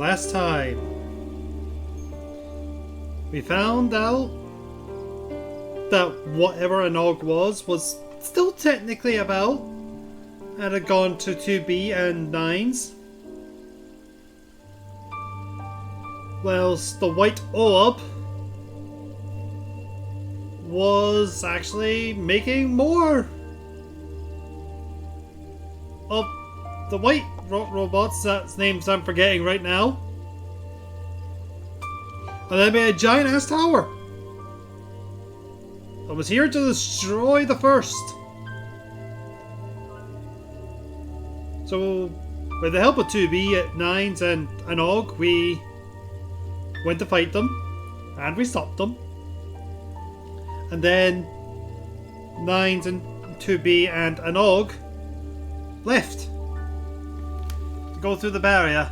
last time, we found out that whatever an Og was still technically about and had gone to 2B and 9s. Whilst the White Orb was actually making more of the white robots, that's names I'm forgetting right now. And they made a giant ass tower. I was here to destroy the first. So, with the help of 2B at 9s and an Og, we went to fight them. And we stopped them. And then 9s and 2B and an Og left to go through the barrier.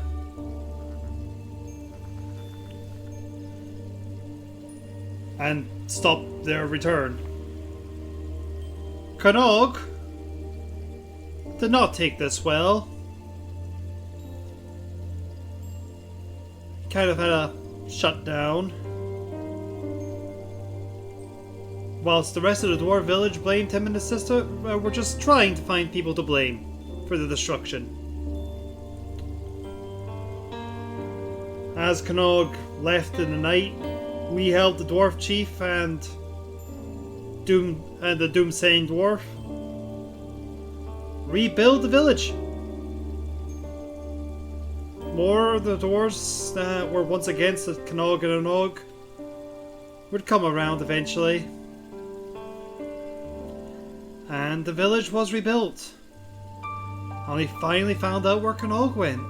And stop their return. Canog did not take this well. He kind of had a shutdown. Whilst the rest of the dwarf village blamed him and his sister, were just trying to find people to blame for the destruction. As Canog left in the night, we helped the dwarf chief and the doomsaying dwarf rebuild the village. More of the dwarves that were once against the Canog and Anog would come around eventually. And the village was rebuilt. And we finally found out where Canog went.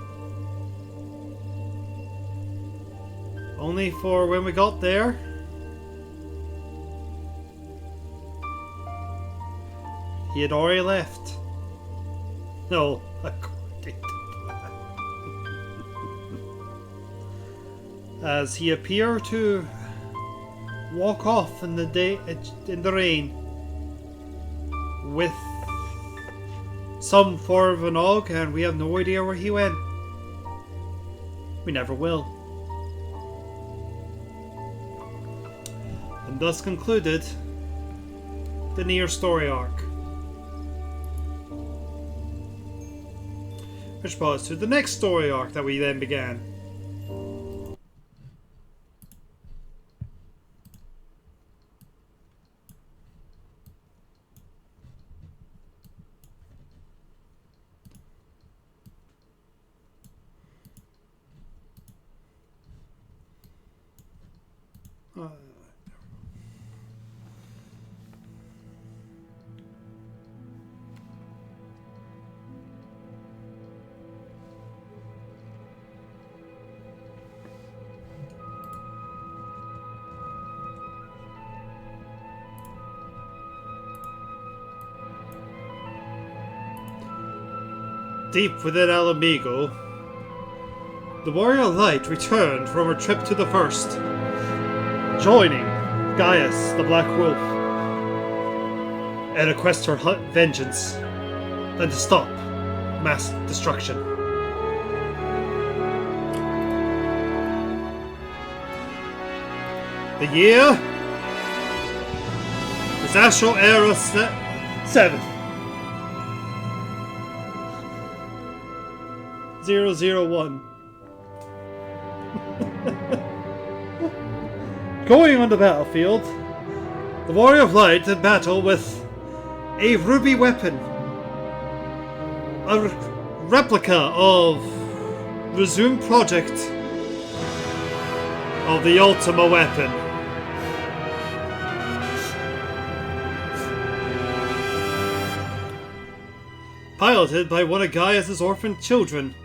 Only for when we got there, he had already left. No, according to that. As he appeared to walk off in the rain with some form of an Og, and we have no idea where he went. We never will. And thus concluded the Nier story arc. Which brought us to the next story arc that we then began. Deep within Alamigo, the Warrior Light returned from her trip to the First, joining Gaius, the Black Wolf, in a quest for vengeance and to stop mass destruction. The year is Astral Era 7. 001. Going on the battlefield, the Warrior of Light did battle with a ruby weapon, a replica of Resume Project of the Ultima weapon. Piloted by one of Gaius' orphan children.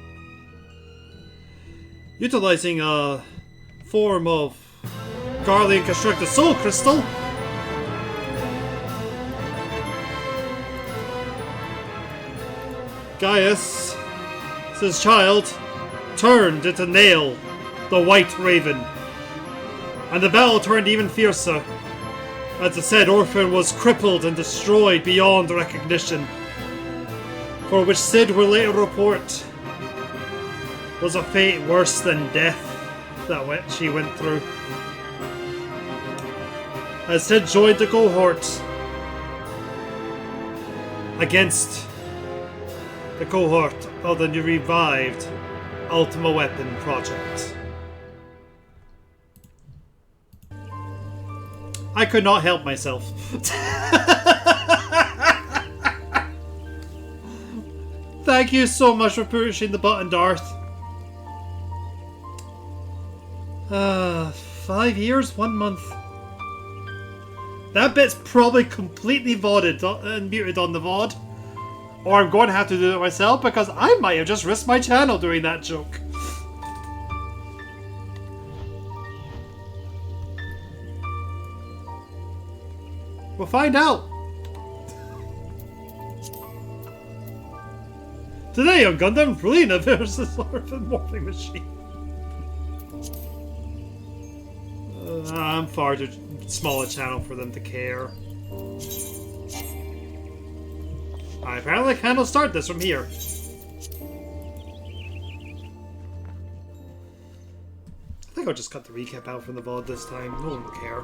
Utilizing a form of Garlean constructed soul crystal, Gaius, his child, turned into Nail, the White Raven, and the battle turned even fiercer, as the said orphan was crippled and destroyed beyond recognition, for which Sid will later report was a fate worse than death that she went through. As Sid joined the cohort against the cohort of the revived Ultima Weapon project. I could not help myself. Thank you so much for pushing the button, Darth. 5 years, 1 month. That bit's probably completely vodded and muted on the VOD. Or I'm going to have to do it myself because I might have just risked my channel doing that joke. We'll find out. Today on Gundam, Relina versus Orphan Morphing Machine. I'm far too small a channel for them to care. I apparently can't start this from here. I think I'll just cut the recap out from the VOD this time. No one will care.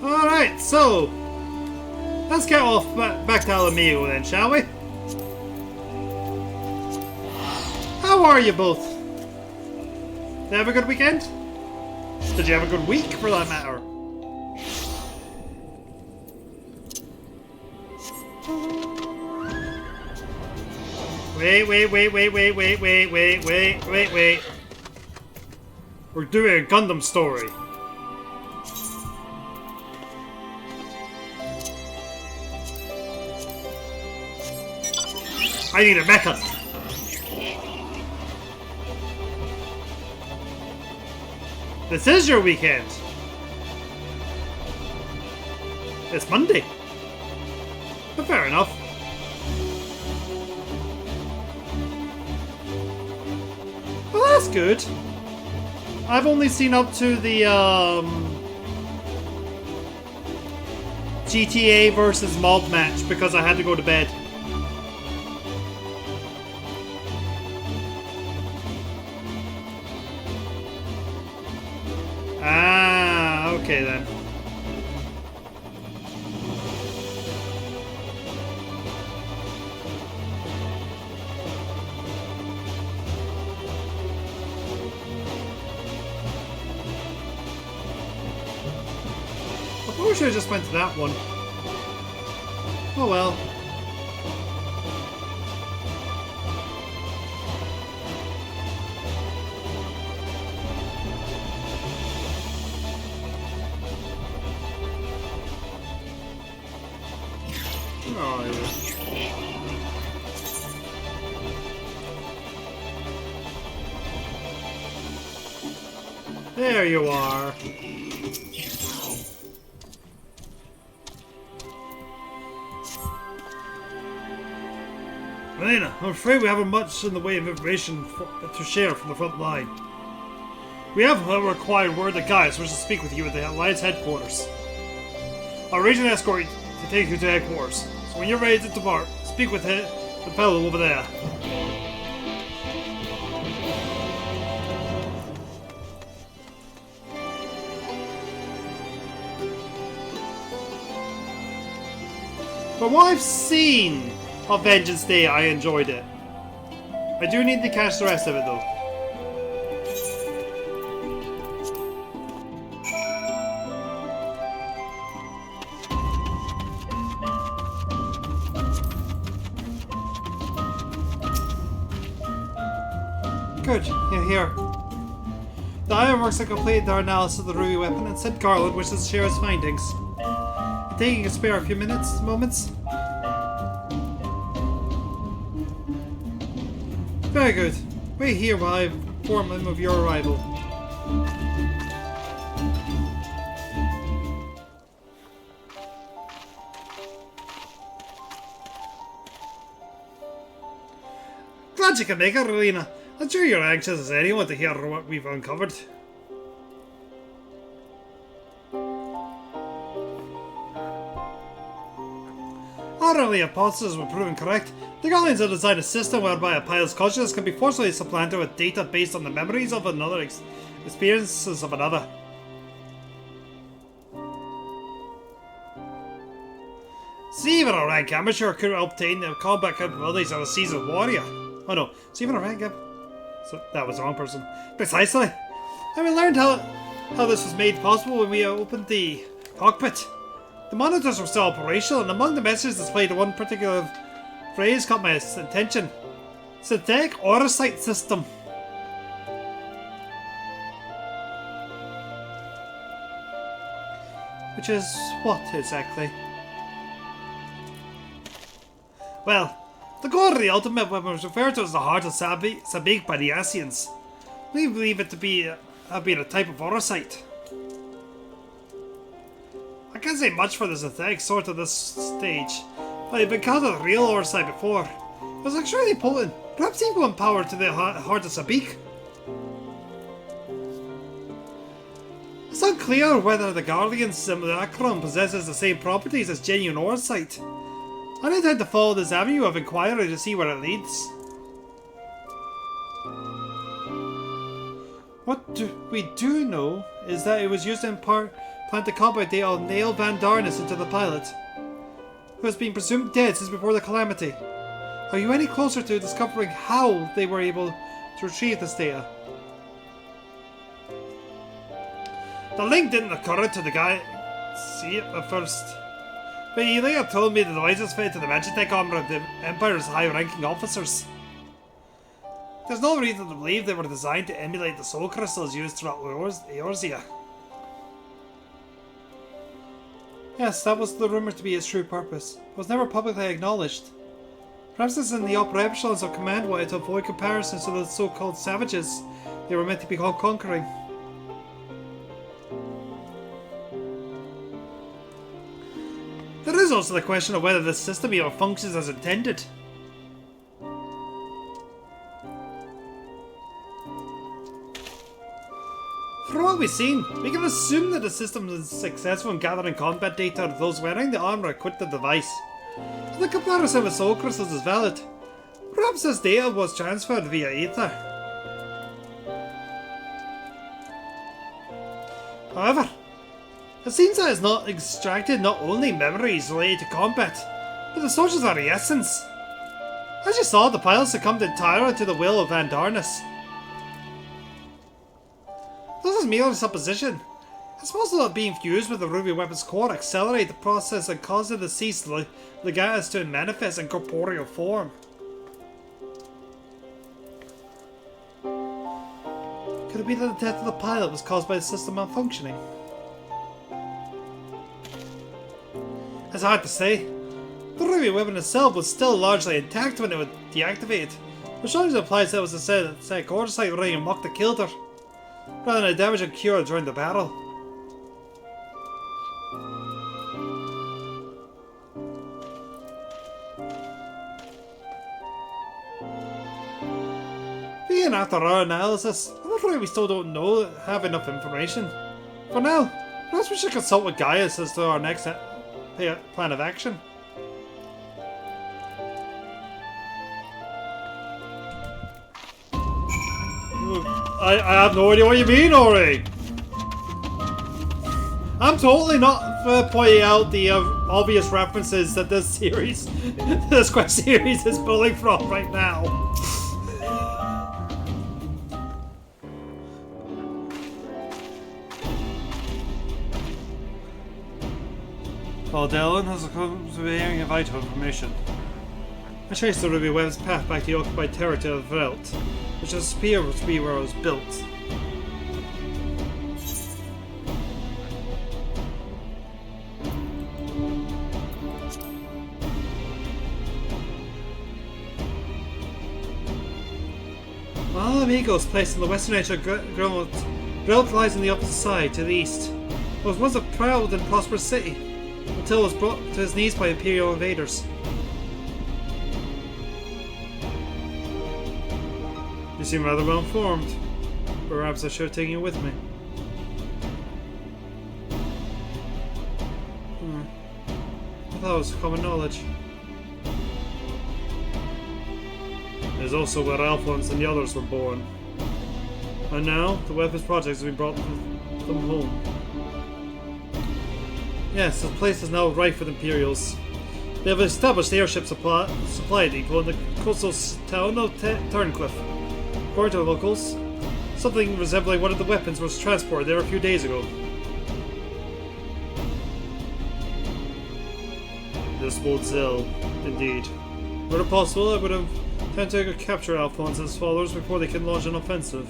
Alright, so let's get off back to Alamigo then, shall we? How are you both? Did you have a good weekend? Did you have a good week, for that matter? Wait. We're doing a Gundam story. I need a mecha. This is your weekend. It's Monday. But fair enough. Well, that's good. I've only seen up to the GTA versus mob match because I had to go to bed. Okay then. I probably should have just went to that one. Oh well. There you are. Elena, I'm afraid we haven't much in the way of information to share from the front line. We have a required word that guides wishes to speak with you at the Alliance headquarters. I'll arrange an escort to take you to headquarters. So when you're ready to depart, speak with the fellow over there. From what I've seen of Vengeance Day, I enjoyed it. I do need to catch the rest of it though. Good, you're here. The Ironworks have completed their analysis of the Ruby weapon and Sid Garland wishes to share his findings. Taking a spare few moments? Very good. Wait here while I inform him of your arrival. Glad you can make it, Relina. I'm sure you're anxious as anyone to hear what we've uncovered. Apparently, hypotheses were proven correct. The Guardians have designed a system whereby a pilot's consciousness can be forcibly supplanted with data based on the memories of another experiences of another. See, even a rank amateur could obtain the combat capabilities of a seasoned warrior. Oh no, see, even a rank so that was the wrong person. Precisely. And we learned how this was made possible when we opened the cockpit. The monitors were still operational, and among the messages displayed, one particular phrase caught my attention. Synthetic Orosight System. Which is what exactly? Well, the core of the ultimate weapon was referred to as the Heart of Sabik by the Asians. We believe it to have been a type of Orosight. I can't say much for the synthetic sort at this stage, but I've encountered real Orosight before. It was extremely potent, perhaps equal in power to the Heart of Sabik. It's unclear whether the Guardian's simulacrum possesses the same properties as genuine Orosight. I intend to follow this avenue of inquiry to see where it leads. What we do know is that it was used in part plant the combat data of Nail Van Darnus into the pilot, who has been presumed dead since before the calamity. Are you any closer to discovering how they were able to retrieve this data? The link didn't occur to the guy at first, but he later told me the devices fit to the Magitech armor of the Empire's high-ranking officers. There's no reason to believe they were designed to emulate the soul crystals used throughout Eorzea. Yes, that was the rumoured to be its true purpose. It was never publicly acknowledged. Perhaps it's in the upper echelons of command wanted to avoid comparisons to the so-called savages they were meant to be conquering. There is also the question of whether this system even functions as intended. From what we've seen, we can assume that the system is successful in gathering combat data of those wearing the armor equipped with the device. And the comparison with soul crystals is valid. Perhaps this data was transferred via ether. However, it seems that it's not extracted not only memories related to combat, but the source's very essence. As you saw, the pilot succumbed entirely to the will of Van Darnus. This is merely supposition. It's possible that being fused with the ruby weapon's core accelerated the process and caused it to cease legatus to manifest in corporeal form. Could it be that the death of the pilot was caused by the system malfunctioning? It's hard to say. The ruby weapon itself was still largely intact when it was deactivated, which strongly implies that it was a synthetic Orosight running amok that killed her, rather than a damage and cure during the battle. Even after our analysis, I'm afraid we still don't have enough information. For now, perhaps we should consult with Gaius as to our next plan of action. I have no idea what you mean, Ori. I'm totally not pointing out the obvious references that this quest series is pulling from right now. While Dylan has come to be hearing vital information. I traced the ruby web's path back to the occupied territory of Velt, which appears to be where it was built. While Amigo is placed in the western edge of Velt lies on the opposite side, to the east. It was once a proud and prosperous city, until it was brought to his knees by Imperial invaders. You seem rather well informed. Perhaps I should have taken you with me. I thought it was common knowledge. It is also where Alphonse and the others were born. And now, the weapons projects have been brought them home. Yes, the place is now rife with Imperials. They have established the airship supply depot in the coastal town of Turncliffe. According to the locals, something resembling one of the weapons was transported there a few days ago. This bodes ill, indeed. Were it possible, I would have attempted to capture Alphonse and his followers before they can launch an offensive.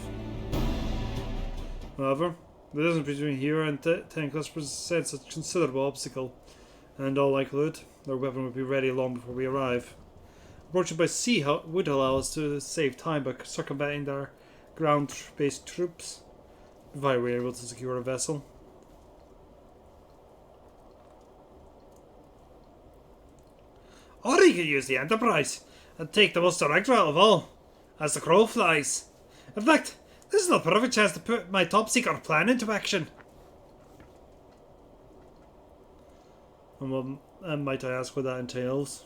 However, the distance between here and Turncliffe presents a considerable obstacle, and in all likelihood, their weapon would be ready long before we arrive. Approaching by sea would allow us to save time by circumventing their ground-based troops, provided we are able to secure a vessel. Or you could use the Enterprise and take the most direct route of all, as the crow flies. In fact, this is the perfect chance to put my top-secret plan into action. And might I ask what that entails?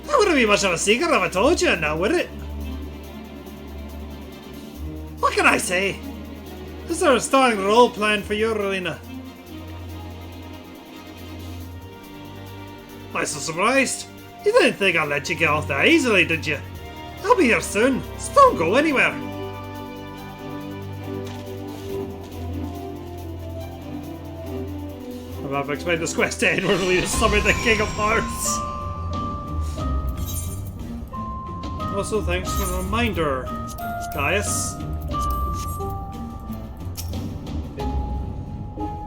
That wouldn't be much of a secret if I told you, now would it? What can I say? Is there a starting role plan for your arena? I'm so surprised. You didn't think I'd let you get off that easily, did you? I'll be here soon, so don't go anywhere. I'm about to explain this quest to Edward to summon the King of Hearts. Also, thanks for the reminder, Gaius.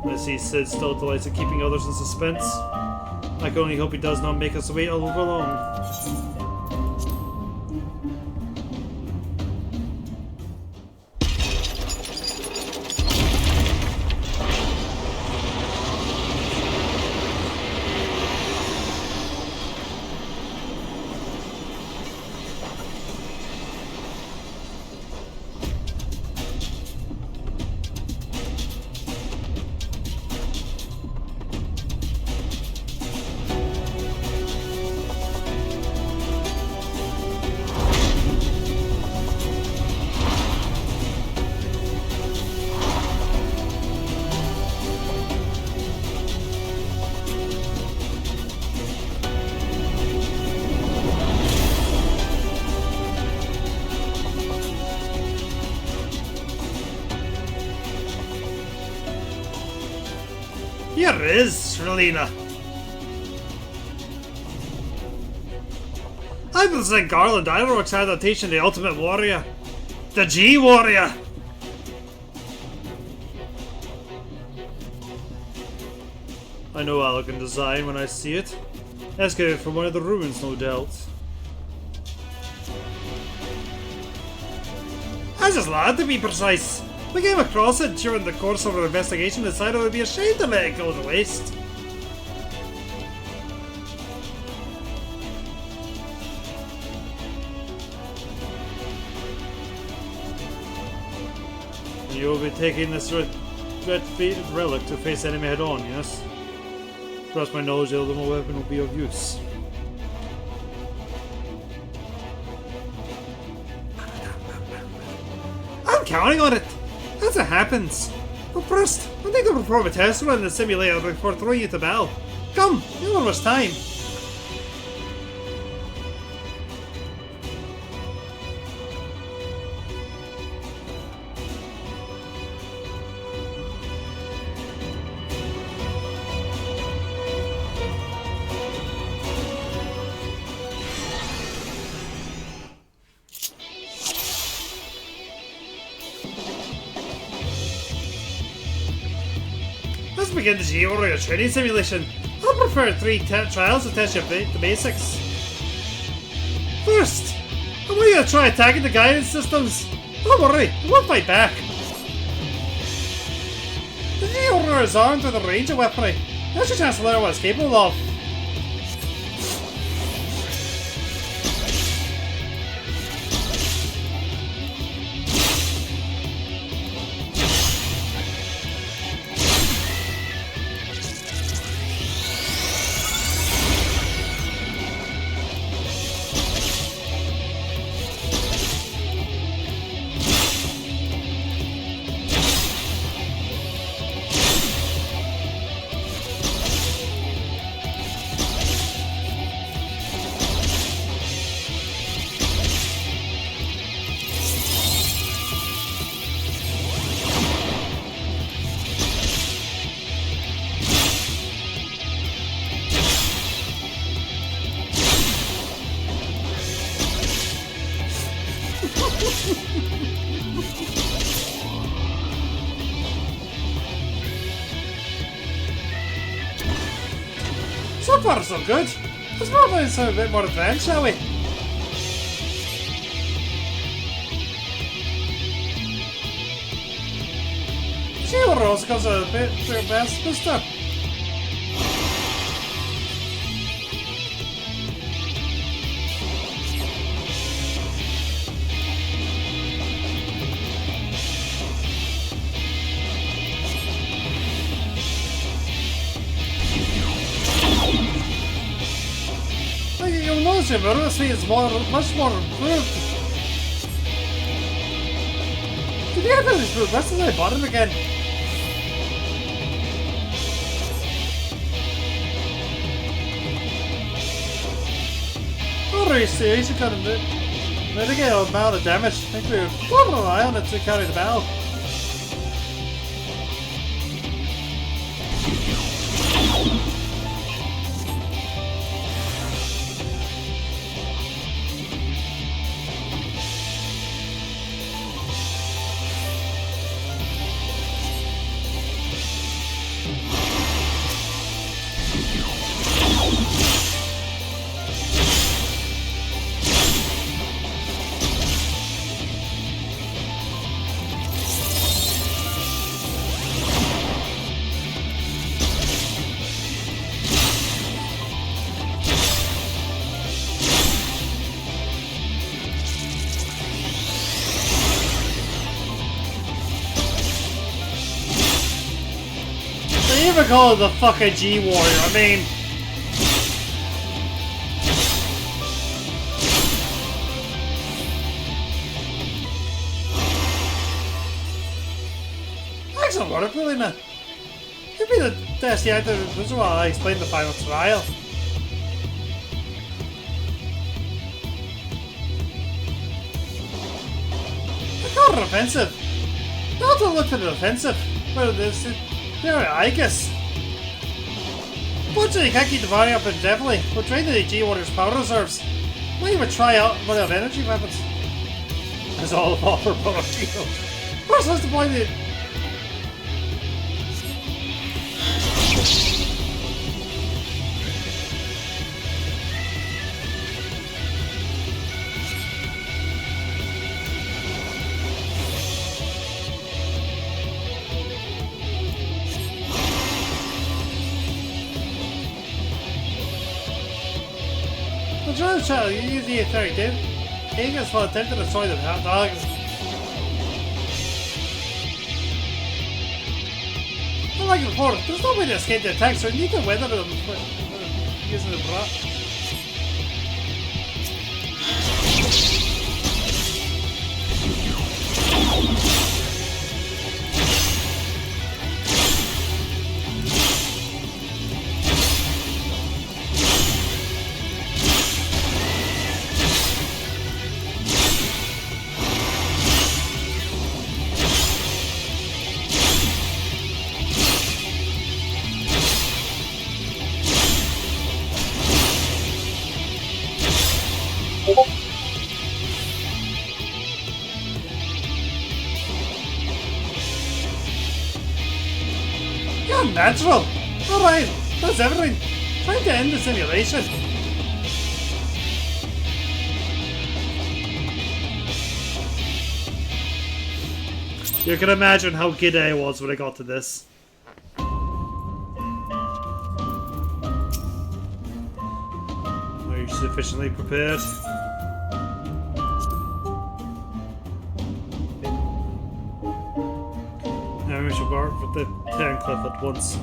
I see Sid still delights in keeping others in suspense. I can only hope he does not make us wait all over long. Here is, Shrelina. I present Garland Ironworks adaptation The Ultimate Warrior. The G-Warrior. I know elegant design when I see it. Excavated from one of the ruins, no doubt. I just lied, to be precise. We came across it during the course of our investigation and decided it would be a shame to let it go to waste. You'll be taking this red relic to face enemy head on, yes? Perhaps my knowledge of the weapon will be of use. I'm counting on it! As it happens. But first, I think to perform a test run in the simulator before throwing you to battle. Come, no one was time. Let's begin the G-Warrior training simulation. I'll prefer 3 trials to test the basics. First, I want you to try attacking the guidance systems. Don't worry, I won't fight back. The G-Warrior is armed with a range of weaponry. That's your chance to learn what it's capable of. So far, so good. Let's move on to a bit more advanced, shall we? See what else comes a bit best, mister. You'll notice your literacy is much more improved. Did you get this move? That's the bottom again. Not really serious, you kind of mitigate a amount of damage. I think we're putting an eye on it to carry the battle. They even call it the fucking G Warrior, I mean... Excellent work, Paulina. You've been a testy actor while I explained the final trial. They're called offensive. They ought to look for the offensive. Well, this is... There, I guess. Fortunately, you can't keep the body up indefinitely. We're draining the G-Water's power reserves. Might even try out one of energy weapons. It's all about for power shield. First, let's deploy the... Join the channel, you use the attack, dude. Higgins will attempt to destroy the dog. Like before, there's no way to escape the attack, so you need to weather them using the bra. You're natural! Alright, that's everything. Trying to end the simulation. You can imagine how giddy I was when I got to this. Are you sufficiently prepared? Now we should go for the town cliff at once.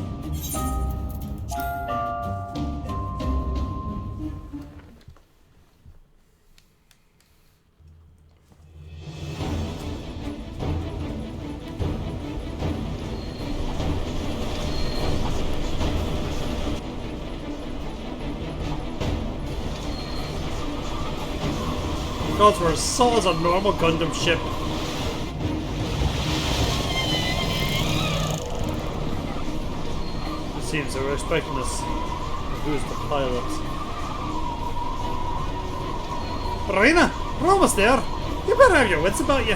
Gods were as solid as a normal Gundam ship. It seems they were expecting us. Who's the pilot? Reina, we're almost there. You better have your wits about you.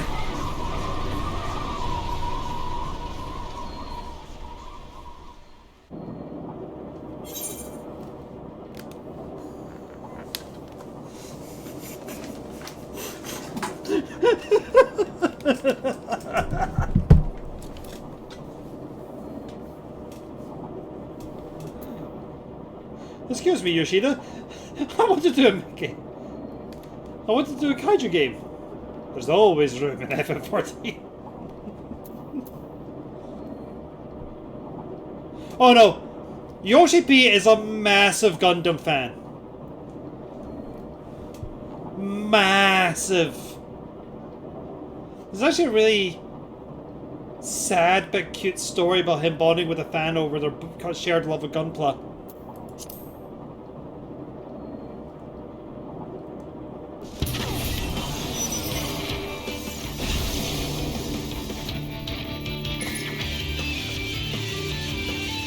Excuse me, Yoshida. I want to do a game. I want to do a kaiju game. There's always room in FF14. Oh no! Yoshi P is a massive Gundam fan. Massive. There's actually a really sad but cute story about him bonding with a fan over their shared love of Gunpla.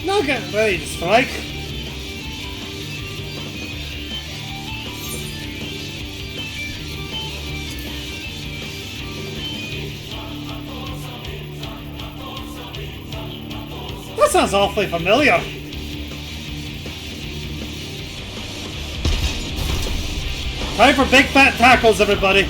Now get ready to strike. That sounds awfully familiar. Time for big fat tackles, everybody.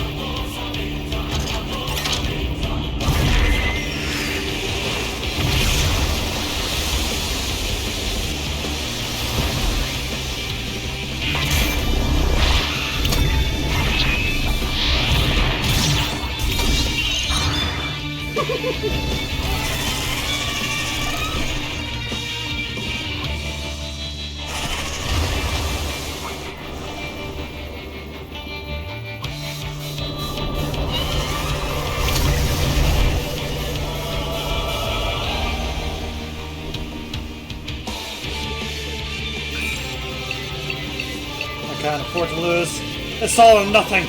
Can't afford to lose. It's all or nothing.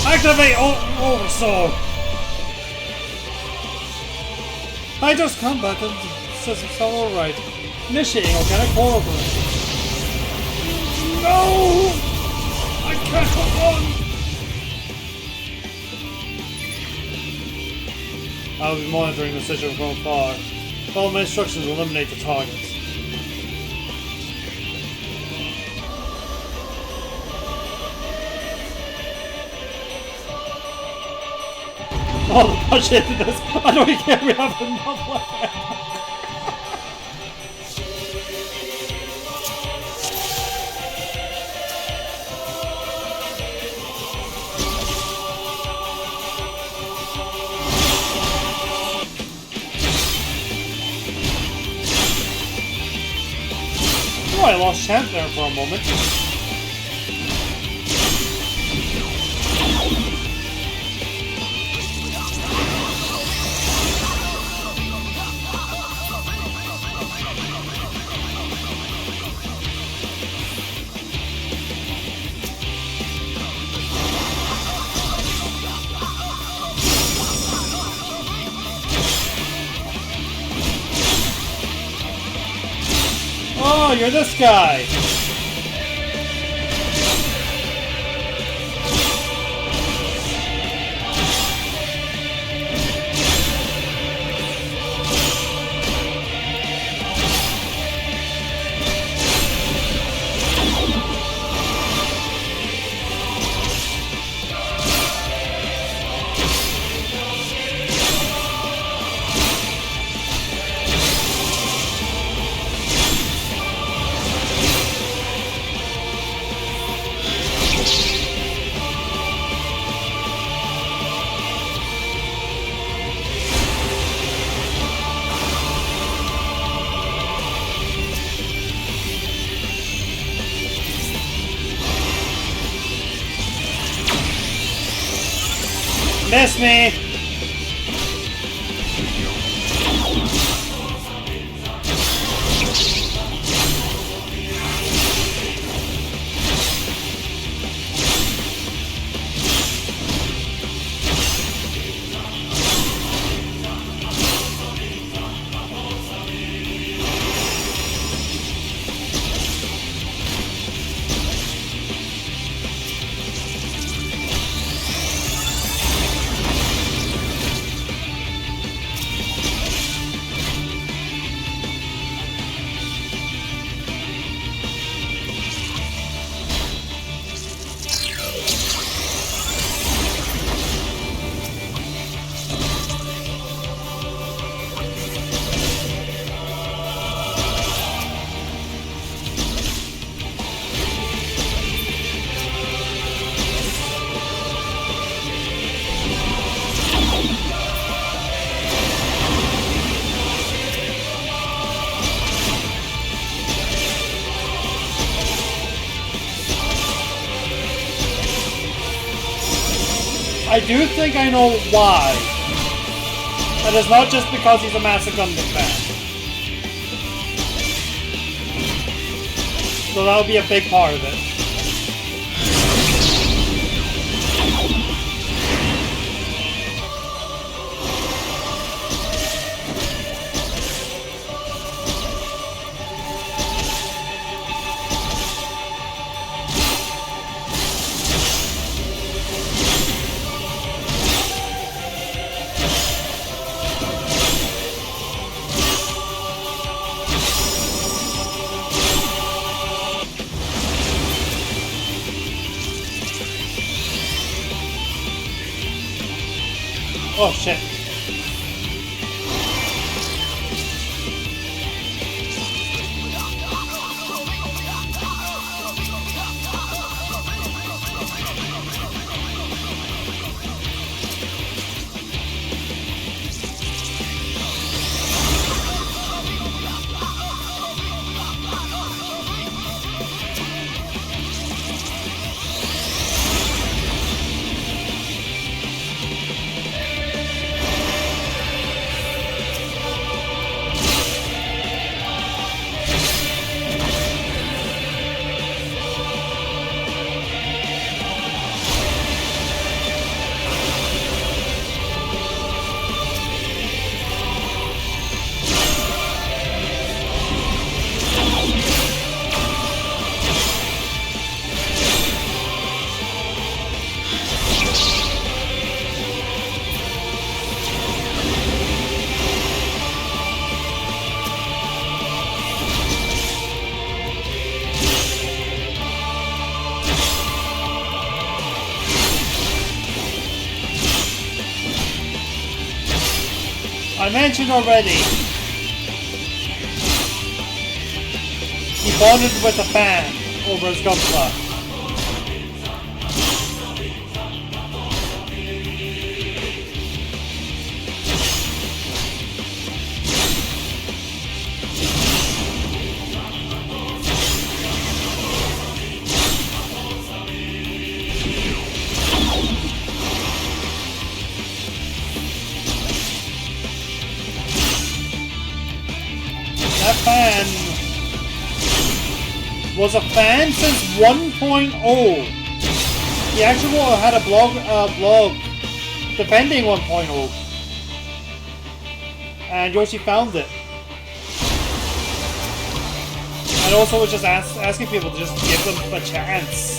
Activate Oversoul. I just come back and says it's all alright. Initiating organic horrible. No! I can't go on! I'll be monitoring the situation from afar. Follow my instructions to eliminate the targets. Oh, the budget in this! I don't care, we have enough left! Oh, I lost champ there for a moment. Oh, you're this guy! Miss me! I do think I know why. And it's not just because he's a massive Gundam fan. So that'll be a big part of it. Oh shit. I mentioned already, he bonded with a fan over his gunpla. That fan was a fan since 1.0. He actually had a blog defending 1.0, and Yoshi found it, and also was just asking people to just give them a chance.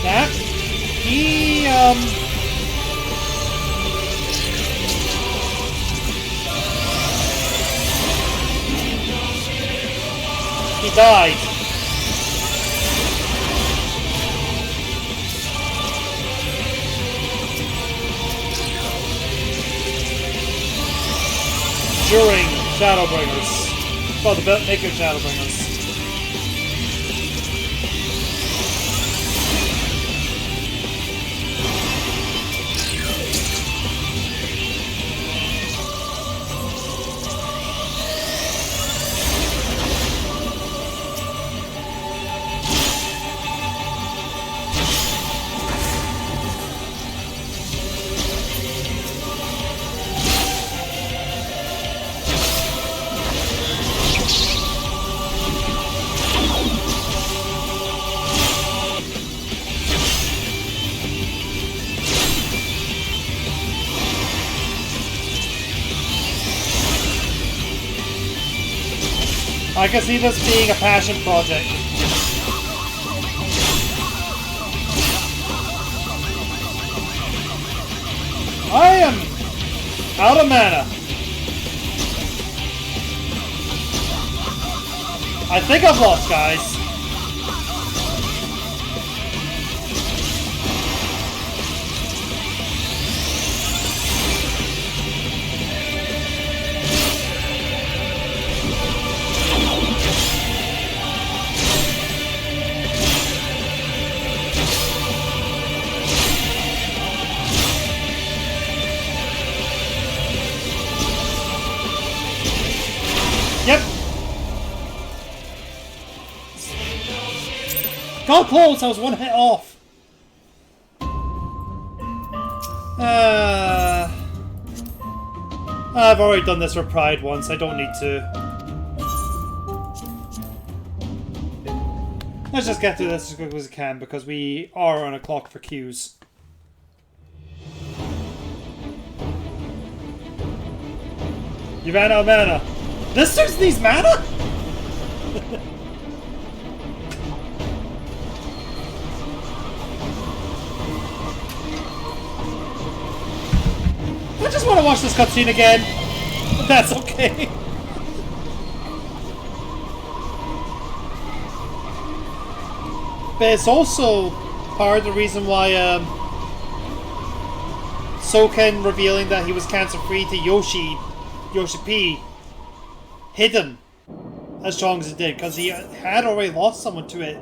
That he died. During Shadowbringers. Well, the making of Shadowbringers. I can see this being a passion project. I am out of mana. I think I've lost, guys. Got close, I was one hit off. I've already done this for Pride once, I don't need to. Let's just get through this as quick as we can because we are on a clock for queues. You ran out of mana. This dude needs mana? I just want to watch this cutscene again, but that's okay. But it's also part of the reason why Soken revealing that he was cancer-free to Yoshi P hit him as strong as it did, because he had already lost someone to it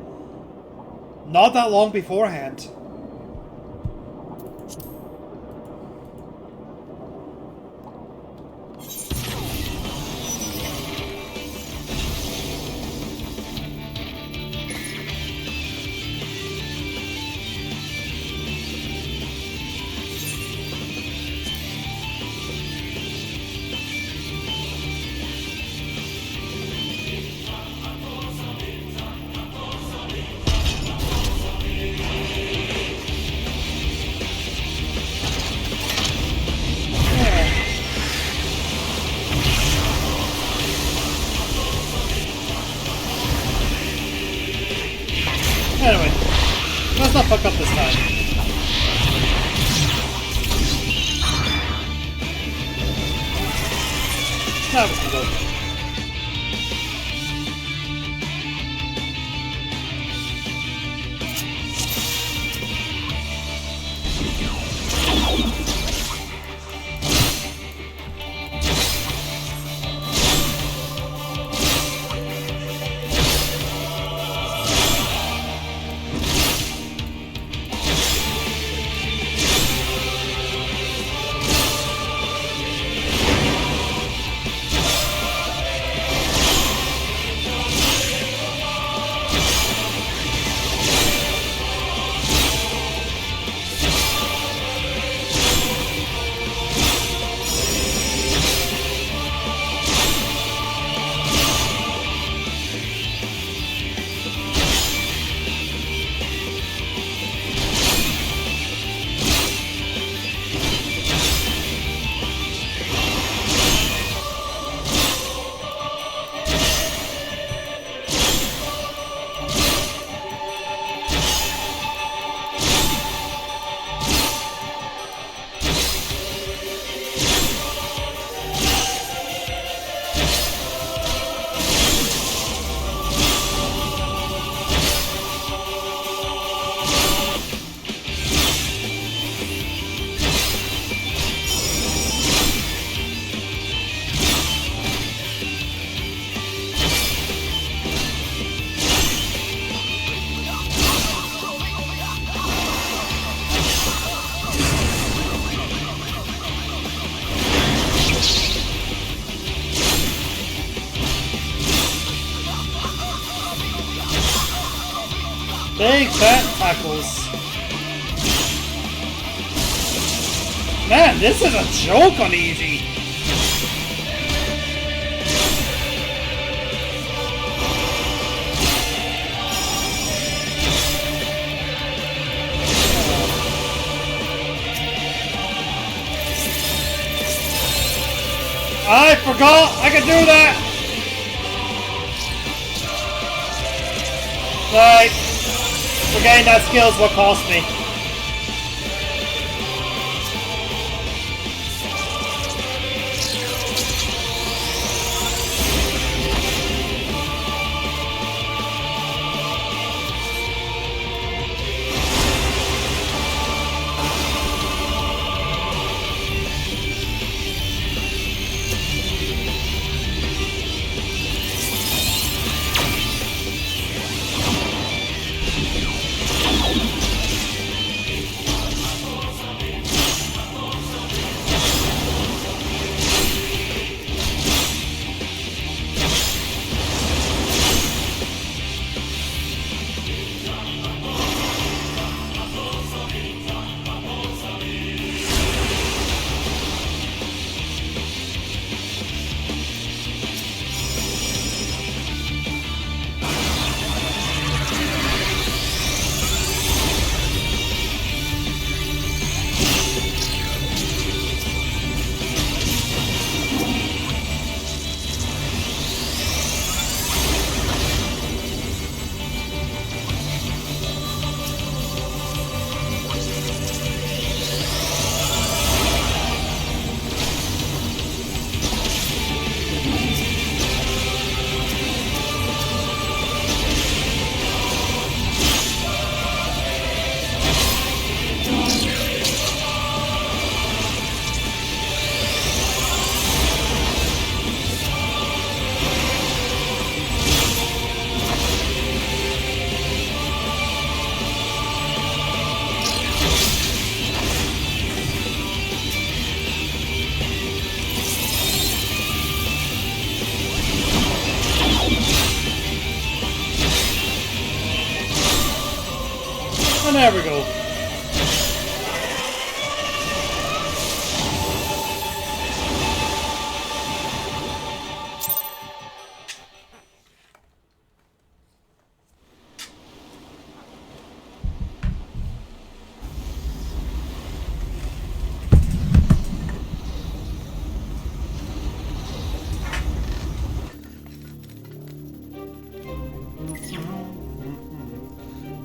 not that long beforehand. Anyway, let's not fuck up this time. Now we can go. Big fat tackles. Man, this is a joke on easy. I forgot I could do that. Right. Forgetting that skill is what cost me. There we go.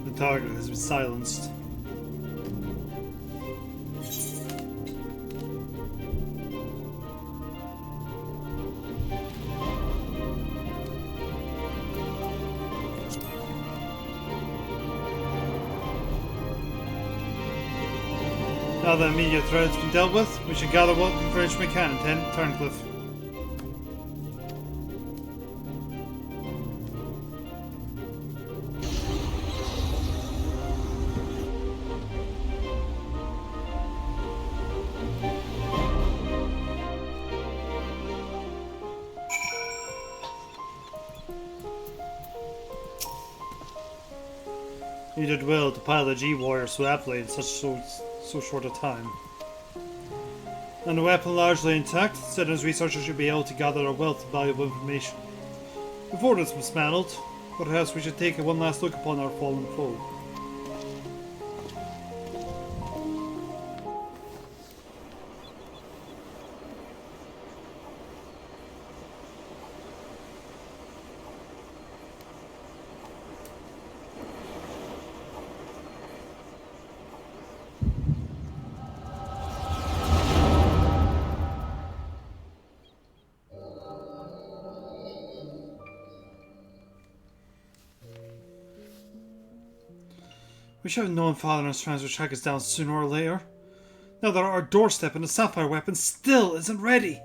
The target has been silenced. Now that immediate threat has been dealt with, we should gather what information we can in Turncliffe. You did well to pile the G-Warrior so aptly in so short a time. And the weapon largely intact, Citizens researchers should be able to gather a wealth of valuable information. Before it's dismantled, perhaps we should take one last look upon our fallen foe. We should have known Father and his friends would track us down sooner or later. Now that our doorstep and the sapphire weapon still isn't ready.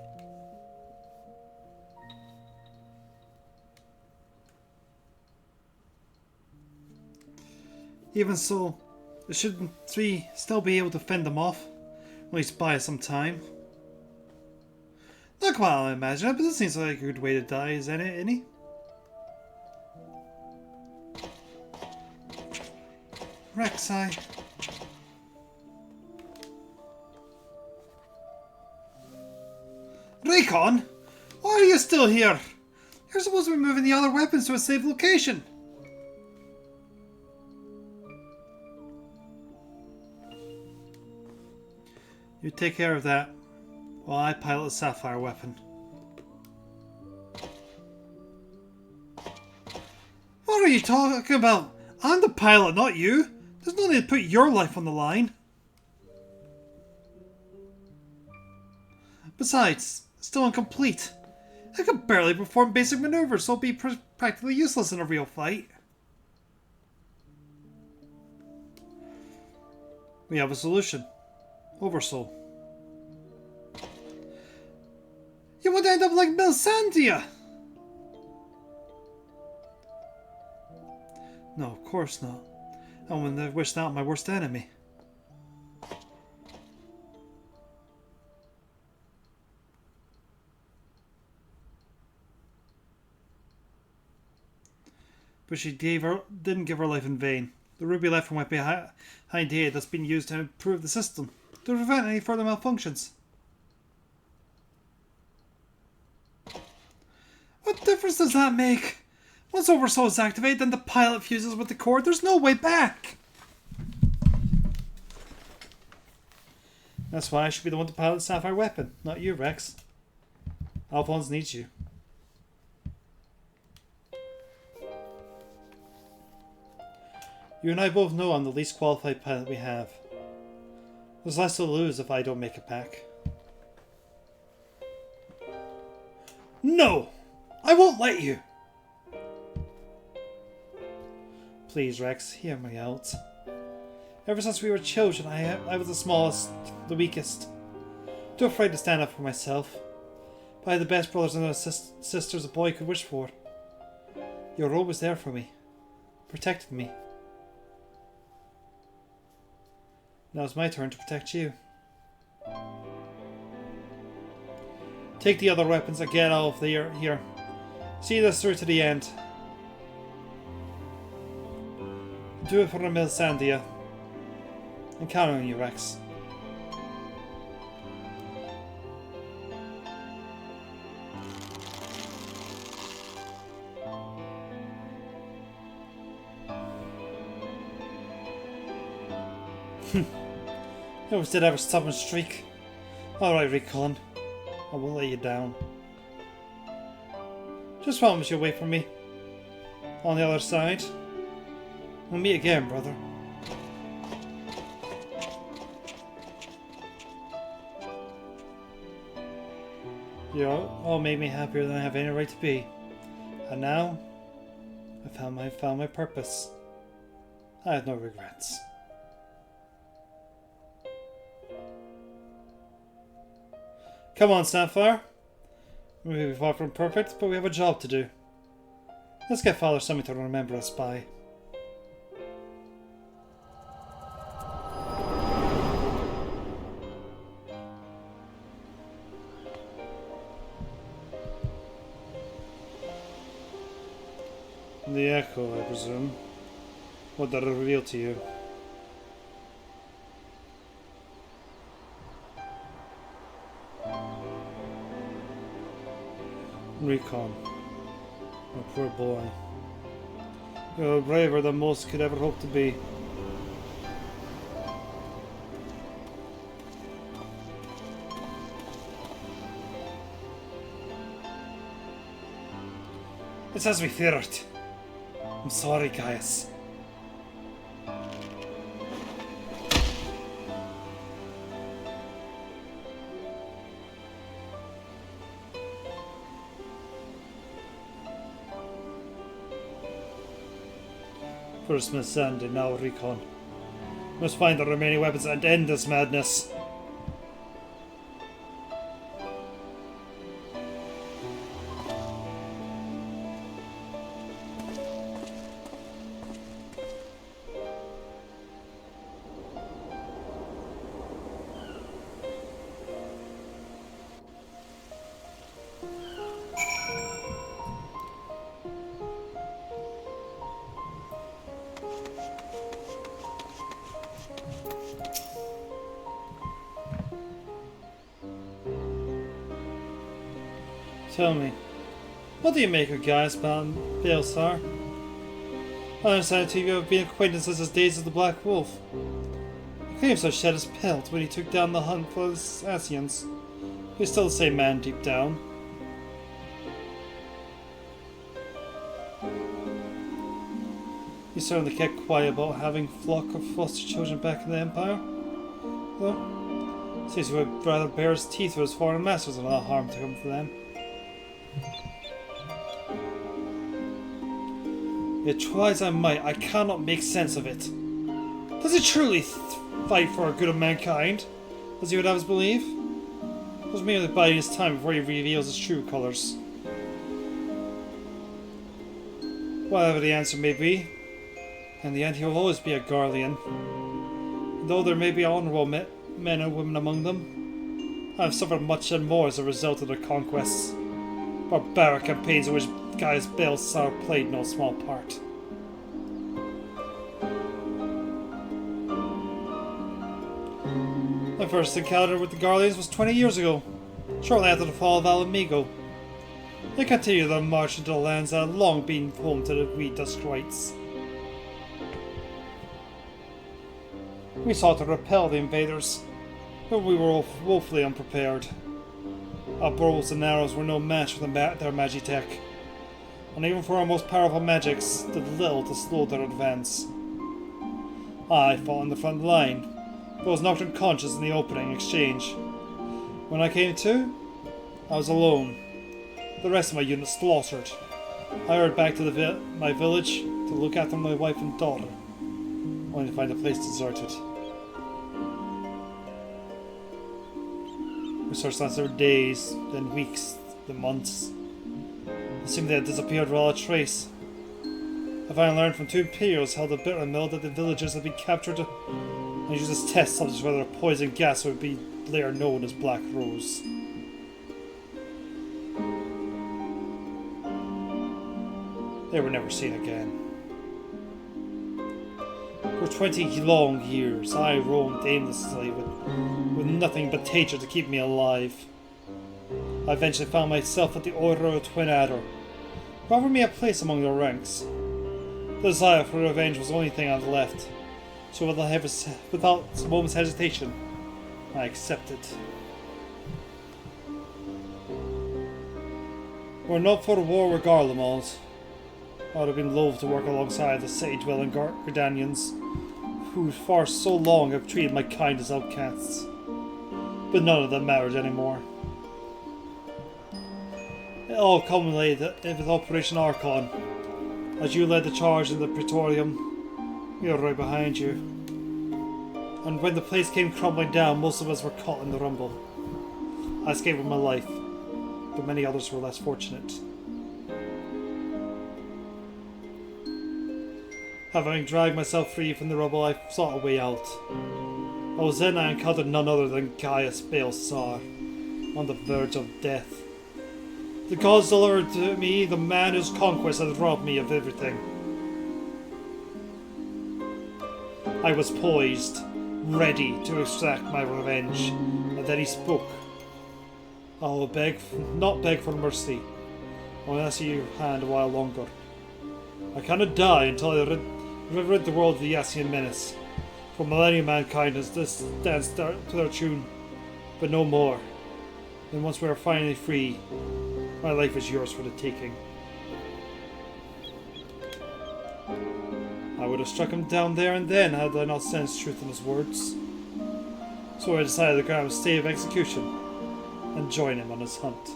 Even so, shouldn't we still be able to fend them off? At least buy us some time. Not quite how I imagine it, but this seems like a good way to die, isn't it, any? Rek'Sai. Raycon? Why are you still here? You're supposed to be moving the other weapons to a safe location. You take care of that while I pilot the sapphire weapon. What are you talking about? I'm the pilot, not you. There's no need to put your life on the line. Besides, it's still incomplete. I could barely perform basic maneuvers, so it'll be practically useless in a real fight. We have a solution. Oversoul. You want to end up like Melisandre? No, of course not. I wouldn't wish that on my worst enemy. But she didn't give her life in vain. The ruby left went behind here that's been used to improve the system, to prevent any further malfunctions. What difference does that make? Once Oversoul is activated, then the pilot fuses with the core. There's no way back! That's why I should be the one to pilot the sapphire weapon, not you, Rex. Alphonse needs you. You and I both know I'm the least qualified pilot we have. There's less to lose if I don't make it back. No! I won't let you! Please, Rex, hear me out. Ever since we were children, I was the smallest, the weakest. Too afraid to stand up for myself. But I had the best brothers and sisters a boy could wish for. You were always there for me. Protected me. Now it's my turn to protect you. Take the other weapons and get out of here. See this through to the end. Do it for the Melisandre. I'm counting on you, Rex. You always did have a stubborn streak. Alright, Recon. I won't let you down. Just promise you'll wait for me. On the other side. We'll meet again, brother. You all made me happier than I have any right to be. And now, I found my purpose. I have no regrets. Come on, Snapfire. We may be far from perfect, but we have a job to do. Let's get Father something to remember us by. The echo, I presume. What did it reveal to you? Recon. My poor boy. You're braver than most could ever hope to be. It's as we feared. I'm sorry, Gaius. First Miss Sandy, now Recon. Must find the remaining weapons and end this madness. Tell me, what do you make of Gaius Balestar? I understand you have been acquaintances since days of the Black Wolf. He claims to have shed his pelt when he took down the hunt for the Assassins. He's still the same man deep down. He certainly kept quiet about having a flock of foster children back in the Empire. Though, seems he would rather bare his teeth for his foreign masters than allow harm to come to them. Yet try as I might, I cannot make sense of it. Does he truly fight for the good of mankind, as he would have us believe? Or is merely biding his time before he reveals his true colours? Whatever the answer may be, in the end he will always be a Garlean. And though there may be honourable men and women among them, I have suffered much and more as a result of their conquests. Barbaric campaigns in which Gaius Balestar played no small part. My first encounter with the Garleans was 20 years ago, shortly after the fall of Alamigo. They continued their march into the lands that had long been home to the wee Duskrites. We sought to repel the invaders, but we were woefully unprepared. Our bows and arrows were no match for their magitech, and even for our most powerful magics, did little to slow their advance. I fought on the front line, but was knocked unconscious in the opening exchange. When I came to, I was alone. The rest of my unit slaughtered. I hurried back to my village to look after my wife and daughter, only to find the place deserted. We searched on for days, then weeks, then months. It seemed they had disappeared without a trace. I finally learned from two Imperials held a bitter mill that the villagers had been captured and used as test subjects for their poison gas would be later known as Black Rose. They were never seen again. For 20 long years, I roamed aimlessly with nothing but danger to keep me alive. I eventually found myself at the order of Twin Adder, who offered me a place among their ranks. The desire for revenge was the only thing I had left, so without a moment's hesitation, I accepted. Were it not for the war with Garlemald, I would have been loath to work alongside the city-dwelling Gardanians, who for so long have treated my kind as outcasts. But none of them mattered anymore. It all culminated with Operation Archon. As you led the charge in the Praetorium, we were right behind you. And when the place came crumbling down, most of us were caught in the rumble. I escaped with my life, but many others were less fortunate. Having dragged myself free from the rubble, I sought a way out. I was then I encountered none other than Gaius Balsar, on the verge of death. The gods delivered to me the man whose conquest had robbed me of everything. I was poised, ready to extract my revenge, and then he spoke. I will not beg for mercy. I will ask you your hand a while longer. I cannot die until I rid the world of the Yassian menace. For millennium mankind has danced to their tune, but no more. Then once we are finally free, my life is yours for the taking. I would have struck him down there and then had I not sensed truth in his words. So I decided to grant him a stay of execution and join him on his hunt.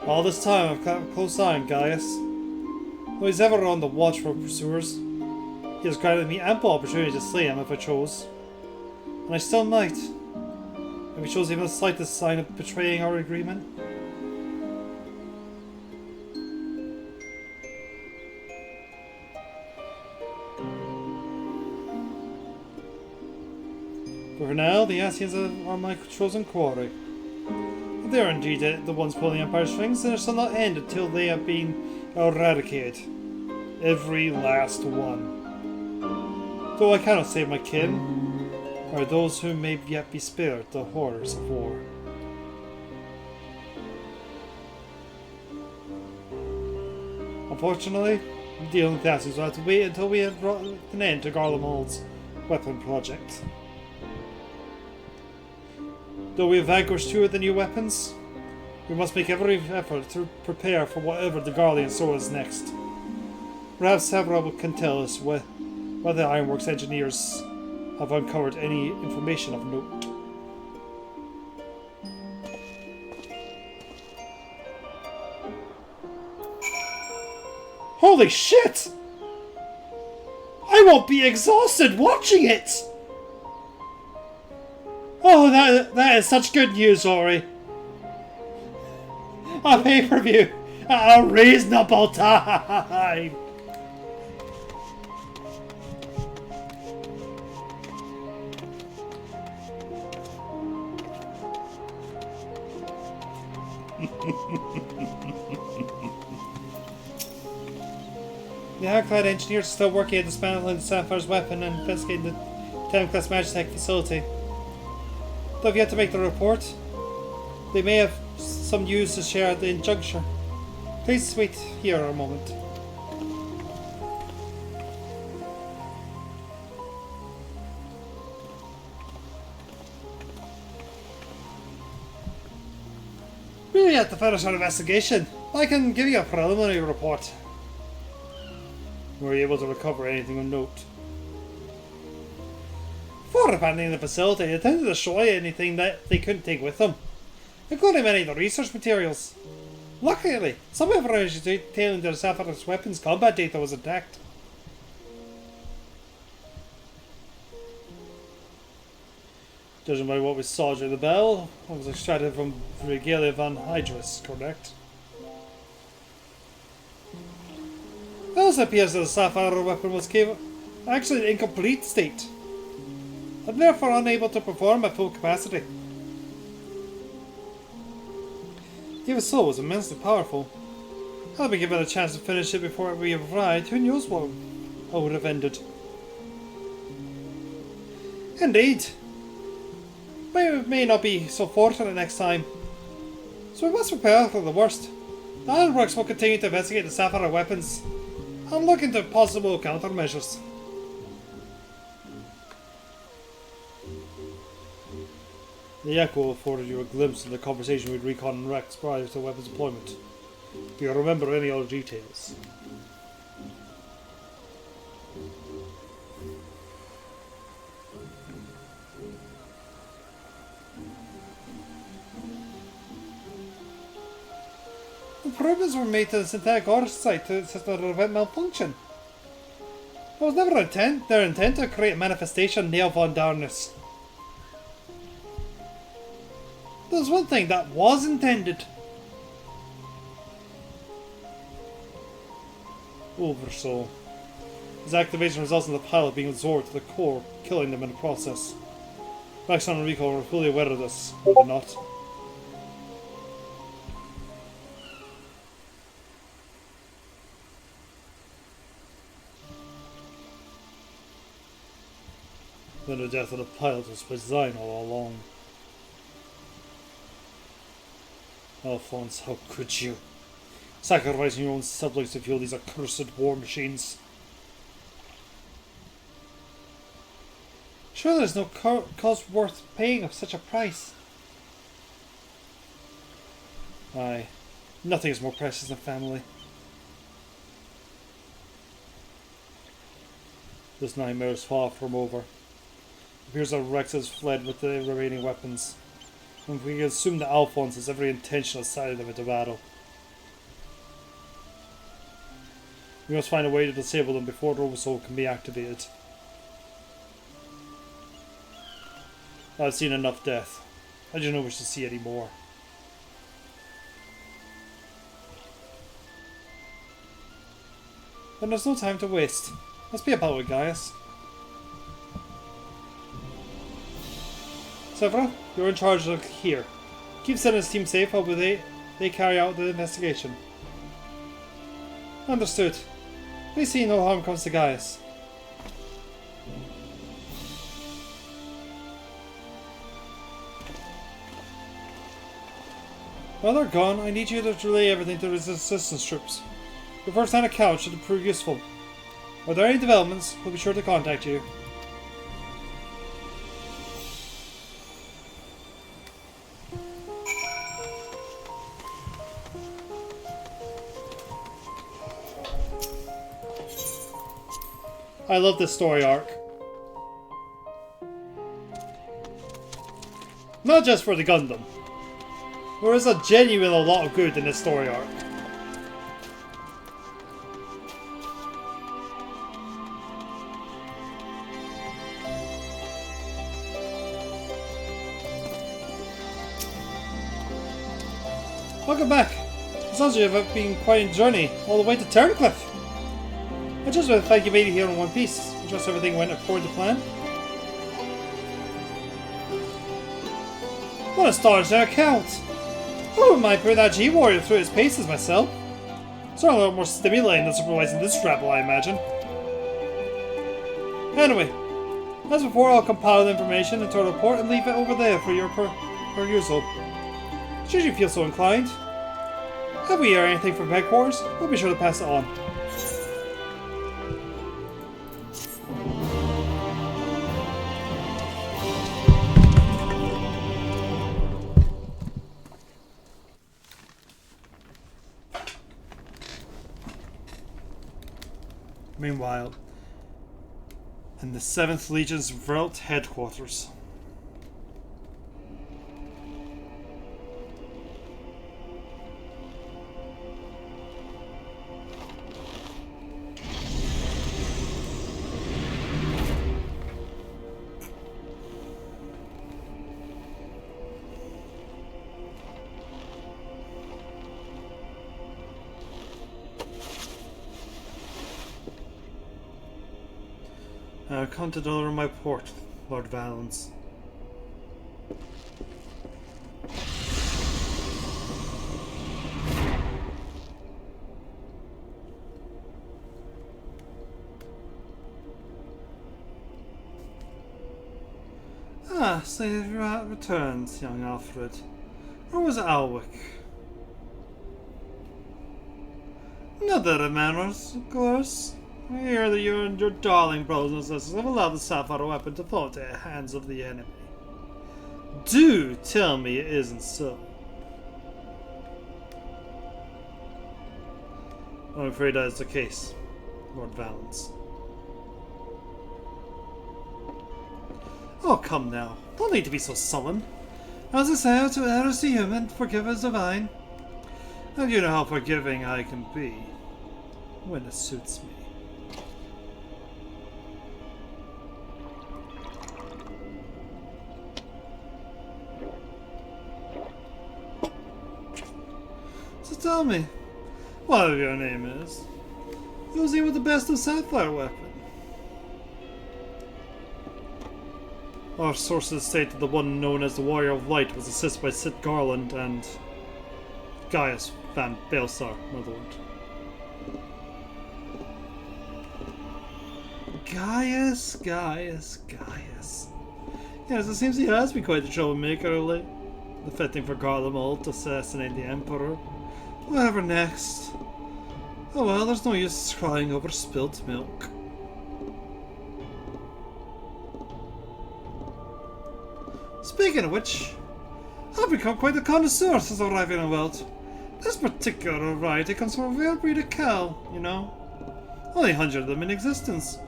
All this time I've kept a close eye on Gaius. Though he's ever on the watch for pursuers, he has granted me ample opportunity to slay him if I chose. And I still might, if he shows even the slightest sign of betraying our agreement. But for now, the Yassians are my chosen quarry. If they are indeed the ones pulling Empire strings, then it shall not end until they have been eradicated. Every last one. Though I cannot save my kin, or those who may yet be spared the horrors of war. Unfortunately, dealing with Yassians will have to wait until we have brought an end to Garlemald's weapon project. Though we have vanquished 2 of the new weapons, we must make every effort to prepare for whatever the Garlean throw is next. Perhaps Several can tell us whether the Ironworks engineers have uncovered any information of note. Holy shit! I won't be exhausted watching it! Oh, that is such good news, Ori. A pay-per-view at a reasonable time. The Ironclad engineers are still working at dismantling the Sapphire's weapon and investigating the 10th class Magitech facility. Though I've yet to make the report, they may have some news to share at the juncture. Please wait here a moment. We have to finish our investigation. I can give you a preliminary report. Were you able to recover anything of note? Before abandoning the facility, they tended to destroy anything that they couldn't take with them, including many of the research materials. Luckily, some information detailing their Sapphire's weapons combat data was intact. Judging by what we saw during the battle, it was extracted from Regalia van Hydrus, correct? It also appears that the Sapphire weapon was actually in incomplete state, and therefore unable to perform at full capacity. Even so, it was immensely powerful. Had I been given a chance to finish it before we arrived, who knows what I would have ended. Indeed. We may not be so fortunate next time. So we must prepare for the worst. The Ironworks will continue to investigate the sapphire weapons and look into possible countermeasures. The echo afforded you a glimpse of the conversation with Recon and Rex prior to weapons deployment. Do you remember any other details? Improvements were made to the synthetic ore site to prevent malfunction. It was never their intent to create a manifestation Neil von Darnus. There's one thing that was intended. Oversoul. His activation results in the pilot being absorbed to the core, killing them in the process. Maxon and Rico were fully aware of this, were they not? Then the death of the pilot was by design all along. Alphonse, how could you? Sacrificing your own subjects to fuel these accursed war machines. Sure, there's no cause worth paying of such a price. Aye, nothing is more precious than family. This nightmare is far from over. It appears that Rex has fled with the remaining weapons, and we can assume that Alphonse has every intention of siding them into battle. We must find a way to disable them before the Oversoul can be activated. I've seen enough death. I do not wish to see any more. Then there's no time to waste. Let's be about it, Gaius. Severa, you're in charge of here. Keep Senna's team safe while they carry out the investigation. Understood. Please see no harm comes to Gaius. While they're gone, I need you to relay everything to the resistance troops. Your first-hand account should prove useful. Are there any developments, we'll be sure to contact you. I love this story arc. Not just for the Gundam. There is a genuine lot of good in this story arc. Welcome back. It sounds like you've been quite a journey all the way to Turncliffe. I just want to thank you made it here in one piece. I trust everything went according to plan. What a startling account! Who might put that G-Warrior through his paces myself? Certainly a lot more stimulating than supervising this rabble, I imagine. Anyway, as before, I'll compile the information into a report and leave it over there for your perusal. Should you feel so inclined. Have we heard anything from headquarters? We'll be sure to pass it on. Meanwhile, in the 7th Legion's Velt headquarters. Come to deliver my port, Lord Valens. Ah, so you've returned, young Alfred. Or was it Alwick? Not that it matters, of course. I hear that you and your darling brothers and sisters have allowed the sapphire weapon to fall into the hands of the enemy. Do tell me it isn't so. I'm afraid that is the case, Lord Valence. Oh, come now. Don't need to be so sullen. As I say, to err is human, forgive is divine. And you know how forgiving I can be when it suits me. So tell me, whatever your name is, who's he with the best of sapphire weapon? Our sources state that the one known as the Warrior of Light was assisted by Sid Garland and Gaius van Baelsar, my lord. Gaius. Yes, it seems he has been quite a troublemaker lately. The fitting for Garlemald to assassinate the Emperor. Whatever next. Oh well, there's no use crying over spilt milk. Speaking of which, I've become quite a connoisseur since arriving in the world. This particular variety comes from a rare breed of cow, you know. Only 100 of them in existence,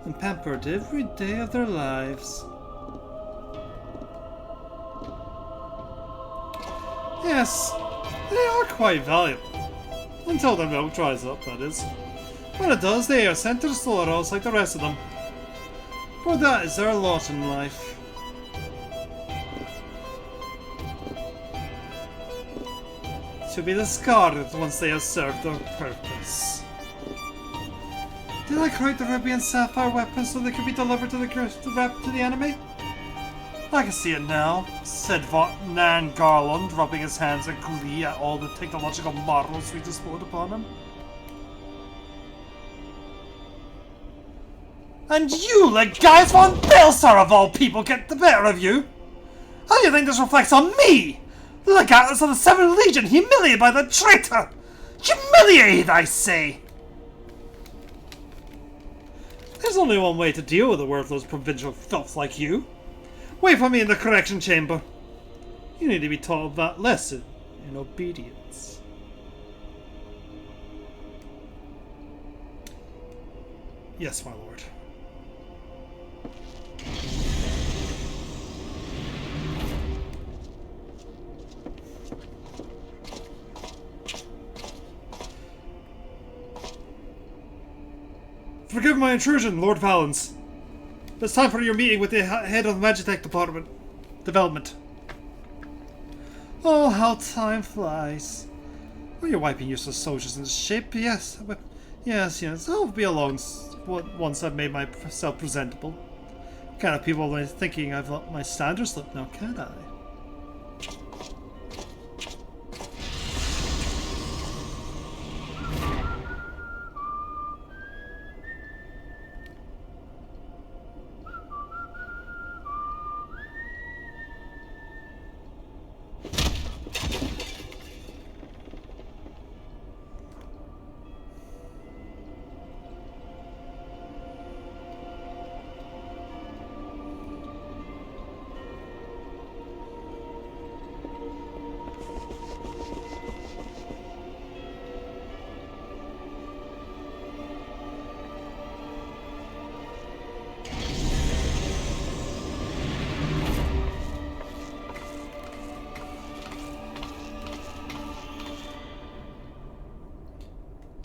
and pampered every day of their lives. Yes, they are quite valuable. Until their milk dries up, that is. When it does, they are sent to the slaughterhouse like the rest of them. For that is their lot in life. To be discarded once they have served their purpose. Did I create the ruby and sapphire weapons so they could be delivered to the enemy? I can see it now, said Nan Garland, rubbing his hands in glee at all the technological marvels we displayed upon him. And you let Gaius von Baelsar of all people get the better of you? How do you think this reflects on me? The legatus of the Seventh Legion, humiliated by the traitor! Humiliated, I say! There's only one way to deal with a worthless provincial filth like you. Wait for me in the correction chamber. You need to be taught that lesson in obedience. Yes, my lord. Forgive my intrusion, Lord Valence. It's time for your meeting with the head of the Magitech development. Oh, how time flies. Were you wiping useless soldiers into shape? Yes. Yes. I'll be along once I've made myself presentable. What kind of people are thinking I've let my standards slip now, can't I?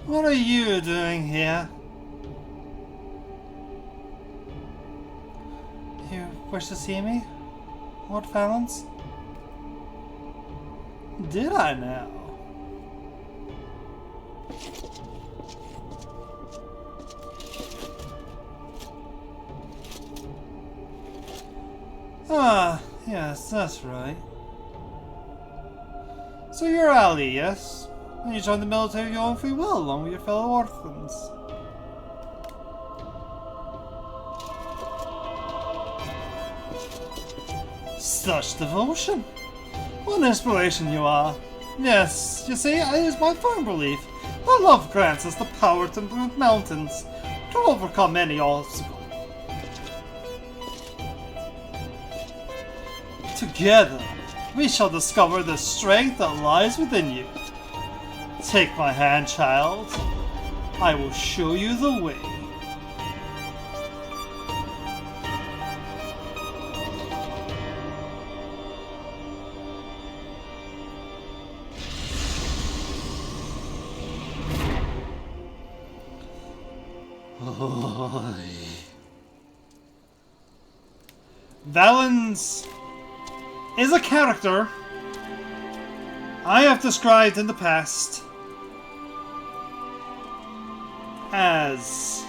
What are you doing here? You wish to see me, Lord Valence? Did I now? Ah, yes, that's right. So you're Ali, yes? And you joined the military of your own free will, along with your fellow orphans. Such devotion. What an inspiration you are. Yes, you see, it is my firm belief that love grants us the power to move mountains, to overcome any obstacle. Together, we shall discover the strength that lies within you. Take my hand, child. I will show you the way. Valens is a character I have described in the past as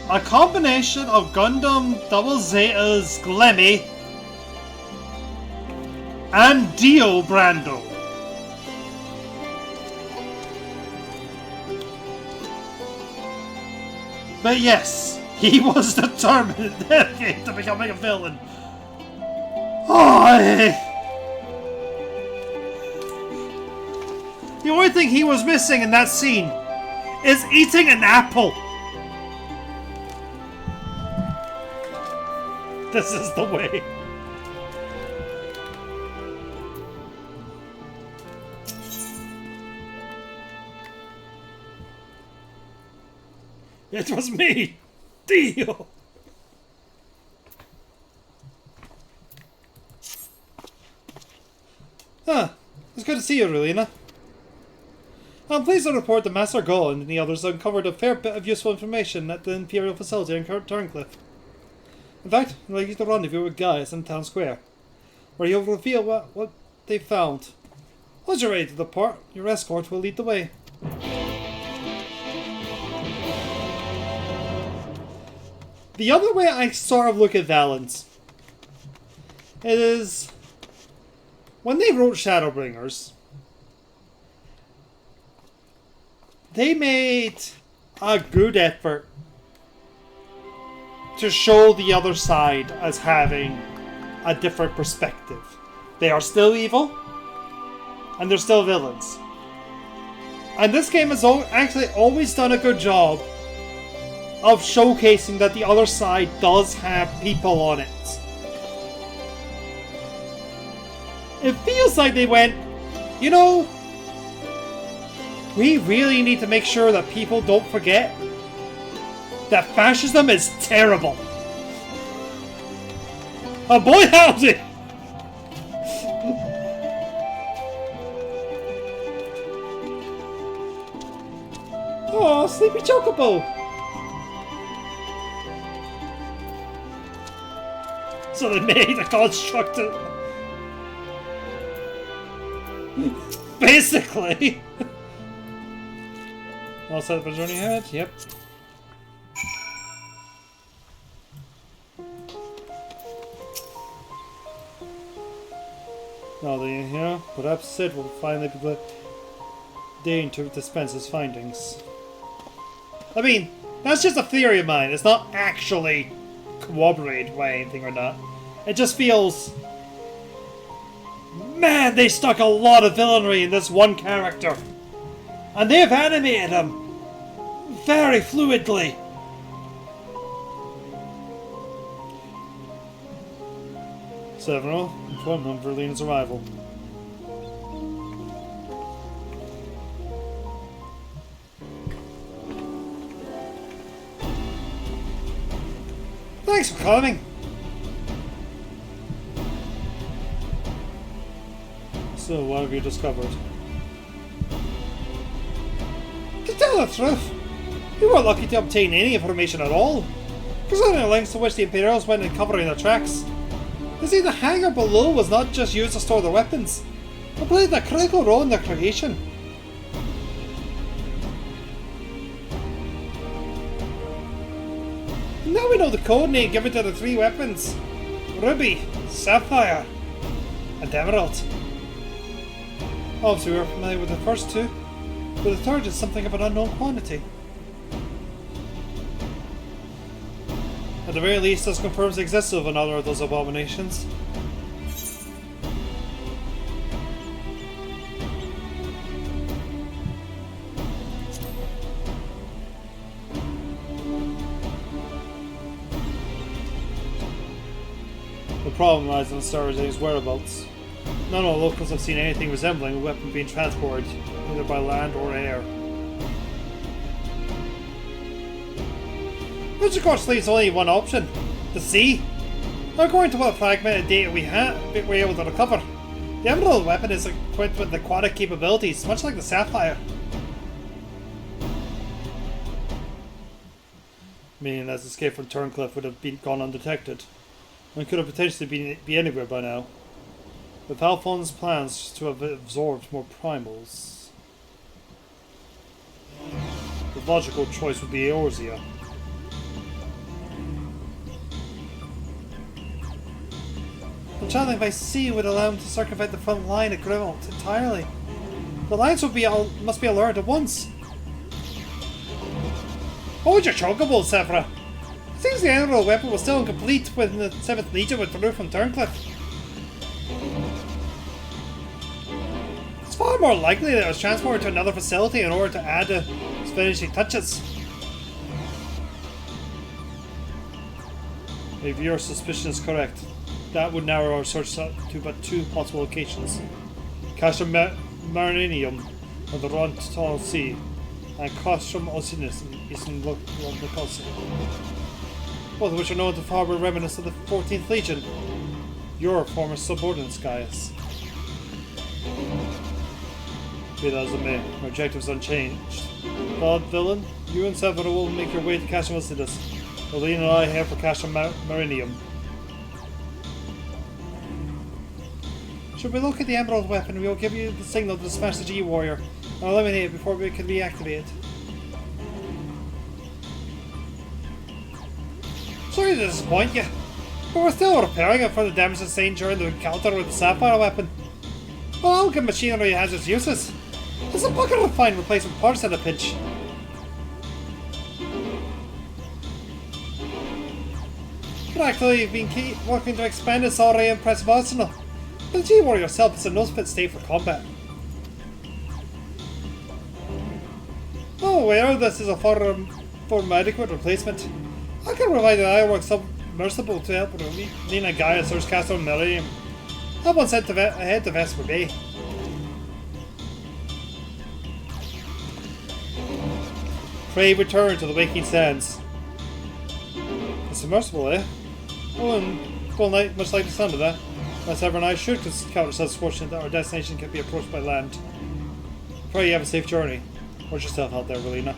a combination of Gundam Double Zeta's Glemmy and Dio Brando. But yes, he was determined in that game to becoming a villain. The only thing he was missing in that scene is eating an apple. This is the way. It was me, Dio. It's good to see you, Relina. I'm pleased to report that Master Gull and the others uncovered a fair bit of useful information at the Imperial facility in Turncliffe. In fact, I'd like you to rendezvous with Gaius in Town Square, where you'll reveal what they found. Once you're ready to depart, your escort will lead the way. The other way I sort of look at Valens is when they wrote Shadowbringers, they made a good effort to show the other side as having a different perspective. They are still evil, and they're still villains. And this game has actually always done a good job of showcasing that the other side does have people on it. It feels like they went, you know, we really need to make sure that people don't forget that fascism is terrible. Oh boy howdy! Oh, Sleepy Chocobo! So they made a constructed... Basically! All set for journey ahead? Yep. Now that you're here, perhaps Sid will finally be deigned to dispense his findings. I mean, that's just a theory of mine. It's not actually corroborated by anything or not. It just feels... Man, they stuck a lot of villainy in this one character. And they've animated him very fluidly. Several inform him of Verlina's arrival. Thanks for coming. So, what have you discovered? To tell the truth, you were lucky to obtain any information at all, considering the lengths to which the Imperials went in covering their tracks. You see, the hangar below was not just used to store their weapons, but played a critical role in their creation. Now we know the code name given to the three weapons: Ruby, Sapphire, and Emerald. Obviously we are familiar with the first two, but the third is something of an unknown quantity. At the very least, this confirms the existence of another of those abominations. The problem lies in the Stargaze's whereabouts. None of the locals have seen anything resembling a weapon being transported, either by land or air. Which of course leaves only one option: the sea. According to what fragmented data we were able to recover, the Emerald weapon is equipped with aquatic capabilities, much like the Sapphire. Meaning that escape from Turncliffe would have gone undetected, and could have potentially be anywhere by now. With Alphonse's plans to have absorbed more primals, the logical choice would be Eorzea. The travelling by sea would allow him to circumvent the front line at Grimald entirely. The lines must be alerted at once. Hold your chocobo, Sephra. It seems the Emerald weapon was still incomplete when the 7th Legion withdrew from Turncliffe. It's far more likely that it was transported to another facility in order to add its finishing touches. If your suspicion is correct, that would narrow our search to but 2 possible locations: Castrum Marininium on the Rontal Sea, and Castrum Osinus in Eastern Nicosia, both of which are known to harbour remnants of the 14th Legion, your former subordinate, Gaius. Be that as it may, our objective is unchanged. God, villain, you and Sephra will make your way to Castrum Osinus, while Lean and I head for Castrum Marinium. Should we locate the Emerald weapon, we will give you the signal to smash the G-Warrior and eliminate it before we can reactivate it. Sorry to disappoint you, but we're still repairing it for the damage sustained during the encounter with the Sapphire weapon. Well, alchemy machinery has its uses. There's a bucket of fine replacement parts at a pinch. We've actually been working to expand its already impressive arsenal. But the G-Warrior itself is in no fit state for combat. Oh, well, this is a far more adequate replacement. I can provide an ironwork submersible to help with Lena Gaia search Castle Millennium. Have one sent ahead to Vesper Bay. Pray return to the Waking Sands. A submersible, eh? Oh, and don't much like the sound of that. Unless ever and I should counter such fortune that our destination can be approached by land. Pray you have a safe journey. Watch yourself out there, Relina.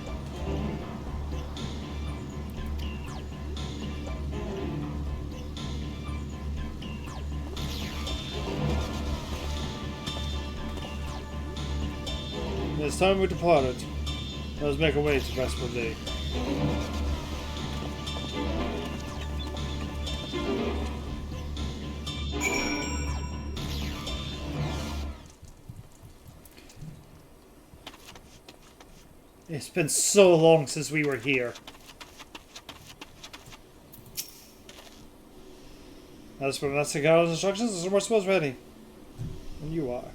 It's time we departed. Let us make our way to Vesper Day. It's been so long since we were here. As for Masticaro's instructions, the submersible is ready. And you are.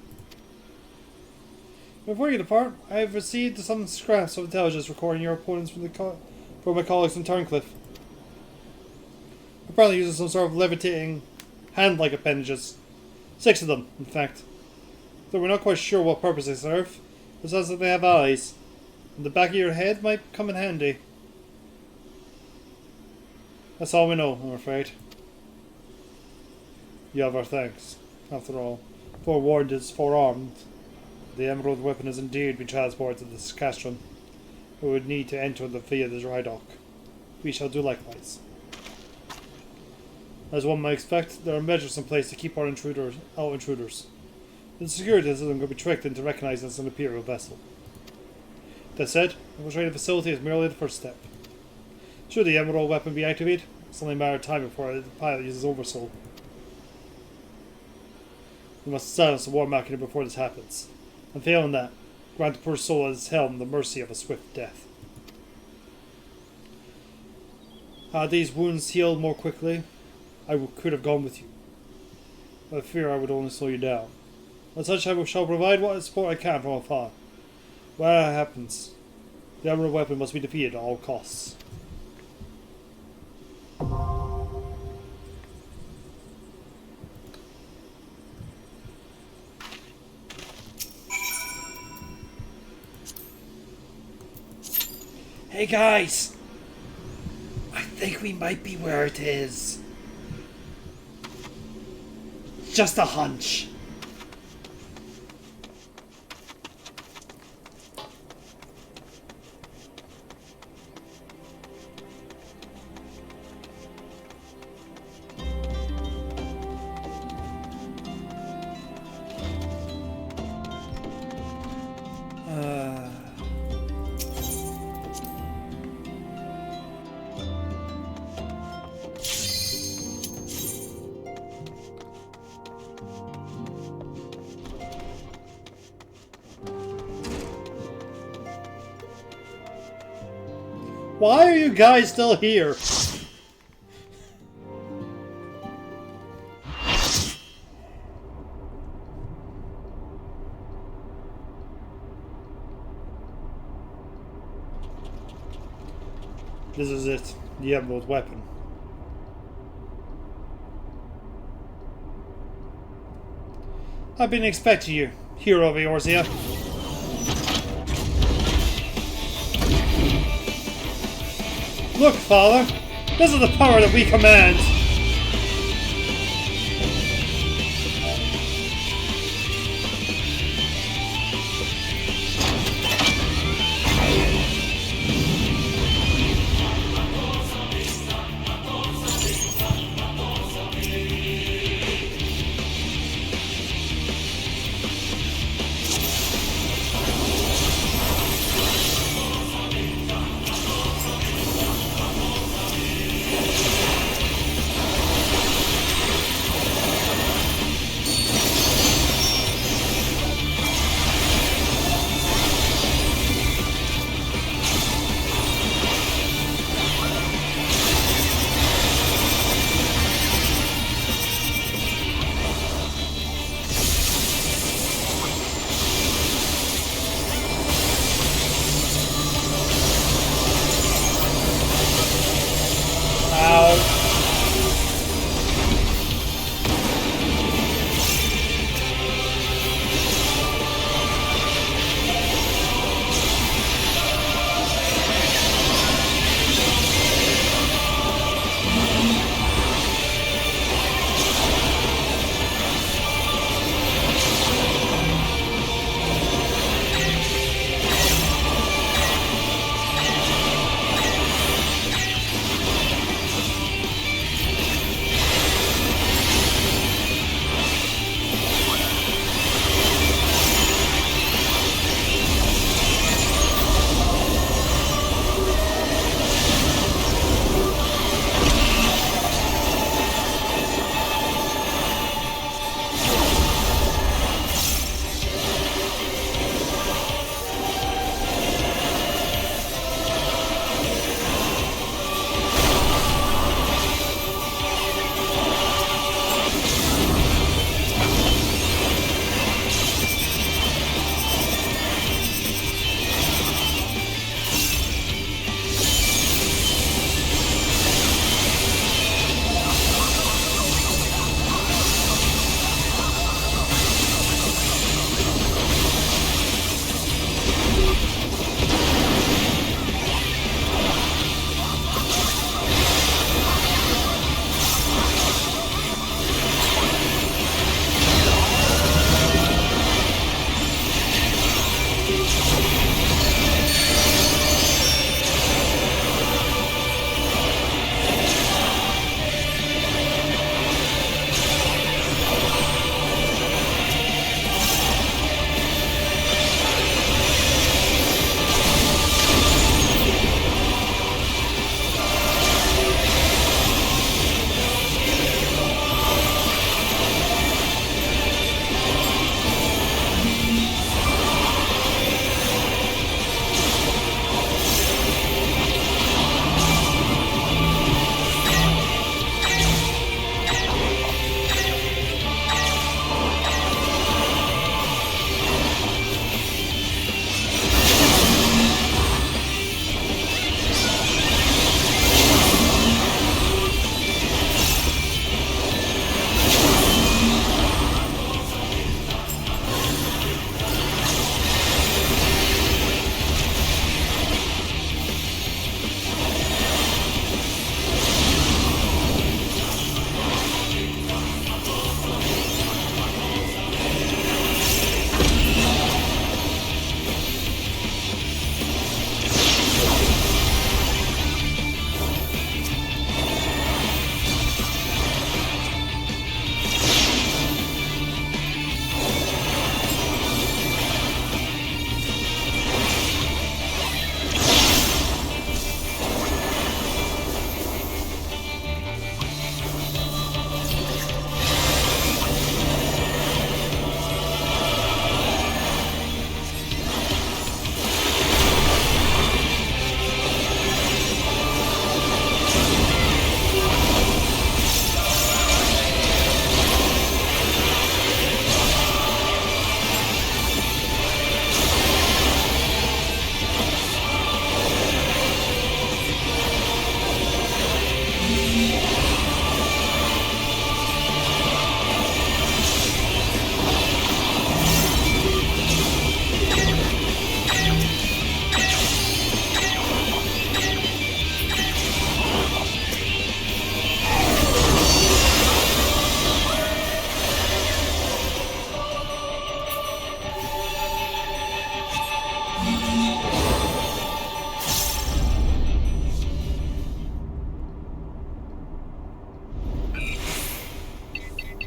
Before you depart, I have received some scraps of intelligence recording your opponents from my colleagues in Turncliffe. Apparently using some sort of levitating hand-like appendages. 6 of them, in fact. Though we're not quite sure what purpose they serve. It says that they have eyes. And the back of your head might come in handy. That's all we know, I'm afraid. You have our thanks. After all, forewarned is forearmed. The Emerald weapon has indeed been transported to the Castrum. We would need to enter the via the dry dock. We shall do likewise. As one might expect, there are measures in place to keep out intruders. The security system could be tricked into recognizing as an Imperial vessel. That said, infiltrating the facility is merely the first step. Should the Emerald weapon be activated, it's only a matter of time before the pilot uses Oversoul. We must silence the war machina before this happens. And failing that, grant the poor soul at its helm the mercy of a swift death. Had these wounds healed more quickly, could have gone with you. I fear I would only slow you down. As such, I shall provide what support I can from afar. Whatever happens, the emerald weapon must be defeated at all costs. Hey guys! I think we might be where it is. Just a hunch. Why are you guys still here? This is it. The emerald weapon. I've been expecting you, hero of Eorzea. Look, Father! This is the power that we command!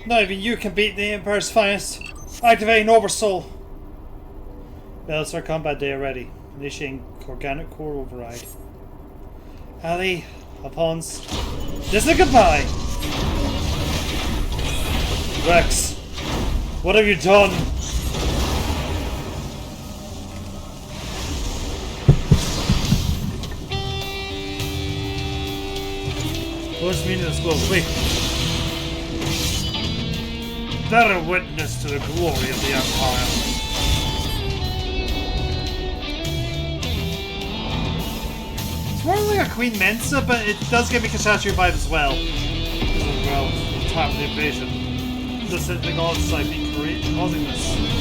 Not even you can beat the Empire's finest. Activating Oversoul. Battlestar Combat Day already. Initiating Organic Core Override. Ali, Alphonse, this is a goodbye. Rex, what have you done? What's the meaning of this glow? Wait. Bear witness to the glory of the Empire. It's more like a Queen Mensa, but it does give me Kashachi vibe as well. Well, time of the invasion. The Sith God's side be causing this.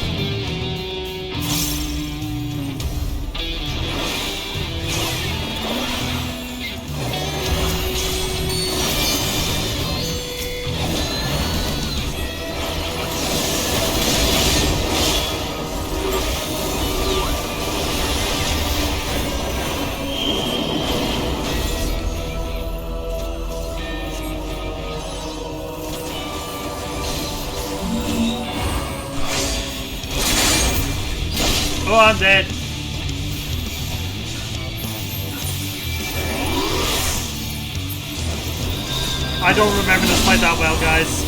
Oh, I'm dead. I don't remember this fight that well, guys.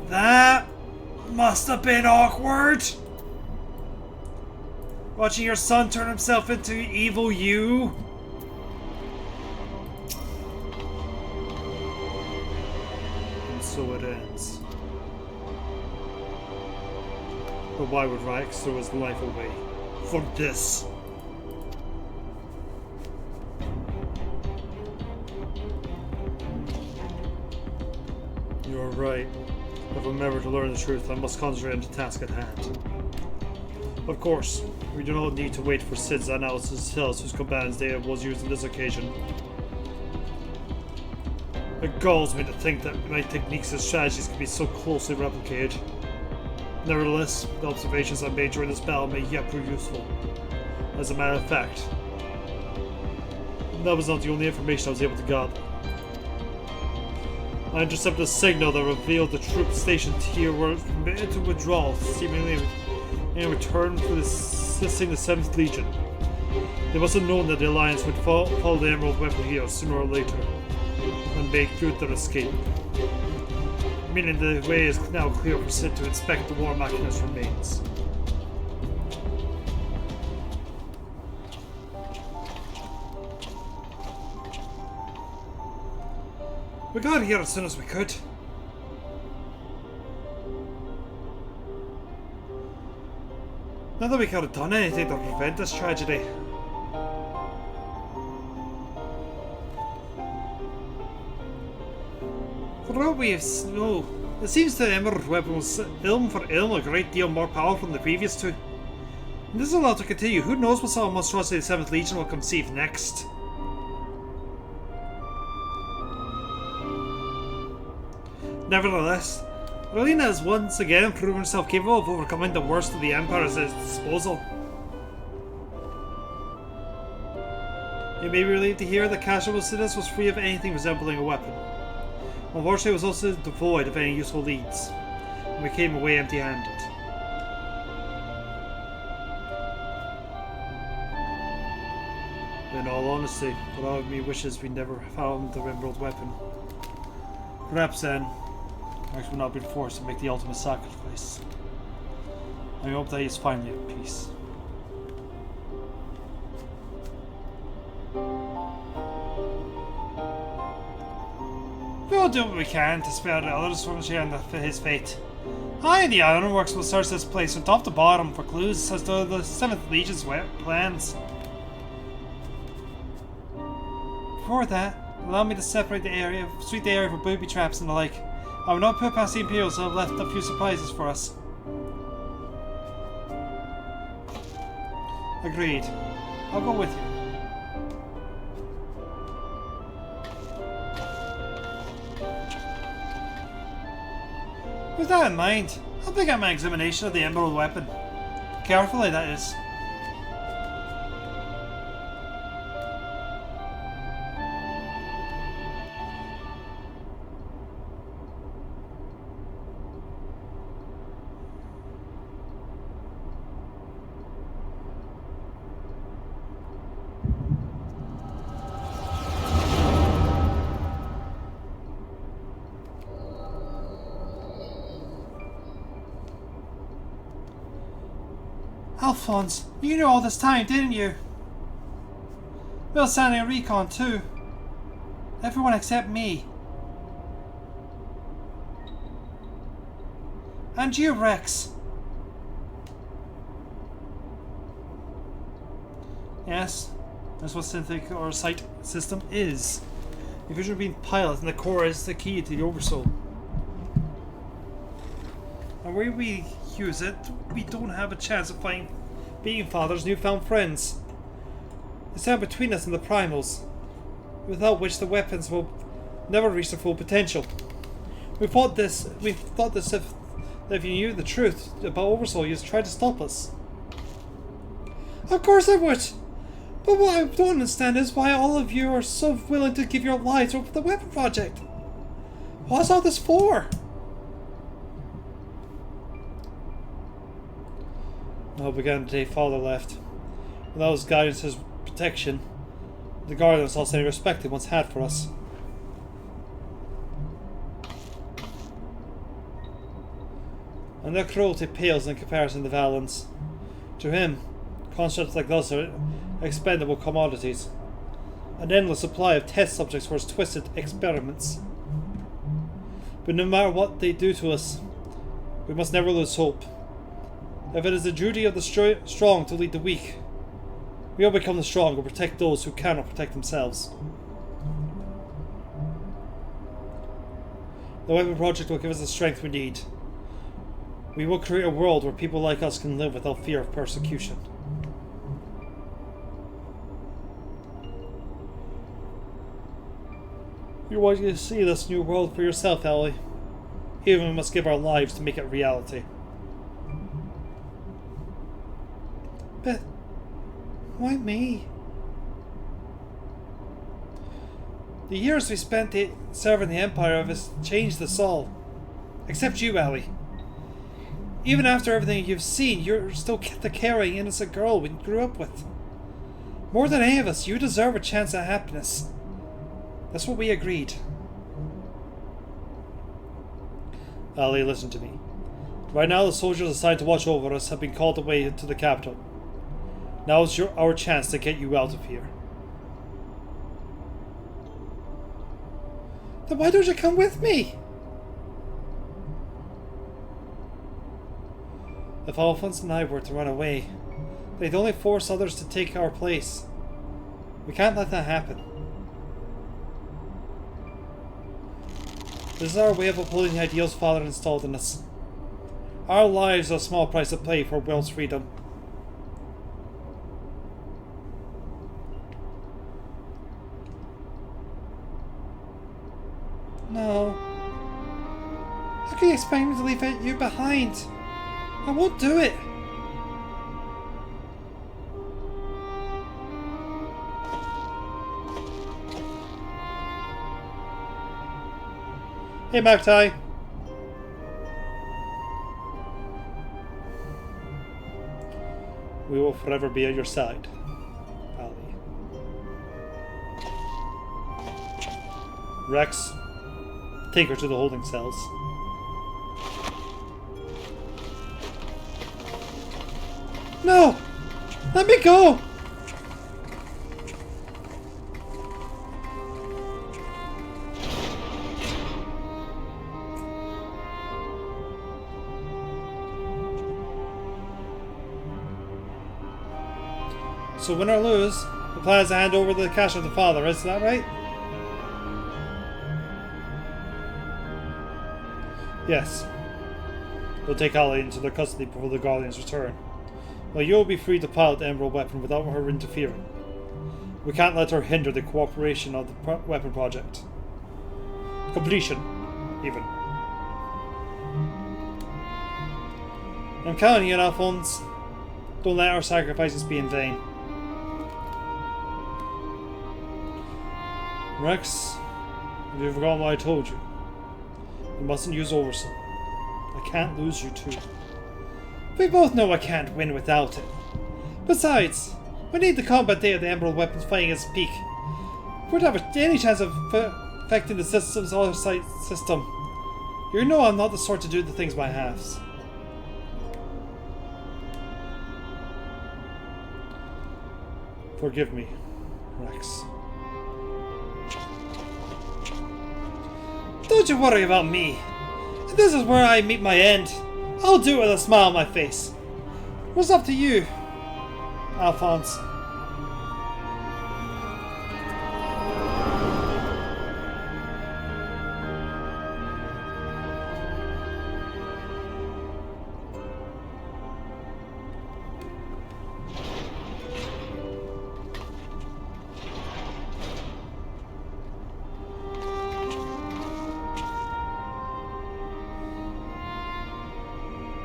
That must have been awkward. Watching your son turn himself into evil you. And so it ends. But why would Rex throw his life away for this? You're right. If I'm ever to learn the truth, I must concentrate on the task at hand. Of course, we do not need to wait for Sid's analysis to tell us whose combatant's data was used on this occasion. It galls me to think that my techniques and strategies can be so closely replicated. Nevertheless, the observations I made during this battle may yet prove useful. As a matter of fact, that was not the only information I was able to gather. I intercepted a signal that revealed the troops stationed here were committed to withdrawal, seemingly in return for assisting the 7th Legion. They must have known that the Alliance would follow the Emerald Weapon here sooner or later, and make good their escape. Meaning the way is now clear for Sid to inspect the war machinist's remains. We got here as soon as we could. Not that we could have done anything to prevent this tragedy. For all we know, it seems the Emerald Weapon was ilm for ilm a great deal more powerful than the previous two. And this is allowed to continue. Who knows what sort of monstrosity the 7th Legion will conceive next? Nevertheless, Rowena has once again proven herself capable of overcoming the worst of the Empire at its disposal. You may be relieved to hear that Casualness was free of anything resembling a weapon. Unfortunately, it was also devoid of any useful leads, and we came away empty-handed. In all honesty, part of me wishes we never found the Emerald Weapon. Perhaps then, Max would not be forced to make the ultimate sacrifice. I hope that he is finally at peace. We'll do what we can to spare the others from sharing his fate. I and the Ironworks will search this place from top to bottom for clues as to the 7th Legion's plans. Before that, allow me to separate the area, sweep the area for booby traps and the like. I will not put past the Imperials who have left a few surprises for us. Agreed. I'll go with you. With that in mind, I'll begin my examination of the Emerald Weapon. Carefully, that is. Alphonse, you knew all this time, didn't you? Bill sounding a recon too. Everyone except me. And you, Rex. Yes, that's what synthetic or sight system is. The vision being pilot and the core is the key to the oversoul. And where we use it, we don't have a chance of finding Being Father's newfound friends. They stand between us and the primals, without which the weapons will never reach their full potential. We thought this if you knew the truth about Oversoul, you'd try to stop us. Of course I would! But what I don't understand is why all of you are so willing to give your lives over the weapon project. What's all this for? Well, began the day Father left. Without his guidance, his protection, the guardians lost any respect they once had for us. And their cruelty pales in comparison to Valen's. To him, constructs like those are expendable commodities. An endless supply of test subjects for his twisted experiments. But no matter what they do to us, we must never lose hope. If it is the duty of the strong to lead the weak, we will become the strong and protect those who cannot protect themselves. The weapon project will give us the strength we need. We will create a world where people like us can live without fear of persecution. You want to see this new world for yourself, Ellie. Even we must give our lives to make it reality. But why me? The years we spent serving the Empire have changed us all. Except you, Ellie. Even after everything you've seen, you're still the caring, innocent girl we grew up with. More than any of us, you deserve a chance at happiness. That's what we agreed. Ali, listen to me. Right now, the soldiers assigned to watch over us have been called away to the capital. Now is our chance to get you out of here. Then why don't you come with me? If Alphonse and I were to run away, they'd only force others to take our place. We can't let that happen. This is our way of upholding the ideals Father installed in us. Our lives are a small price to pay for Will's freedom. No. How can you expect me to leave you behind? I won't do it. Hey, Magpie. We will forever be at your side, Ali. Rex, take her to the holding cells. No! Let me go! So win or lose, the plan is to hand over the cash of the father, is that right? Yes. We'll take Ali into their custody before the Guardians return. Well, you'll be free to pilot the Emerald weapon without her interfering. We can't let her hinder the cooperation of the weapon project. Completion, even. I'm counting you, Alphonse. Don't let our sacrifices be in vain. Rex, have you forgotten what I told you? You mustn't use Overson. I can't lose you too. We both know I can't win without it. Besides, we need the combat day of the Emerald weapons fighting its peak. If we're to have any chance of affecting the system's other side system, you know I'm not the sort to do the things by halves. Forgive me, Rex. Don't you worry about me. This is where I meet my end. I'll do it with a smile on my face. What's up to you, Alphonse?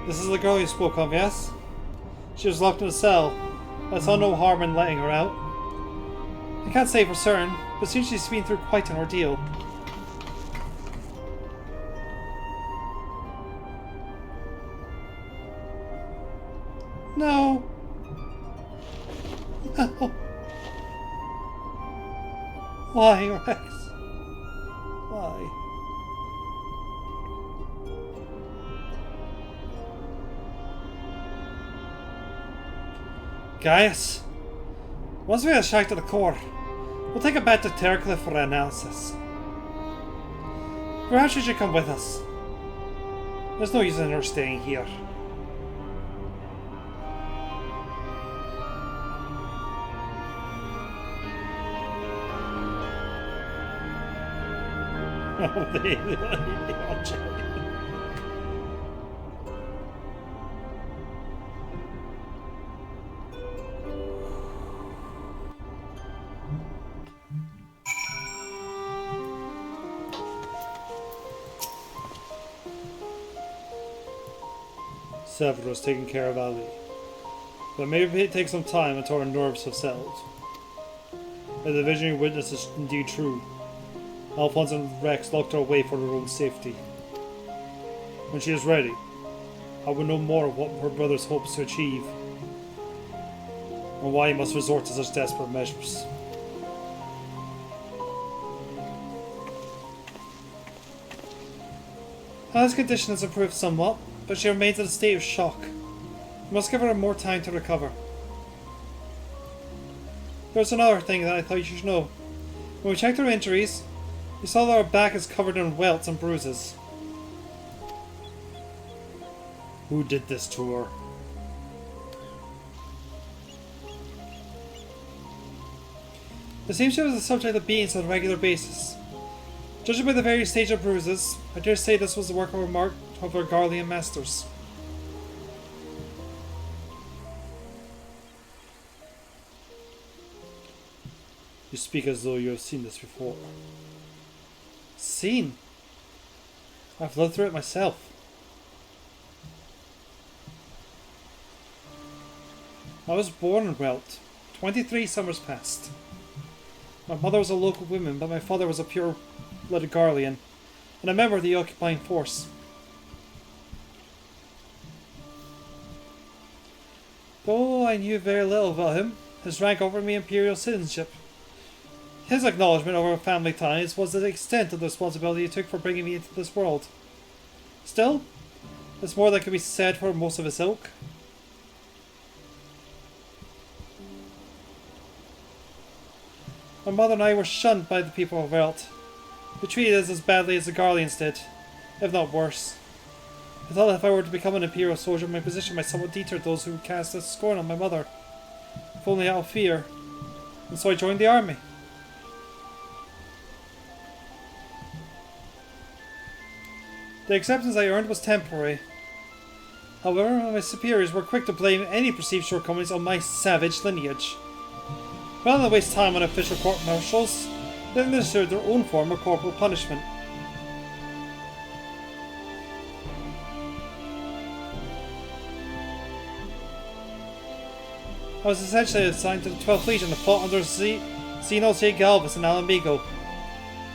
This is the girl you spoke of, yes? She was locked in a cell. I saw no harm in letting her out. I can't say for certain, but seems she's been through quite an ordeal. No. No. Why, Rex? Why? Gaius, once we are shocked to the core, we'll take it back to Terracliff for analysis. Perhaps you should come with us. There's no use in her staying here. Oh, they all joking. Severos taking care of Ali. But maybe it takes some time until our nerves have settled. If the vision you witnessed is indeed true, Alphonse and Rex locked her away for her own safety. When she is ready, I will know more of what her brothers hopes to achieve, and why he must resort to such desperate measures. Alice's condition has improved somewhat, but she remains in a state of shock. We must give her more time to recover. There's another thing that I thought you should know. When we checked her injuries, we saw that her back is covered in welts and bruises. Who did this to her? It seems she was the subject of beatings on a regular basis. Judging by the various stage of bruises, I dare say this was the work of her Garlean masters. You speak as though you have seen this before. Seen? I've lived through it myself. I was born in Welt, 23 summers past. My mother was a local woman, but my father was a pure-blooded Garlean, and a member of the occupying force. Though I knew very little about him, his rank offered me imperial citizenship. His acknowledgement of our family ties was the extent of the responsibility he took for bringing me into this world. Still, there's more that could be said for most of his ilk. My mother and I were shunned by the people of Welt, who treated us as badly as the Garleans did, if not worse. I thought that if I were to become an Imperial soldier, my position might somewhat deter those who cast a scorn on my mother, if only out of fear, and so I joined the army. The acceptance I earned was temporary. However, my superiors were quick to blame any perceived shortcomings on my savage lineage. Rather than waste time on official court-martials, they administered their own form of corporal punishment. I was essentially assigned to the 12th Legion that fought under Zeno J. Galvez and Alamigo.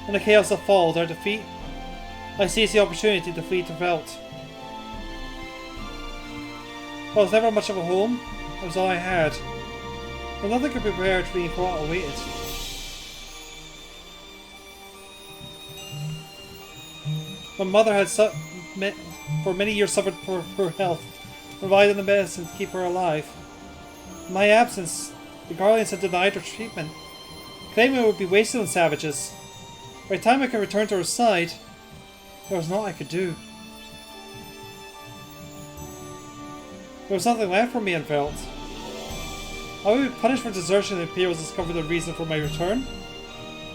In the chaos that followed our defeat, I seized the opportunity to flee to Welt. While it was never much of a home, it was all I had. And nothing could be prepared for me for what awaited. My mother had for many years suffered for her health, providing the medicine to keep her alive. In my absence, the Garleans had denied her treatment, claiming it would be wasted on savages. By the time I could return to her side, there was naught I could do. There was nothing left for me in Welt. I would be punished for desertion if the Imperials discovered the reason for my return,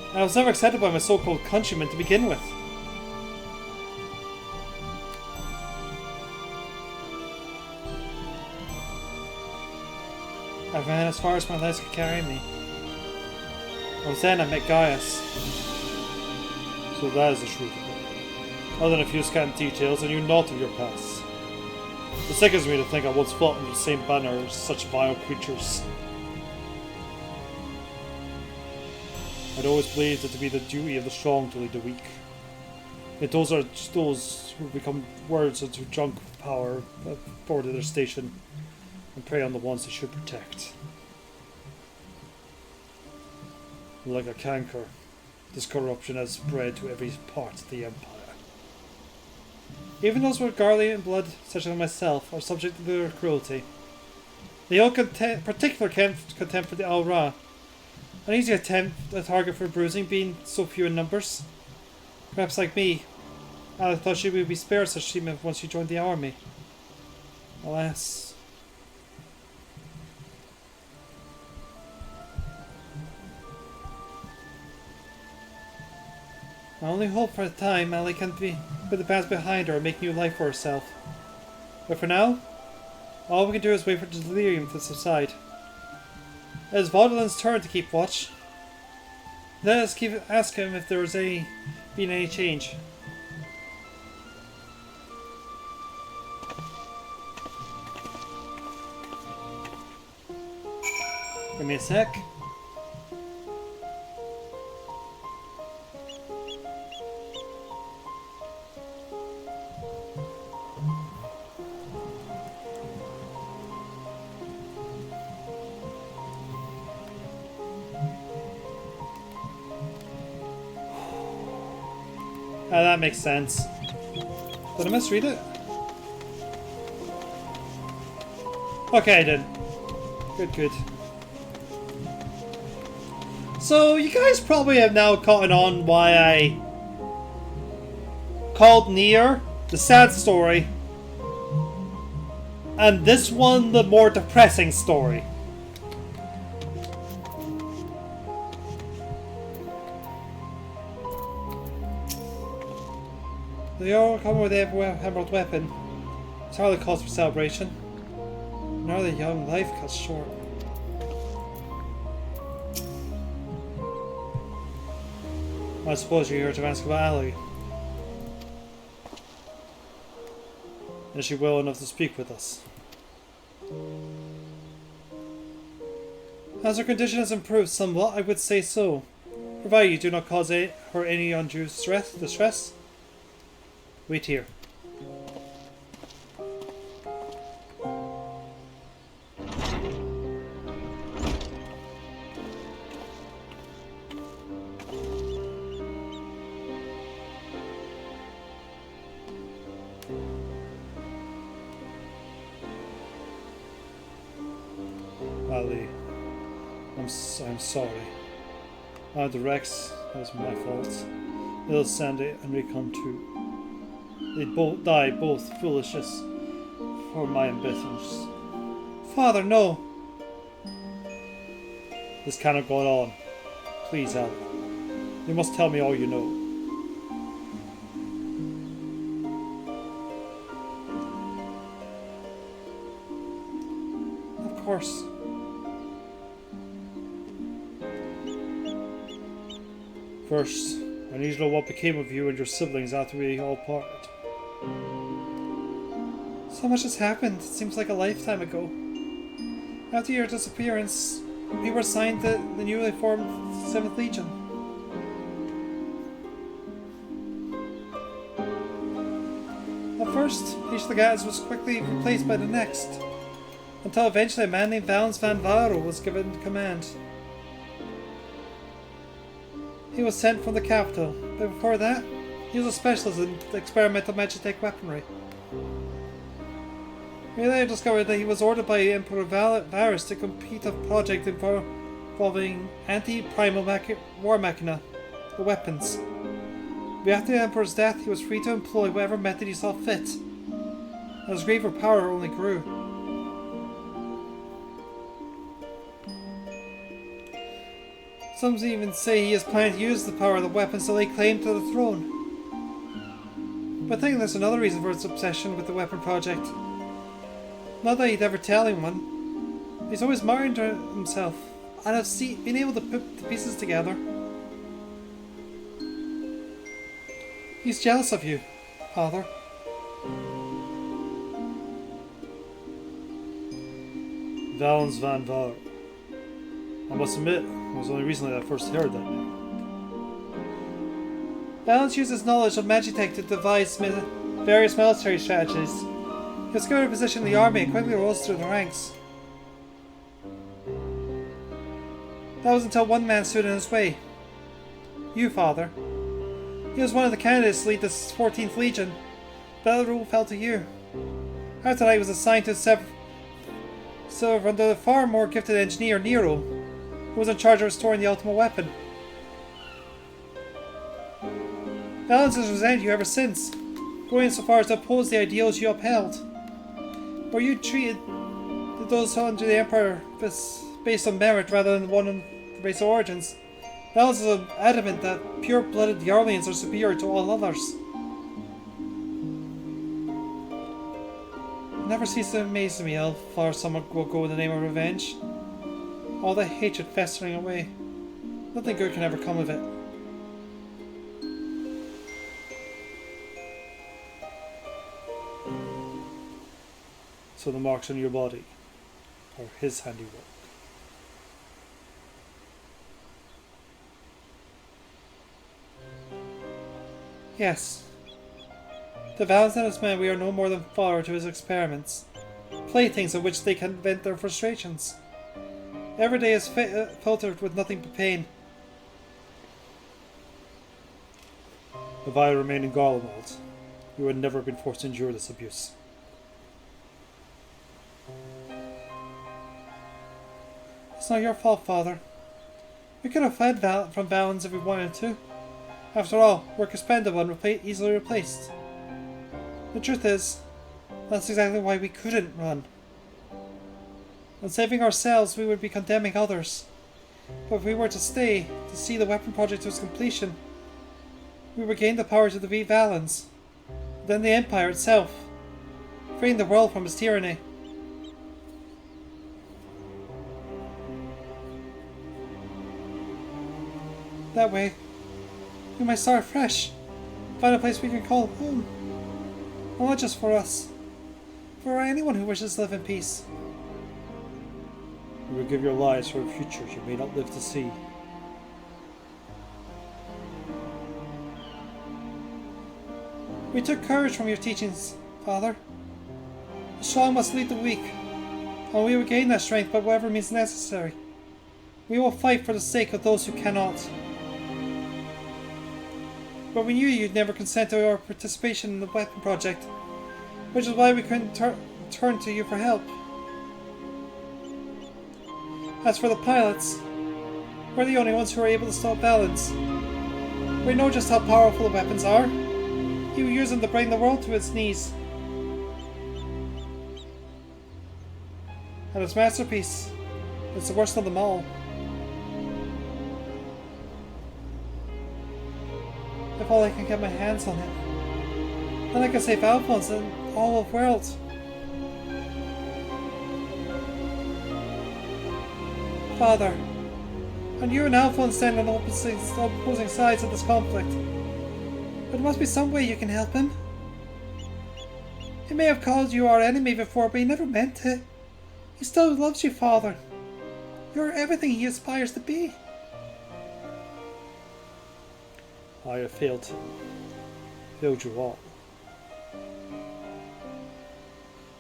and I was never accepted by my so-called countrymen to begin with. I ran as far as my legs could carry me. It was then I met Gaius. So that is the truth of it. Other than a few scant details, I knew naught of your past. It sickens me to think I once fought under the same banner as such vile creatures. I'd always believed it to be the duty of the strong to lead the weak. Yet those are those who become words into junk power forward to their station and prey on the ones they should protect. Like a canker, this corruption has spread to every part of the Empire. Even those with Garlean blood, such as myself, are subject to their cruelty. They all particular contempt for the Al Ra, an easy a target for bruising, being so few in numbers. Perhaps like me, I thought she would be spared such treatment once she joined the army. Alas. My only hope for the time Ali can be put the past behind her and make new life for herself. But for now, all we can do is wait for the delirium to subside. It is Vaudelin's turn to keep watch. Let us ask him if there has been any change. Give me a sec. Ah, that makes sense. Did I misread it? Okay, I did. Good, good. So, you guys probably have now caught on why I called Nier the sad story, and this one the more depressing story. They all come with a emerald weapon. It's hardly cause for celebration. Another young life cut short. I suppose you're here to ask about Allie. Is she well enough to speak with us? As her condition has improved somewhat, I would say so. Provided you do not cause her any undue distress. Wait here. Ali, I'm sorry. The Rex, that was my fault. Little Sandy and Recon too. They both died, both foolishness for my ambitions. Father, no! This cannot go on. Please, Al. You must tell me all you know. Of course. First, I need to know what became of you and your siblings after we all parted. So much has happened. It seems like a lifetime ago. After your disappearance, we were assigned to the newly formed 7th Legion. At first, each of the guys was quickly replaced by the next, until eventually a man named Valens van Varo was given command. He was sent from the capital, but before that, he was a specialist in experimental magitech weaponry. We later discovered that he was ordered by Emperor Varus to complete a project involving anti-primal war machina, the weapons. But after the Emperor's death, he was free to employ whatever method he saw fit, and his greed for power only grew. Some even say he is planning to use the power of the weapons to lay claim to the throne. But I think there's another reason for his obsession with the weapon project. Not that he'd ever tell anyone. He's always married to himself, and I've been able to put the pieces together. He's jealous of you, Father. Valens van Var. I must admit, it was only recently that I first heard that name. Valens used his knowledge of magitech to devise various military strategies. He was given a position in the army and quickly rose through the ranks. That was until one man stood in his way. You, Father. He was one of the candidates to lead the 14th Legion. That role fell to you. After that, he was assigned to serve under the far more gifted engineer Nero, who was in charge of restoring the ultimate weapon. Valens has resented you ever since, going so far as to oppose the ideals you upheld. Where you treated those under the Empire based on merit rather than one on race origins. Valens is adamant that pure-blooded Yarlians are superior to all others. It never ceases to amaze me how far someone will go in the name of revenge. All the hatred festering away. Nothing good can ever come of it. So the marks on your body are his handiwork. Yes. To Valens and his men, we are no more than fodder to his experiments. Playthings on which they can vent their frustrations. Every day is filtered with nothing but pain. If I had remained in Garlemald, you would never have been forced to endure this abuse. It's not your fault, Father. We could have fled from Valens if we wanted to. After all, we're expendable and easily replaced. The truth is, that's exactly why we couldn't run. In saving ourselves, we would be condemning others. But if we were to stay, to see the weapon project to its completion, we would gain the power to defeat Valens, then the Empire itself, freeing the world from its tyranny. That way, we might start fresh, find a place we can call home. And not just for us, for anyone who wishes to live in peace. You will give your lives for a future you may not live to see. We took courage from your teachings, Father. The strong must lead the weak, and we will gain that strength by whatever means necessary. We will fight for the sake of those who cannot. But we knew you'd never consent to our participation in the weapon project, which is why we couldn't turn to you for help. As for the pilots, we're the only ones who are able to stop Valens. We know just how powerful the weapons are. He will use them to bring the world to its knees. And his masterpiece, it's the worst of them all. If all I can get my hands on it, then I can save Alphonse and all of the world. Father, and you and Alphonse stand on opposing sides of this conflict. But there must be some way you can help him. He may have called you our enemy before, but he never meant it. He still loves you, Father. You're everything he aspires to be. I have failed him. Failed you all.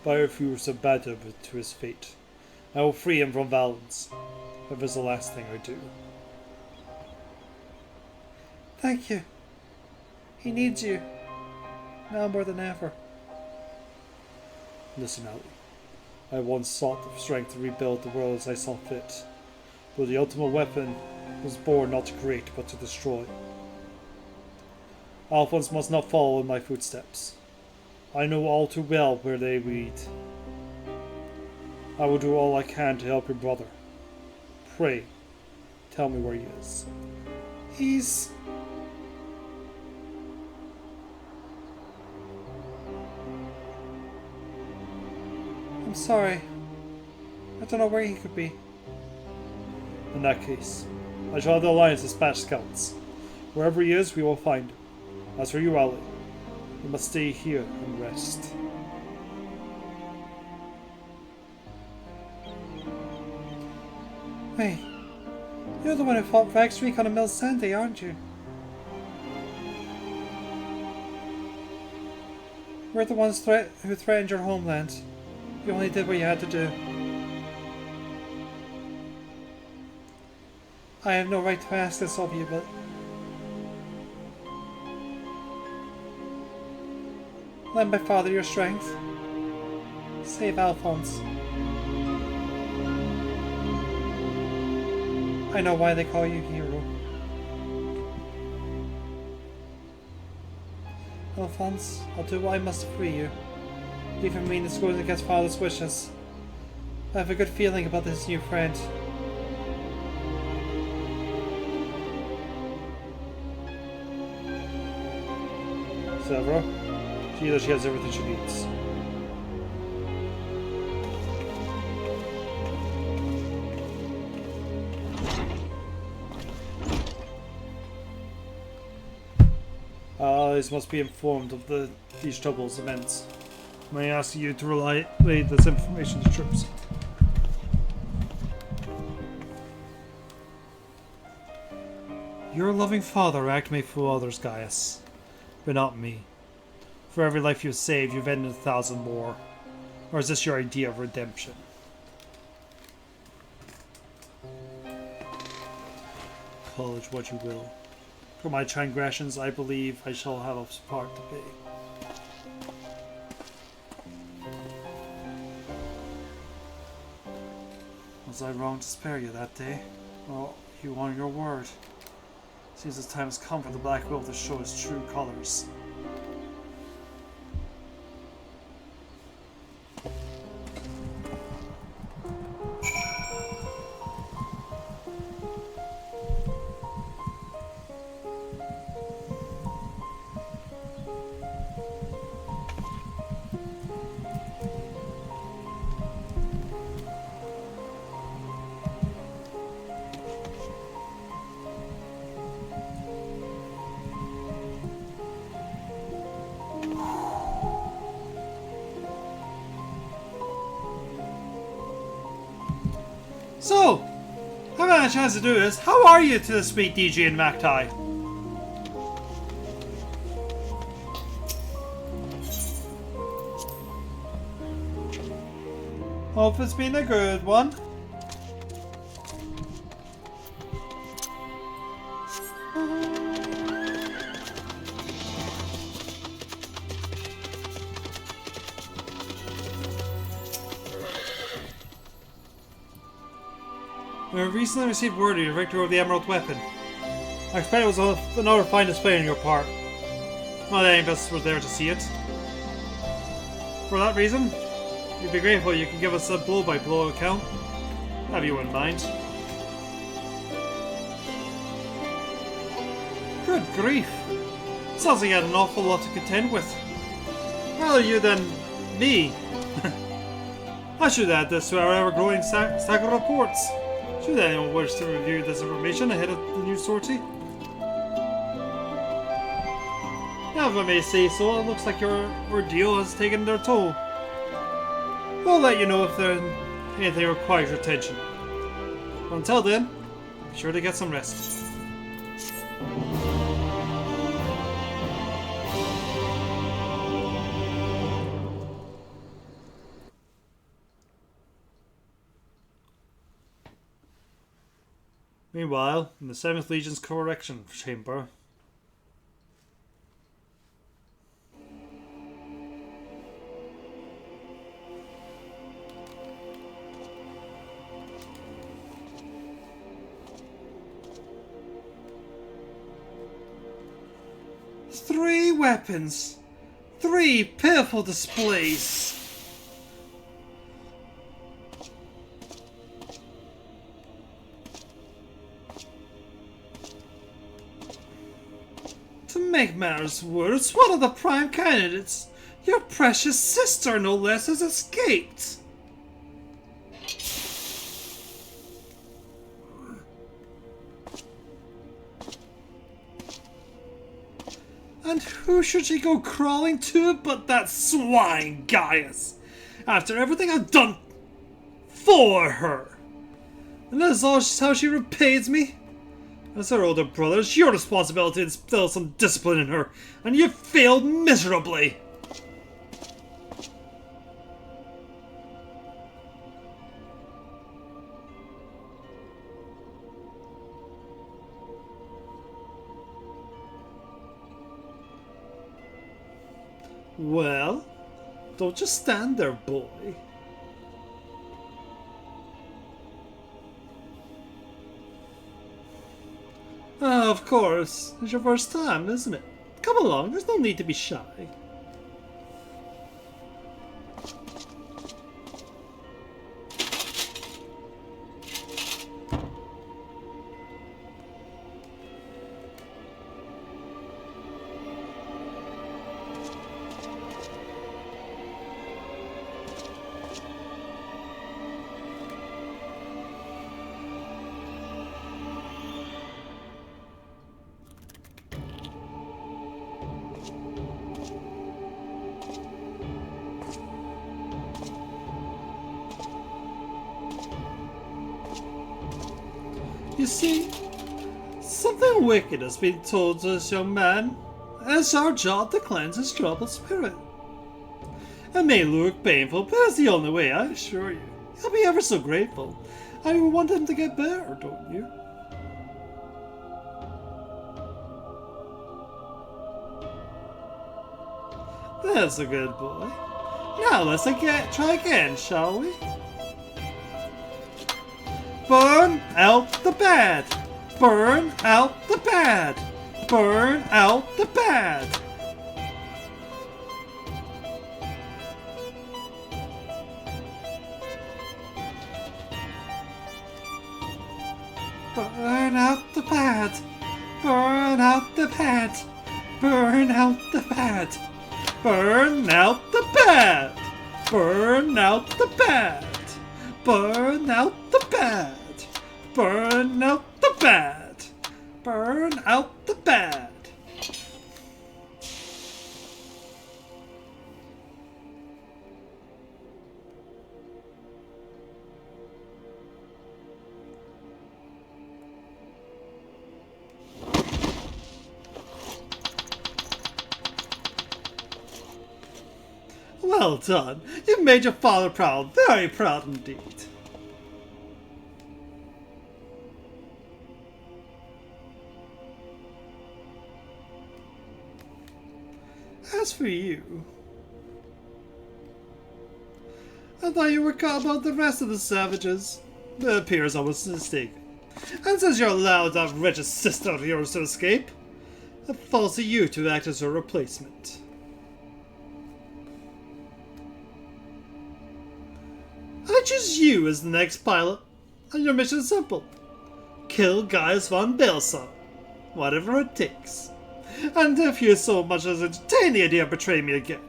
But I refuse to abandon him to his fate. I will free him from Valens, if it's the last thing I do. Thank you. He needs you. Now more than ever. Listen, Ali. I once sought the strength to rebuild the world as I saw fit. But the ultimate weapon was born not to create, but to destroy. Alphonse must not follow in my footsteps. I know all too well where they lead. I will do all I can to help your brother. Pray, tell me where he is. He's... I'm sorry. I don't know where he could be. In that case, I shall have the Alliance dispatch scouts. Wherever he is, we will find him. As for you, Ali, you must stay here and rest. Wait, you're the one who fought Vagstreak on a Mill Sandy, aren't you? We're the ones who threatened your homeland. You only did what you had to do. I have no right to ask this of you, but... lend my father your strength. Save Alphonse. I know why they call you hero. Alphonse, I'll do what I must to free you. Even mean it's going against father's wishes. I have a good feeling about this new friend. Severa, see that she has everything she needs. Allies must be informed of these troubles events. May I ask you to relay this information to troops? Your loving father act may fool others, Gaius. But not me. For every life you've saved, you've ended 1,000 more. Or is this your idea of redemption? Call it what you will. For my transgressions, I believe I shall have a part to pay. Was I wrong to spare you that day? Well, you won your word. Seems the time has come for the Black Wolf to show its true colors. So, haven't had a chance to do this. How are you to the sweet DJ and Mactai? Hope it's been a good one. We have recently received word of your victory over the Emerald Weapon. I expect it was another fine display on your part. Not any of us were there to see it. For that reason, we'd be grateful you can give us a blow-by-blow account. Have you in mind? Good grief. Sounds like you had an awful lot to contend with. Rather you than me. I should add this to our ever-growing stack of reports. Should anyone wish to review this information ahead of the new sortie? Now, if I may say so, it looks like your ordeal has taken their toll. We'll let you know if anything requires your attention. But until then, be sure to get some rest. Meanwhile, in the 7th Legion's correction chamber, three weapons, three pitiful displays. To make matters worse, one of the prime candidates, your precious sister no less, has escaped. And who should she go crawling to but that swine Gaius, after everything I've done for her? And that is all how she repays me? As her older brother, it's your responsibility to instill some discipline in her, and you've failed miserably. Well, don't just stand there, boy. Of course. It's your first time, isn't it? Come along, there's no need to be shy. You see, something wicked has been told to this young man, It's our job to cleanse his troubled spirit. It may look painful, but it's the only way, I assure you. He'll be ever so grateful. I want him to get better, don't you? That's a good boy. Now let's try again, shall we? Burn out the bad! Burn out the bad! Burn out the bad! Burn out the bad! Burn out the bad! Burn out the bad! Burn out the bad! Burn out the bad! Burn out the bad! Burn out the bad! Burn out the bad! Well done. You've made your father proud. Very proud indeed. As for you, I thought you were caught about the rest of the savages. It appears I was mistaken. And since you allowed that wretched sister of yours to escape, it falls to you to act as her replacement. I choose you as the next pilot, and your mission is simple. Kill Gaius von Belson, whatever it takes. And if you so much as entertain the idea of betraying me again,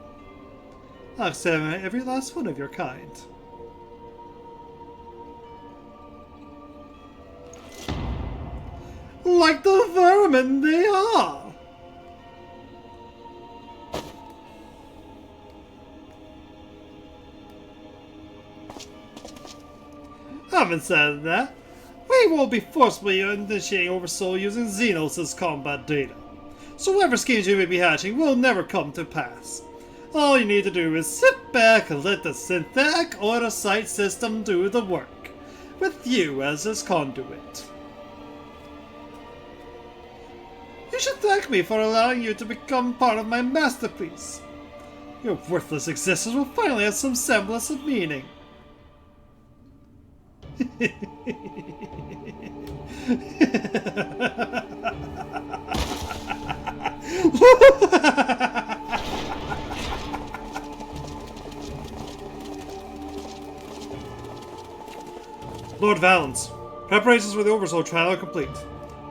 I'll exterminate every last one of your kind. Like the vermin they are! Having said that, we won't be forcibly initiating Oversoul using Xenos' combat data. So whatever schemes you may be hatching will never come to pass. All you need to do is sit back and let the synthetic order sight system do the work, with you as its conduit. You should thank me for allowing you to become part of my masterpiece. Your worthless existence will finally have some semblance of meaning. Lord Valens, preparations for the Oversoul trial are complete.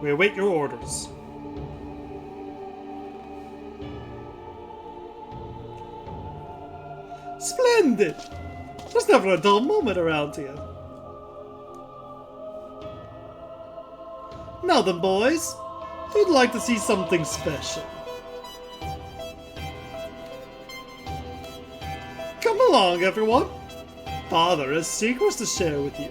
We await your orders. Splendid! There's never a dull moment around here. Now then, boys, who'd like to see something special? Come along, everyone. Father has secrets to share with you.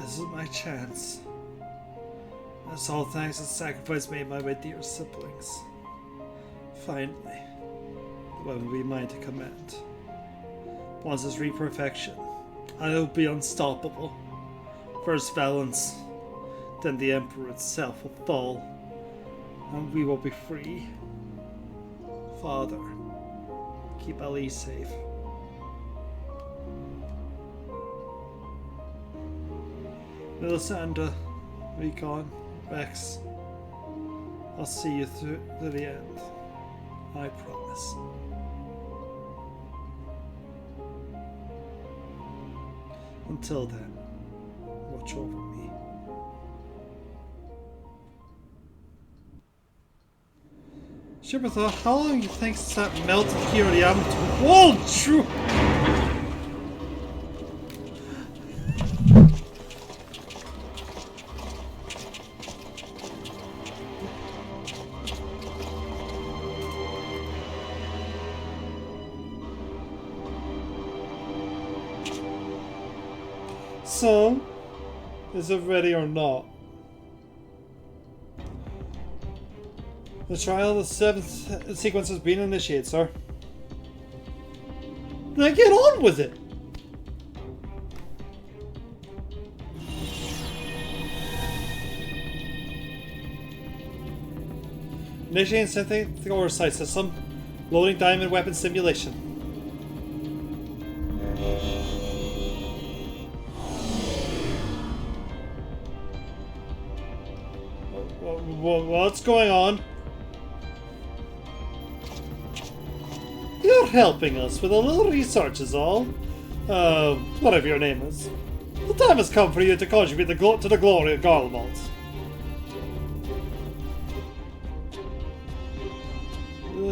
This is my chance. That's all thanks to the sacrifice made by my dear siblings. Finally, the weapon will be mine to command. Once it's reached perfection, I will be unstoppable. First Valens, then the Emperor itself will fall, and we will be free. Father, keep Ali safe. Melisandre, Recon, Rex. I'll see you through to the end. I promise. Until then, watch over me. Shibbertha, how long do you think since that melted here the am? Whoa, true! So, is it ready or not? The trial of the seventh sequence has been initiated, sir. Then get on with it! Initiating synthetic oversight system. Loading diamond weapon simulation. What's going on? You're helping us with a little research is all. Whatever your name is. The time has come for you to contribute to the glory of Garlemald.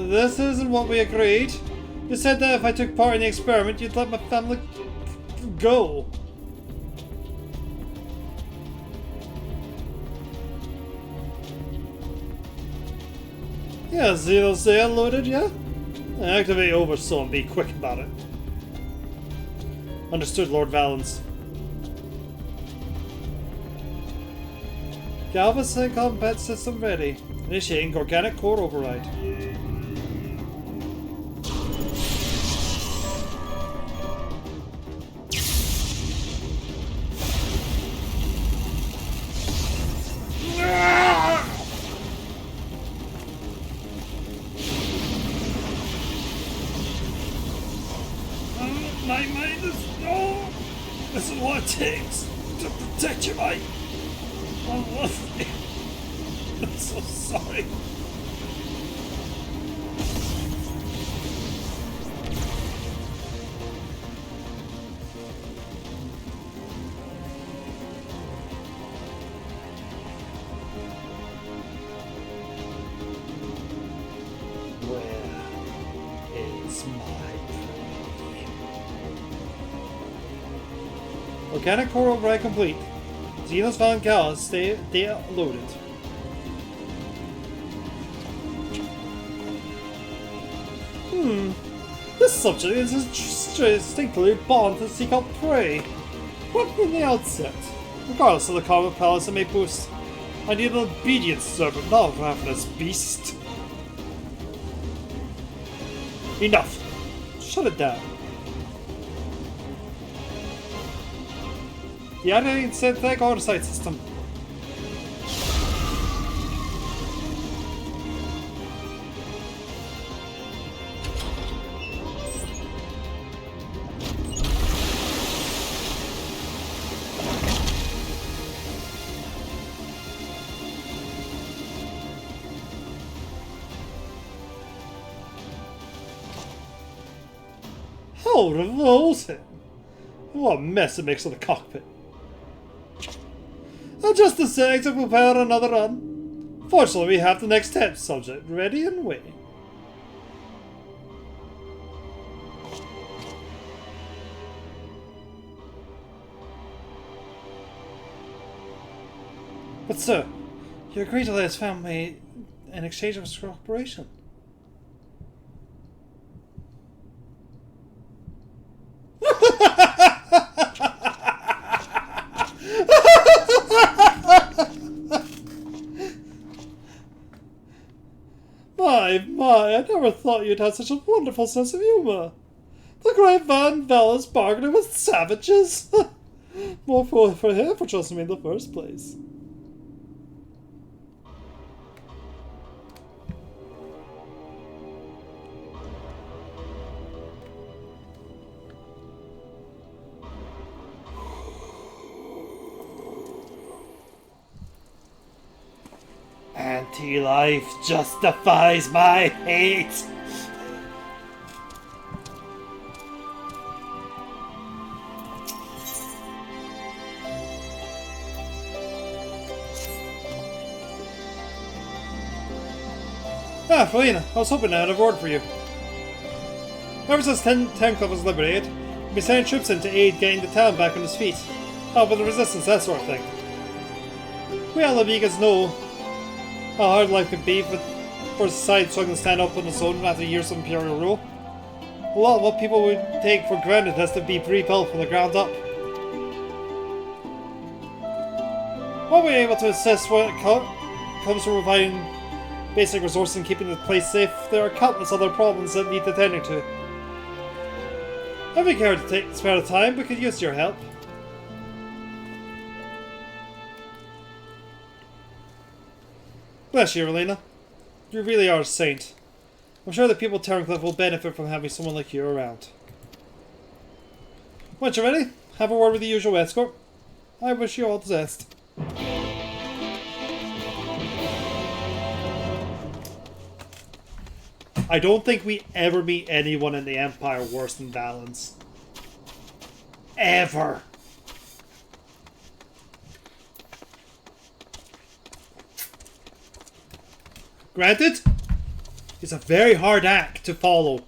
This isn't what we agreed. You said that if I took part in the experiment, you'd let my family go. Yeah, Zero Sail loaded, yeah? Activate Oversoul and be quick about it. Understood, Lord Valens. Galveston combat system ready. Initiating organic core override. My mind is no. This is what it takes to protect you, mate. I'm so sorry. Where is my prey? Organic core override complete. Xenos Van Gallus, stay loaded. This subject is distinctly born to seek out prey. Right from the outset. Regardless of the common powers it may boost, I need an obedient servant, not a ravenous beast. Enough! Shut it down. The Activating synthetic oversight system. How revolting! What a mess it makes of the cockpit. Just the same to prepare another run. Fortunately, we have the next test subject ready and waiting. But sir, you agreed to let us family in exchange of cooperation. My, I never thought you'd have such a wonderful sense of humor. The great Van Valens bargaining with savages. More for him for trusting me in the first place. Anti-life justifies my hate. Ah, Felina, I was hoping I had a word for you. Ever since Ten Club was liberated, we've been sending troops in to aid getting the town back on its feet. Help with the resistance, that sort of thing. We all Amigas know how hard life can be for society struggling to stand up on its own after years of imperial rule. A lot of what people would take for granted has to be rebuilt from the ground up. While we're able to assist when it comes to providing basic resources and keeping the place safe, there are countless other problems that need attending to. If you care to spare the time, we could use your help. Bless you, Elena. You really are a saint. I'm sure the people of Turncliffe will benefit from having someone like you around. Once you're ready, have a word with the usual escort. I wish you all the best. I don't think we ever meet anyone in the Empire worse than Valens. Ever. Granted, it's a very hard act to follow.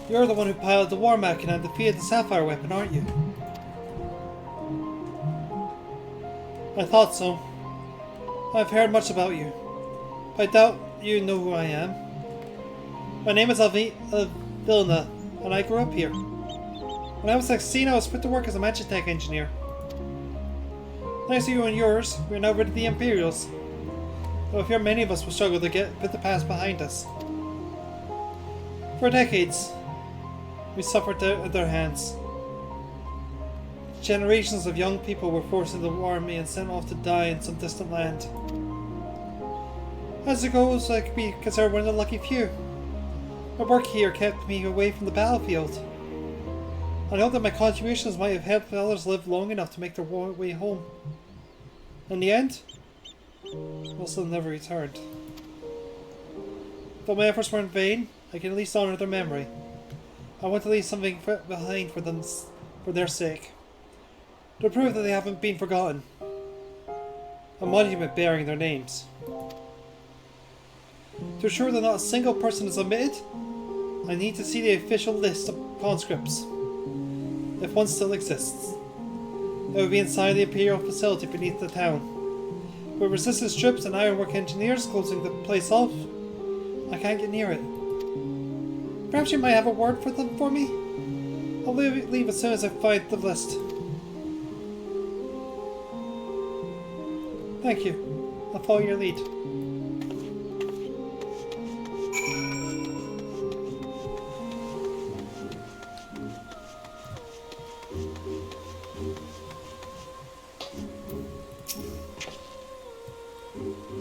You're the one who piloted the war machine and defeated the sapphire weapon, aren't you? I thought so. I've heard much about you. But I doubt you know who I am. My name is Vilna, and I grew up here. When I was 16, I was put to work as a Magitech engineer. Thanks to you and yours, we're now rid of the Imperials. Though I fear many of us will struggle to put the past behind us. For decades, we suffered at their hands. Generations of young people were forced into the army and sent off to die in some distant land. As it goes, I could be considered one of the lucky few. My work here kept me away from the battlefield. I hope that my contributions might have helped others live long enough to make their way home. In the end, most of them never returned. Though my efforts were in vain, I can at least honor their memory. I want to leave something behind for them, for their sake. To prove that they haven't been forgotten. A monument bearing their names. To ensure that not a single person is omitted, I need to see the official list of conscripts. If one still exists. It would be inside the Imperial facility beneath the town. With resistance troops and ironwork engineers closing the place off, I can't get near it. Perhaps you might have a word for them for me? I'll leave as soon as I find the list. Thank you. I'll follow your lead.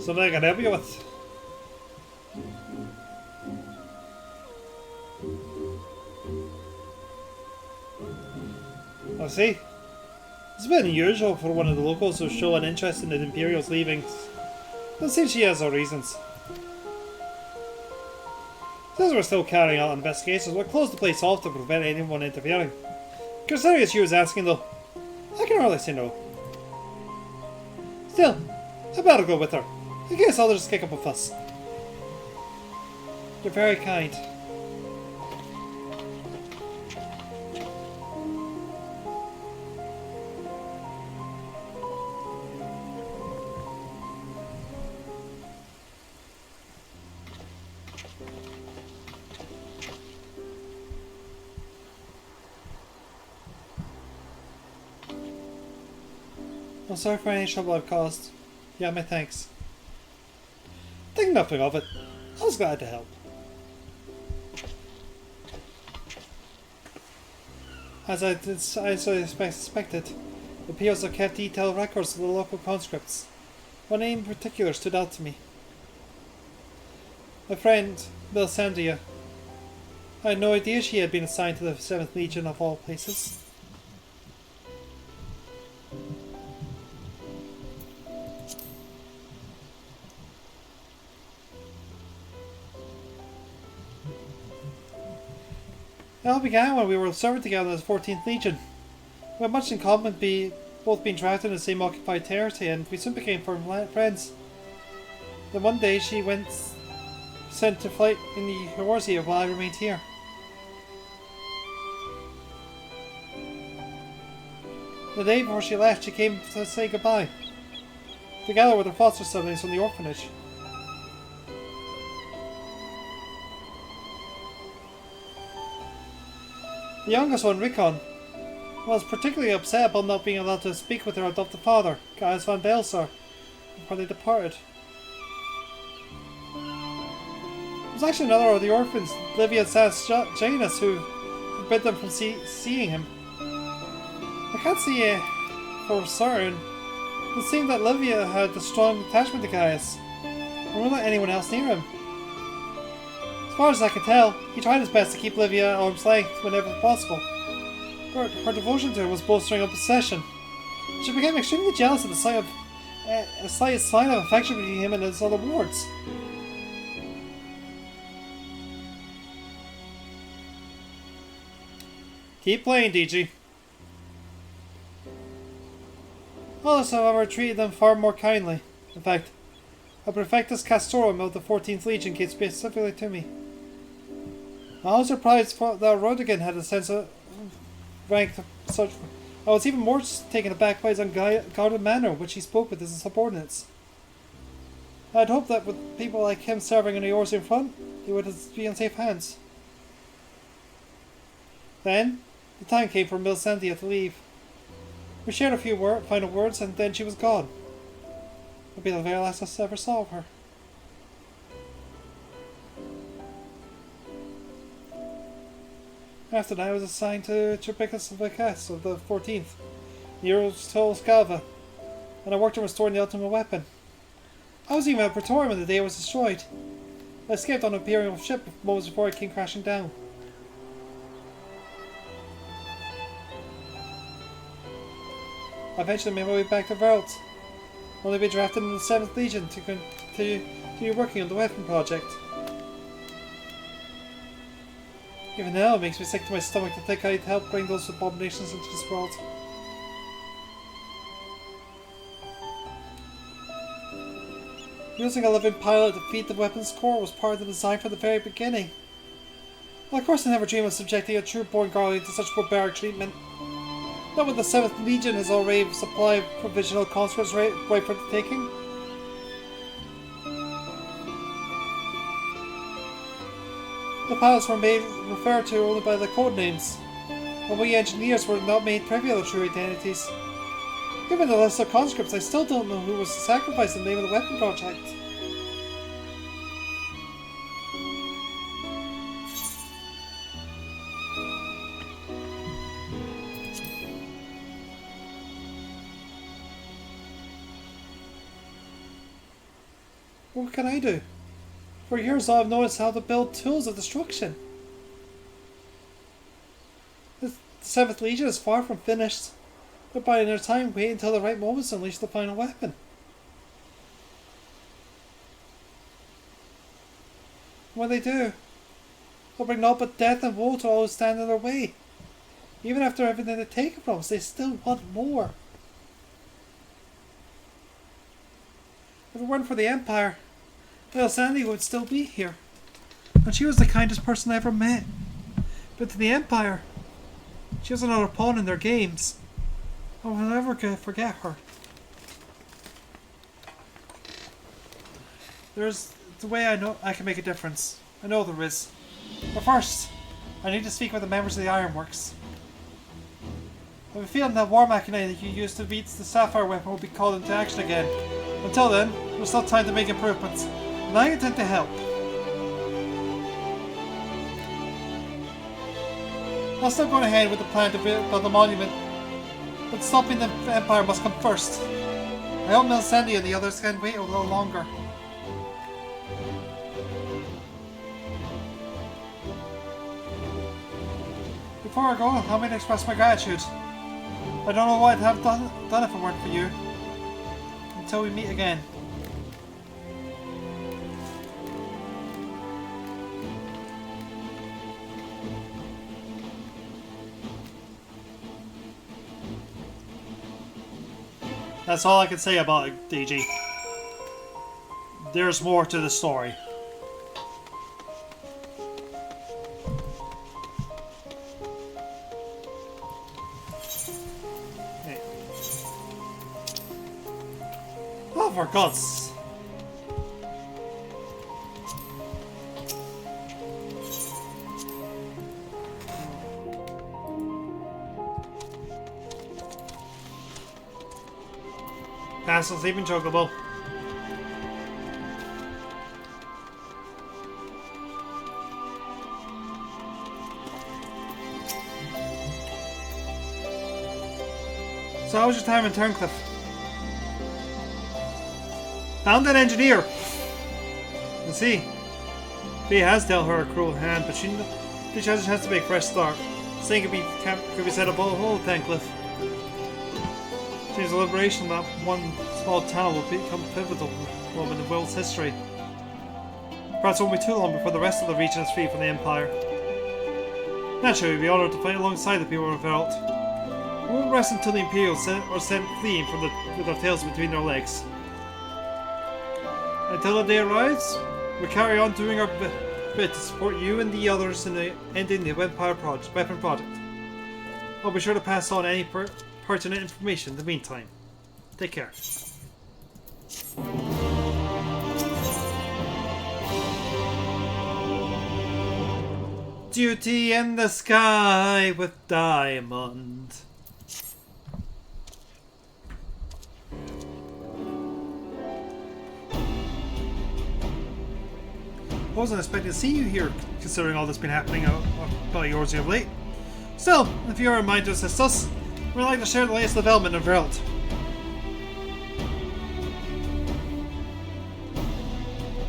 Something I can help you with? I see. It's a bit unusual for one of the locals to show an interest in the Imperial's leaving. It seems she has her reasons. Since we're still carrying out investigations, we'll close the place off to prevent anyone interfering. Considering it's you who's asking though, I can hardly say no. Still, I better go with her. I guess I'll just kick up a fuss. You're very kind. I'm sorry for any trouble I've caused. Yeah, my thanks. Think nothing of it. I was glad to help. As I suspected, the POs have kept detailed records of the local conscripts. One name in particular stood out to me. My friend, Melisandria. I had no idea she had been assigned to the 7th Legion of all places. It all began when we were serving together as 14th Legion. We had much in common, both being drafted in the same occupied territory, and we soon became firm friends. Then one day she went sent to fight in the Eorzea while I remained here. The day before she left, she came to say goodbye, together with her foster siblings from the orphanage. The youngest one, Rickon, was particularly upset about not being allowed to speak with her adopted father, Gaius van Belsar, before they departed. It was actually another of the orphans, Livia Sass Janus, who forbid them from seeing him. I can't see for certain. It seemed that Livia had a strong attachment to Gaius, and wouldn't let anyone else near him. As far as I could tell, he tried his best to keep Livia at arm's length whenever possible. But her devotion to him was bolstering up possession. She became extremely jealous at the sight of a slight sign of affection between him and his other wards. Keep playing, DG. Others, however, treated them far more kindly. In fact, a Prefectus Castorum of the 14th Legion came specifically to me. I was surprised that Rodigan had a sense of rank such. I was even more taken aback by his unguarded manner in which he spoke with his subordinates. I had hoped that with people like him serving in the Eorzean front, he would be in safe hands. Then, the time came for Melisandria to leave. We shared a few final words, and then she was gone. It would be the very last I ever saw of her. After that, I was assigned to Tripicus Vicus of the 14th, near Scalva, and I worked on restoring the ultimate weapon. I was even at Praetorium when the day was destroyed. I escaped on an Imperial ship moments before it came crashing down. I eventually made my way back to Verlt, only to be drafted into the 7th Legion to continue working on the weapon project. Even now, it makes me sick to my stomach to think I'd help bring those abominations into this world. Using a living pilot to feed the weapons core was part of the design from the very beginning. Well, of course I never dreamed of subjecting a true-born Guardian to such barbaric treatment. Not when the 7th Legion has already supplied provisional conscripts right for the taking. The pilots were referred to only by their code names, and we engineers were not made privy to their true identities. Given the list of conscripts, I still don't know who was sacrificed in the name of the weapon project. What can I do? For years I've noticed how to build tools of destruction. The 7th Legion is far from finished. They're biding their time, waiting until the right moments to unleash the final weapon. When they do, they'll bring naught but death and woe to all who stand in their way. Even after everything they've taken from us, they still want more. If it weren't for the Empire, Sandy would still be here, and she was the kindest person I ever met. But to the Empire, she was another pawn in their games. I will never forget her. There's the way I know I can make a difference. I know there is. But first, I need to speak with the members of the Ironworks. I have a feeling that war machina that you used to beat the Sapphire weapon will be called into action again. Until then, there's still time to make improvements. And I intend to help. I'll still go ahead with the plan to build the monument, but stopping the Empire must come first. I hope Melisandre and the others can wait a little longer. Before I go, allow me to express my gratitude. I don't know what I'd have done if it weren't for you. Until we meet again. That's all I can say about it, DG. There's more to the story. Hey. Oh, for God's... Castle's even chocobo. So how was your time in Turncliffe? Found an engineer! You see, Fee has dealt her a cruel hand, but she has a chance to make a fresh start. Saying could be set up all whole Turncliffe. Seems the liberation of that one small town will become a pivotal moment in the world's history. Perhaps it won't be too long before the rest of the region is free from the Empire. Naturally, we'd be honoured to fight alongside the people of Veralt. We won't rest until the Imperials are sent fleeing with their tails between their legs. Until the day arrives, we carry on doing our bit to support you and the others in ending the Empire weapon project. I'll be sure to pass on any pertinent information in the meantime. Take care. Duty in the sky with diamond. I wasn't expecting to see you here, considering all that's been happening about yours here of late. Still, if you are in mind to assist us, we'd like to share the latest development in Veralt.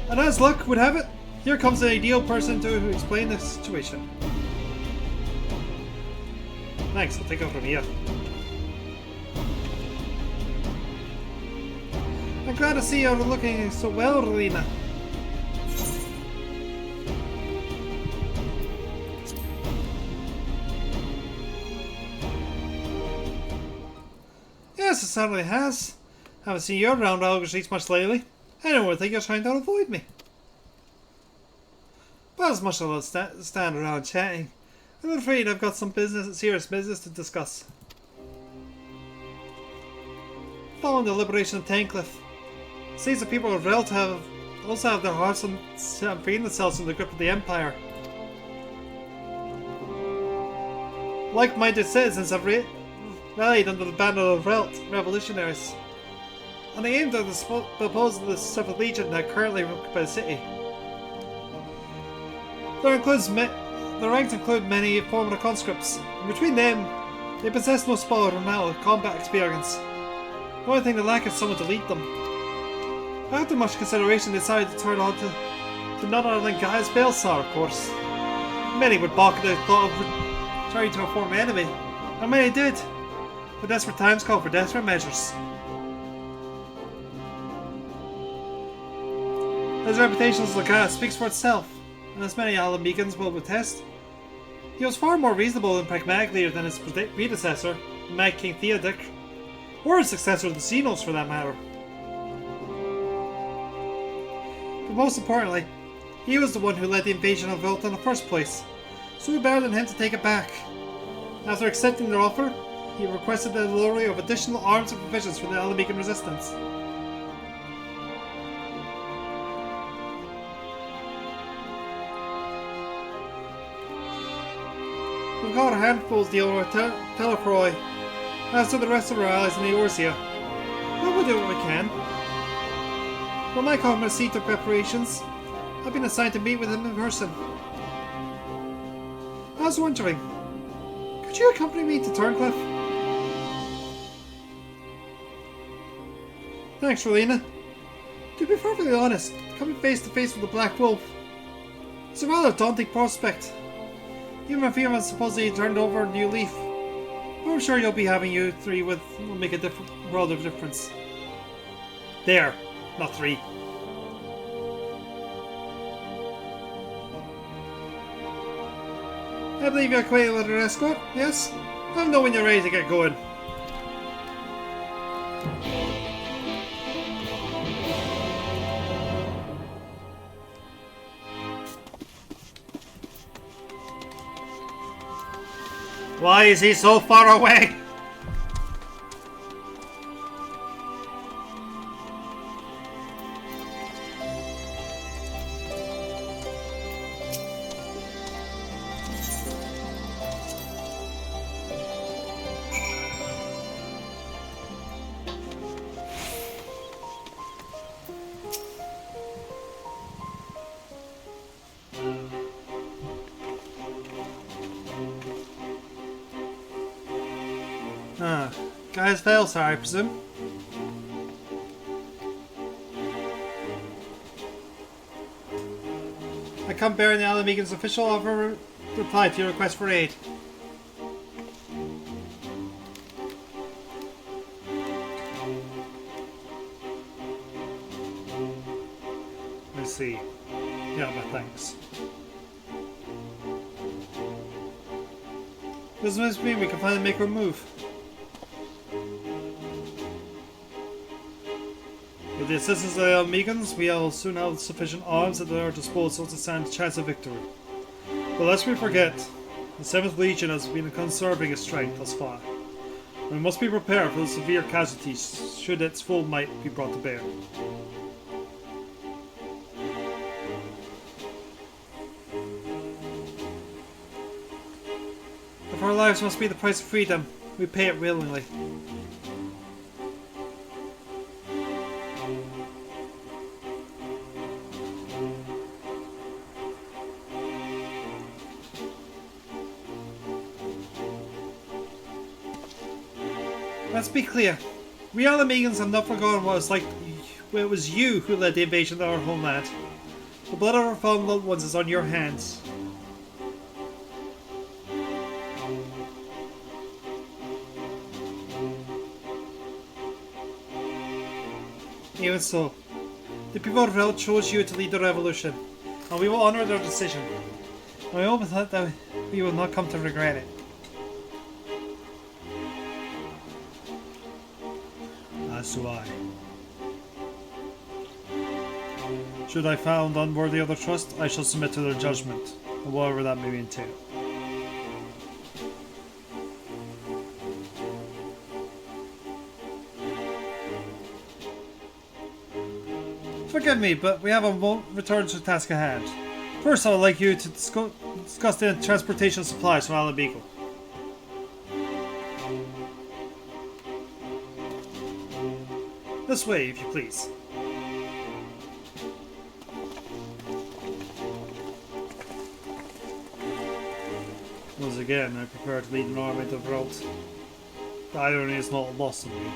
And as luck would have it, here comes the ideal person to explain the situation. Thanks, I'll take it from here. I'm glad to see you're looking so well, Rowena. Yes, it certainly has. Haven't seen you around Algar Streets much lately. Anyone would think you're trying to avoid me. But as much as I'll stand around chatting, I'm afraid I've got some serious business to discuss. Following the liberation of Taincliffe, it seems the people of Veralt also have their hearts on freeing themselves from the grip of the Empire. Like-minded citizens have rallied under the banner of Veralt revolutionaries, and they aimed at the proposal of the Seventh Legion that currently occupy the city. Their ranks include many former conscripts, and between them, they possess no spell or amount of combat experience. The only thing they lack is someone to lead them. After much consideration, they decided to turn on to none other than Gaius Belsar, of course. Many would balk at the thought of returning to a former enemy, and many did. But desperate times call for desperate measures. His reputation as Legate speaks for itself, and as many Alamegans will attest, he was far more reasonable and pragmatic leader than his predecessor, Mad King Theodoric, or his successor, the Xenos for that matter. But most importantly, he was the one who led the invasion of Veralt in the first place, so who better than him to take it back? After accepting their offer, he requested the delivery of additional arms and provisions for the Alamegan resistance. We've got our handfuls dealing with Telecroy, as do the rest of our allies in Eorzea. But we'll do what we can. When my common seat of preparations, I've been assigned to meet with him in person. I was wondering, Would you accompany me to Turncliffe? Thanks, Rowena. To be perfectly honest, coming face to face with the Black Wolf is a rather daunting prospect. Even if you haven't supposedly turned over a new leaf, I'm sure you'll be having you three with will make a world of difference. There, not three. I believe you're acquainted with an escort, yes? Let me know when you're ready to get going. Why is he so far away? Guys fail, sir, I presume. I come bearing the Alamegan's official offer reply to your request for aid. I see. Yeah, my thanks. Doesn't this mean we can finally make our move? With the assistance of the Almegans, we will soon have sufficient arms at our disposal to stand a chance of victory. But lest we forget, the 7th Legion has been conserving its strength thus far. We must be prepared for the severe casualties should its full might be brought to bear. If our lives must be the price of freedom, we pay it willingly. Let's be clear. We Alamegans have not forgotten what it's like when it was you who led the invasion of our homeland. The blood of our fallen loved ones is on your hands. Even so, the people of Rel chose you to lead the revolution, and we will honour their decision. And we hope that we will not come to regret it. As do I. Should I found unworthy of their trust, I shall submit to their judgment, whatever that may entail. Forgive me, but we have a return to the task at hand. First, I would like you to discuss the transportation supplies from Alabeagle. This way, if you please. Once again, I prepare to lead an army to Vrot. The irony is not lost on me.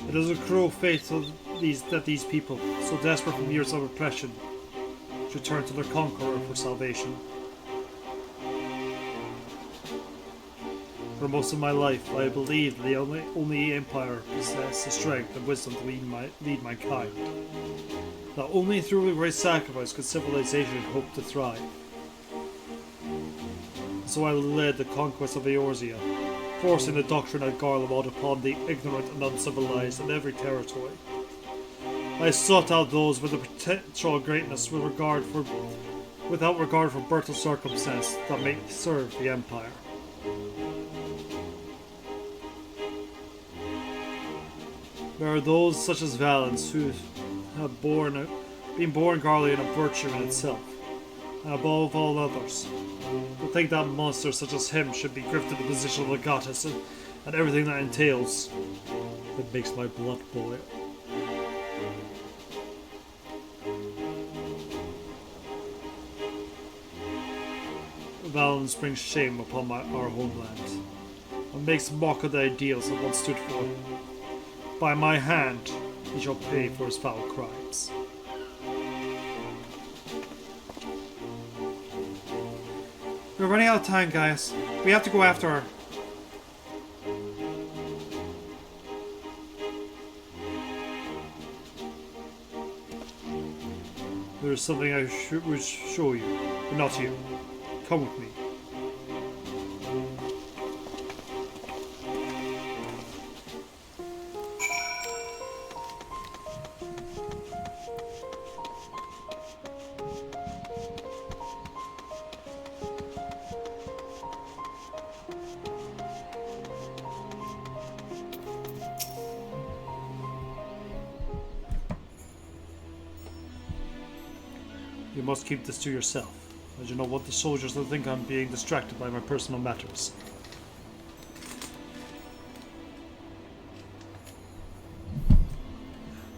It is a cruel fate that these people, so desperate from years of oppression, should turn to their conqueror for salvation. For most of my life, I believed the only empire possessed the strength and wisdom to lead mankind. That only through great sacrifice could civilization hope to thrive. So I led the conquest of Eorzea, forcing the doctrine at Garlemald upon the ignorant and uncivilized in every territory. I sought out those with the potential greatness without regard for birth or circumstance that may serve the empire. There are those such as Valens who have been born guardian of virtue in itself, and above all others, to think that monsters such as him should be gripped to the position of a goddess and everything that entails. It makes my blood boil. Violence brings shame upon our homeland, and makes mock of the ideals it once stood for. By my hand, he shall pay for his foul crimes. We're running out of time, guys. We have to go after her. There is something I would show you, but not you. Come with me. You must keep this to yourself, as you know what the soldiers will think I'm being distracted by my personal matters.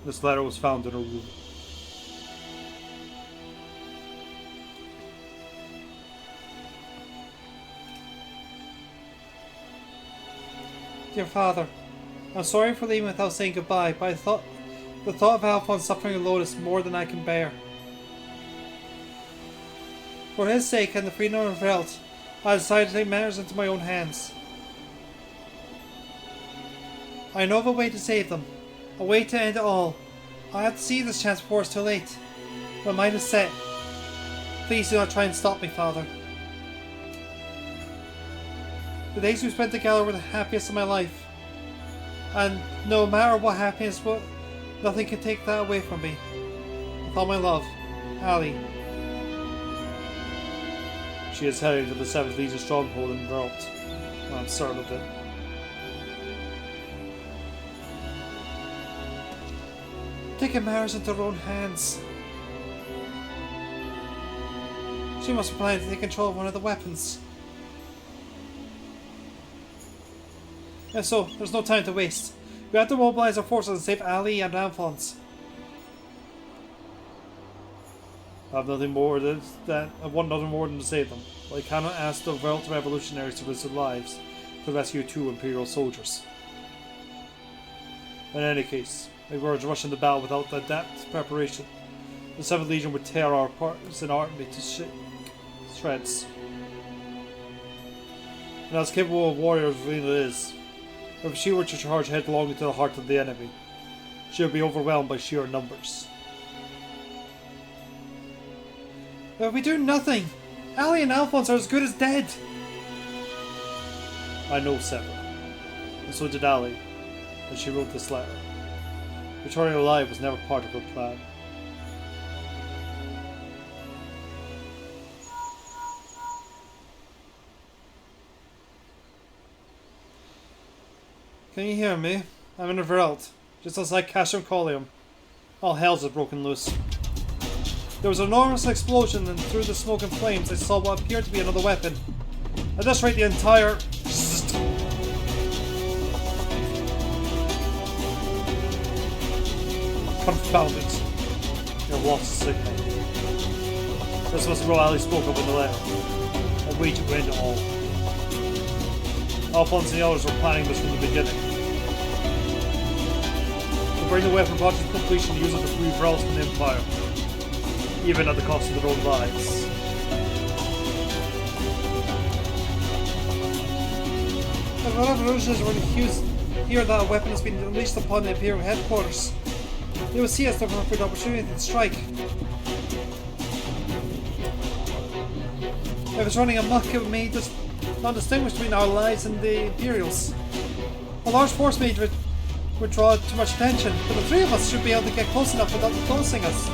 This letter was found in her room. Dear Father, I'm sorry for leaving without saying goodbye, but the thought of Alphonse suffering alone is more than I can bear. For his sake and the freedom of Velt, I decided to take matters into my own hands. I know of a way to save them, a way to end it all. I have to see this chance before it's too late. My mind is set. Please do not try and stop me, Father. The days we spent together were the happiest of my life. And no matter what happens, nothing can take that away from me. With all my love, Ali. She is heading to the 7th Legion stronghold in Velt. I'm certain of it. Taking matters into her own hands. She must be planning to take control of one of the weapons. And so, there's no time to waste. We have to mobilize our forces and save Ali and Alphonse. I have nothing more than that. I want nothing more than to save them. But I cannot ask the Velt revolutionaries to risk their lives to rescue 2 Imperial soldiers. In any case, if we were to rush into battle without the adept preparation, the 7th Legion would tear our partisan army to shreds. And as capable of warrior as Lena is, if she were to charge headlong into the heart of the enemy, she would be overwhelmed by sheer numbers. But we do nothing. Ali and Alphonse are as good as dead. I know Sever, and so did Ali, when she wrote this letter. Returning alive was never part of her plan. Can you hear me? I'm in a Velt, just outside Casham Collium. All hell's has broken loose. There was an enormous explosion, and through the smoke and flames I saw what appeared to be another weapon. At this rate, the entire... Confound it! You've lost a signal. This was what Ali spoke of in the letter. A way to end it all. Alphonse and the others were planning this from the beginning. To bring the weapon project to completion to use it to free Vrels from the Empire. Even at the cost of their own lives. If the revolutionaries were to hear that a weapon has been unleashed upon the Imperial headquarters, they would see it as the perfect opportunity to strike. If it's running amok, it would make us not distinguish between our lives and the Imperials. A large force may would draw too much attention, but the 3 of us should be able to get close enough without them noticing us.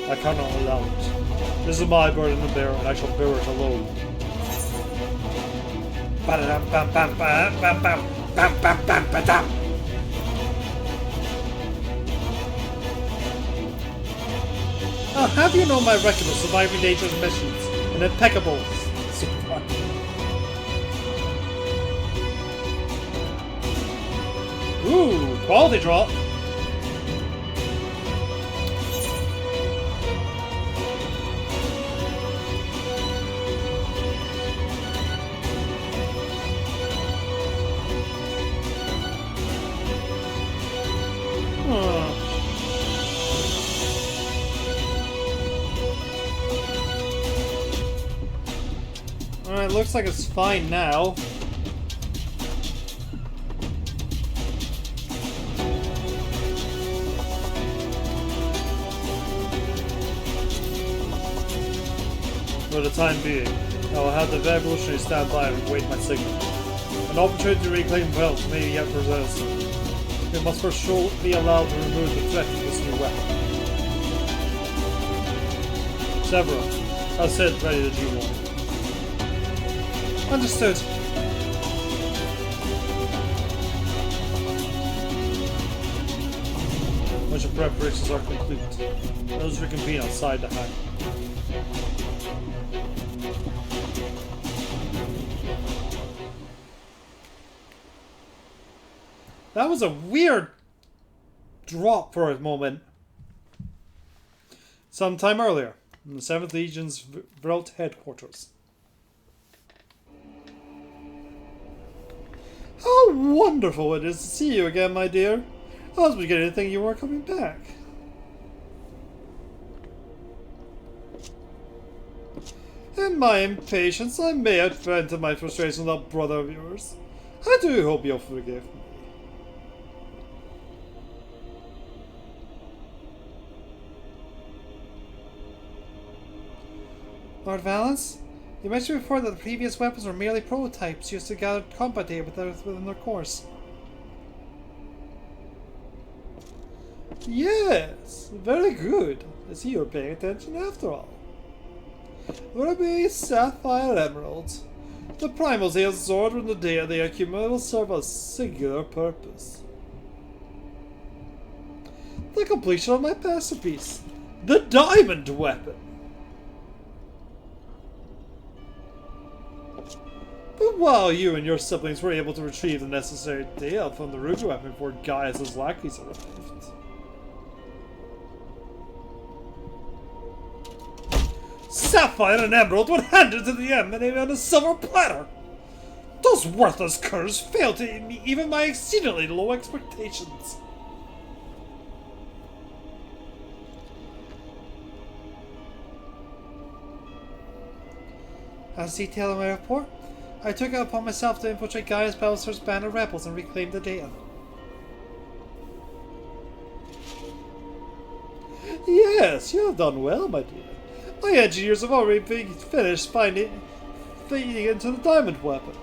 I cannot allow it. This is my burden to bear, and I shall bear it alone. I'll have you know my record of surviving dangerous missions and impeccable support. Ooh, quality drop. Alright, looks like it's fine now. For the time being, I will have the revolutionary stand by and wait my signal. An opportunity to reclaim wealth may yet present itself. We must first be allowed to remove the threat of this new weapon. Several, I'll sit ready to G1. Understood. Once your preparations are complete, those reconvene outside the hangar. That was a weird drop for a moment. Sometime earlier, in the 7th Legion's Vrelt headquarters. How wonderful it is to see you again, my dear. I was beginning to think you weren't coming back. In my impatience, I may have vented my frustration with that brother of yours. I do hope you'll forgive me. Lord Valance? You mentioned before that the previous weapons were merely prototypes used to gather combat data within their course. Yes, very good. I see you're paying attention after all. Ruby, Sapphire, Emerald. The primals they absorb and the data they accumulate will serve a singular purpose. The completion of my masterpiece, the Diamond Weapon. But while you and your siblings were able to retrieve the necessary data from the Ruby weapon before Gaius' lackeys arrived. Sapphire and Emerald were handed to the enemy on a silver platter! Those worthless curs failed to meet even my exceedingly low expectations. As detailed in my report, I took it upon myself to infiltrate Gaius Ballister's band of rebels and reclaim the data. Yes, you have done well, my dear. My engineers have already finished feeding into the diamond weapon.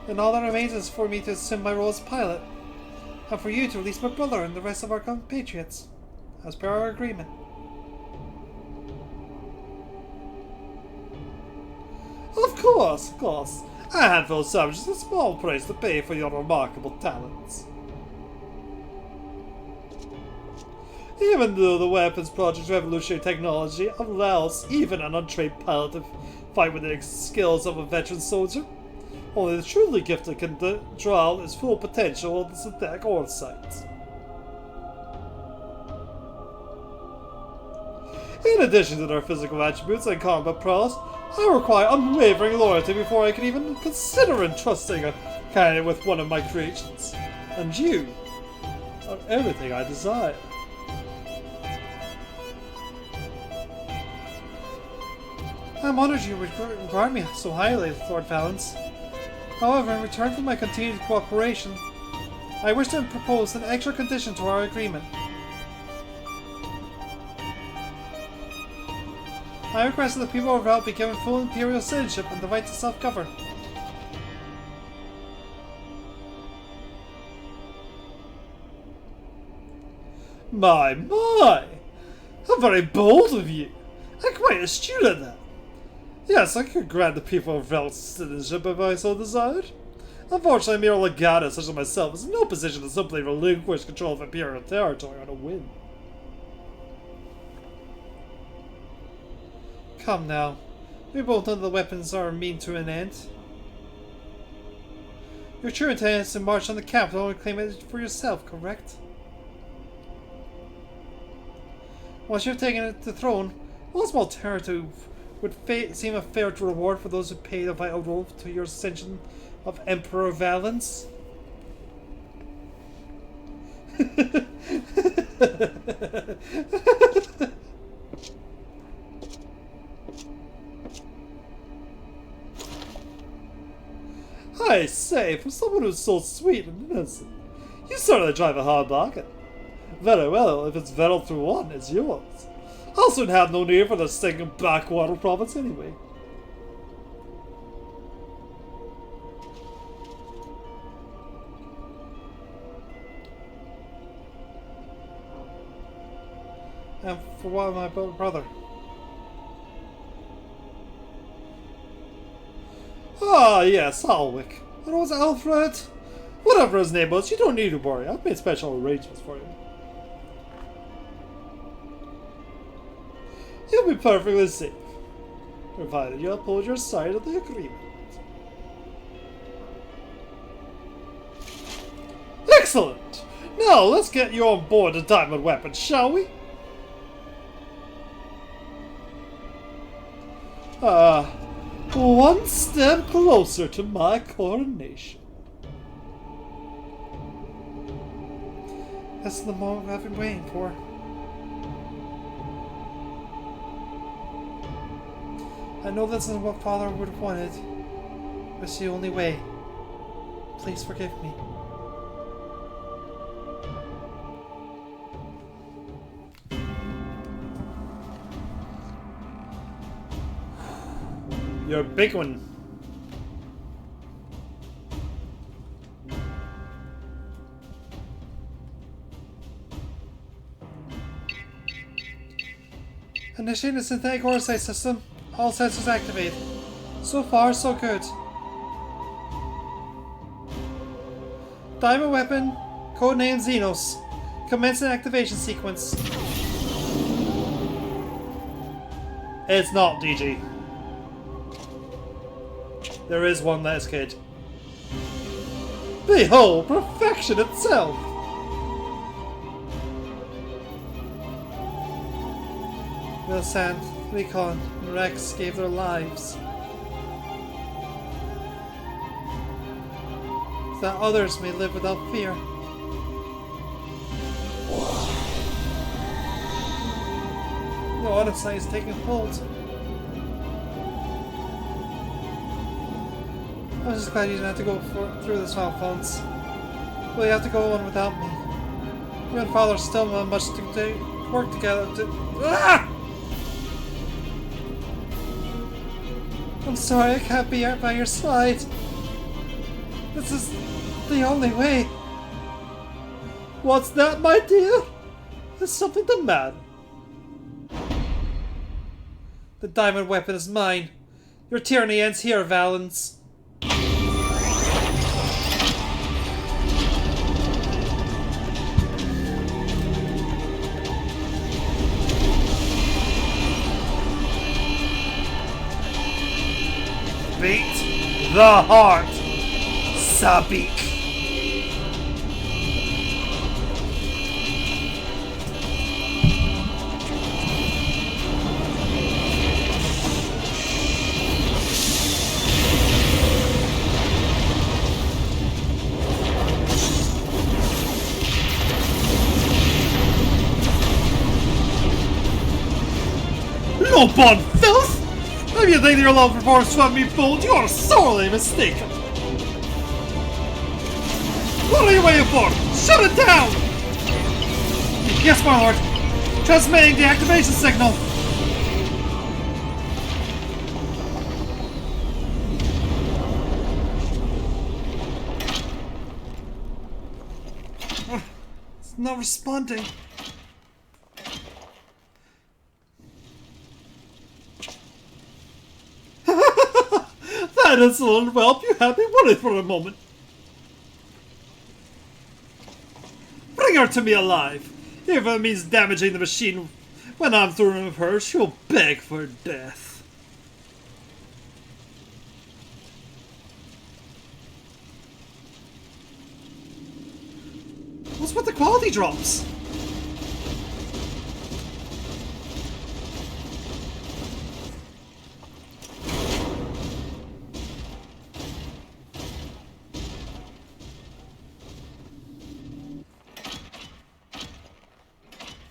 And all that remains is for me to assume my role as pilot, and for you to release my brother and the rest of our compatriots, as per our agreement. Of course, of course. A handful of savages is a small price to pay for your remarkable talents. Even though the weapons project's revolutionary technology allows even an untrained pilot to fight with the skills of a veteran soldier, only the truly gifted can draw its full potential on the synthetic ore site. In addition to their physical attributes and combat prowess, I require unwavering loyalty before I can even consider entrusting a candidate with one of my creations. And you are everything I desire. I'm honored you regard me so highly, Lord Valance. However, in return for my continued cooperation, I wish to propose an extra condition to our agreement. I request that the people of Ralt be given full imperial citizenship and the right to self-govern. My! How very bold of you! I'm quite astute at that. Yes, I could grant the people of Ralt citizenship if I so desired. Unfortunately, a mere legatus such as myself is in no position to simply relinquish control of Imperial territory on a whim. Come now. We both know the weapons are mean to an end. Your true intent is to march on the capital and claim it for yourself, correct? Once you've taken the throne, what small territory would seem a fair reward for those who paid a vital role to your ascension of Emperor Valens? I say, for someone who's so sweet and innocent, you certainly drive a hard bargain. Very well, if it's Veril through one, it's yours. I'll soon have no need for the stinking backwater province anyway. And for what, my brother? Ah, yes, Alwick. And it was Alfred? Whatever his name was, you don't need to worry. I've made special arrangements for you. You'll be perfectly safe, provided you uphold your side of the agreement. Excellent! Now, let's get you on board the diamond weapon, shall we? One step closer to my coronation. This is the moment I've been waiting for. I know this isn't what Father would have wanted, but it's the only way. Please forgive me. You're a big one. Initiating the synthetic oversight system. All sensors activate. So far, so good. Diamond weapon, codename Xenos. Commence an activation sequence. It's not DG. There is one less kid. Behold, perfection itself! Wilsand, Recon, and Rex gave their lives so that others may live without fear. The Odyssey is taking hold. I'm just glad you didn't have to go through this all, Phones. Well, you have to go on without me. You and Father still have much to work together to... Ah! I'm sorry I can't be by your side. This is the only way. What's that, my dear? There's something the matter. The diamond weapon is mine. Your tyranny ends here, Valens. Beat the heart, Sabik. No born filth! If you think your love before swept me bold, you are sorely mistaken. What are you waiting for? Shut it down! Yes, my lord. Transmitting the activation signal. It's not responding. That insolent whelp, you had me worried for a moment. her to me alive. If it means damaging the machine when I'm through with her, she'll beg for death. What's with the quality drops?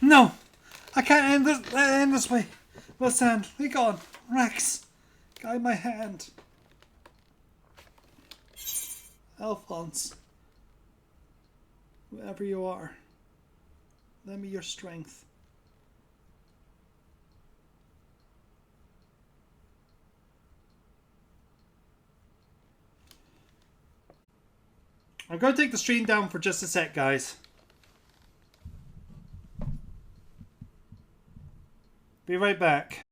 No! I can't end this way. Listen, be gone. Rex, guide my hand. Alphonse, whoever you are, lend me your strength. I'm going to take the stream down for just a sec, guys. Be right back.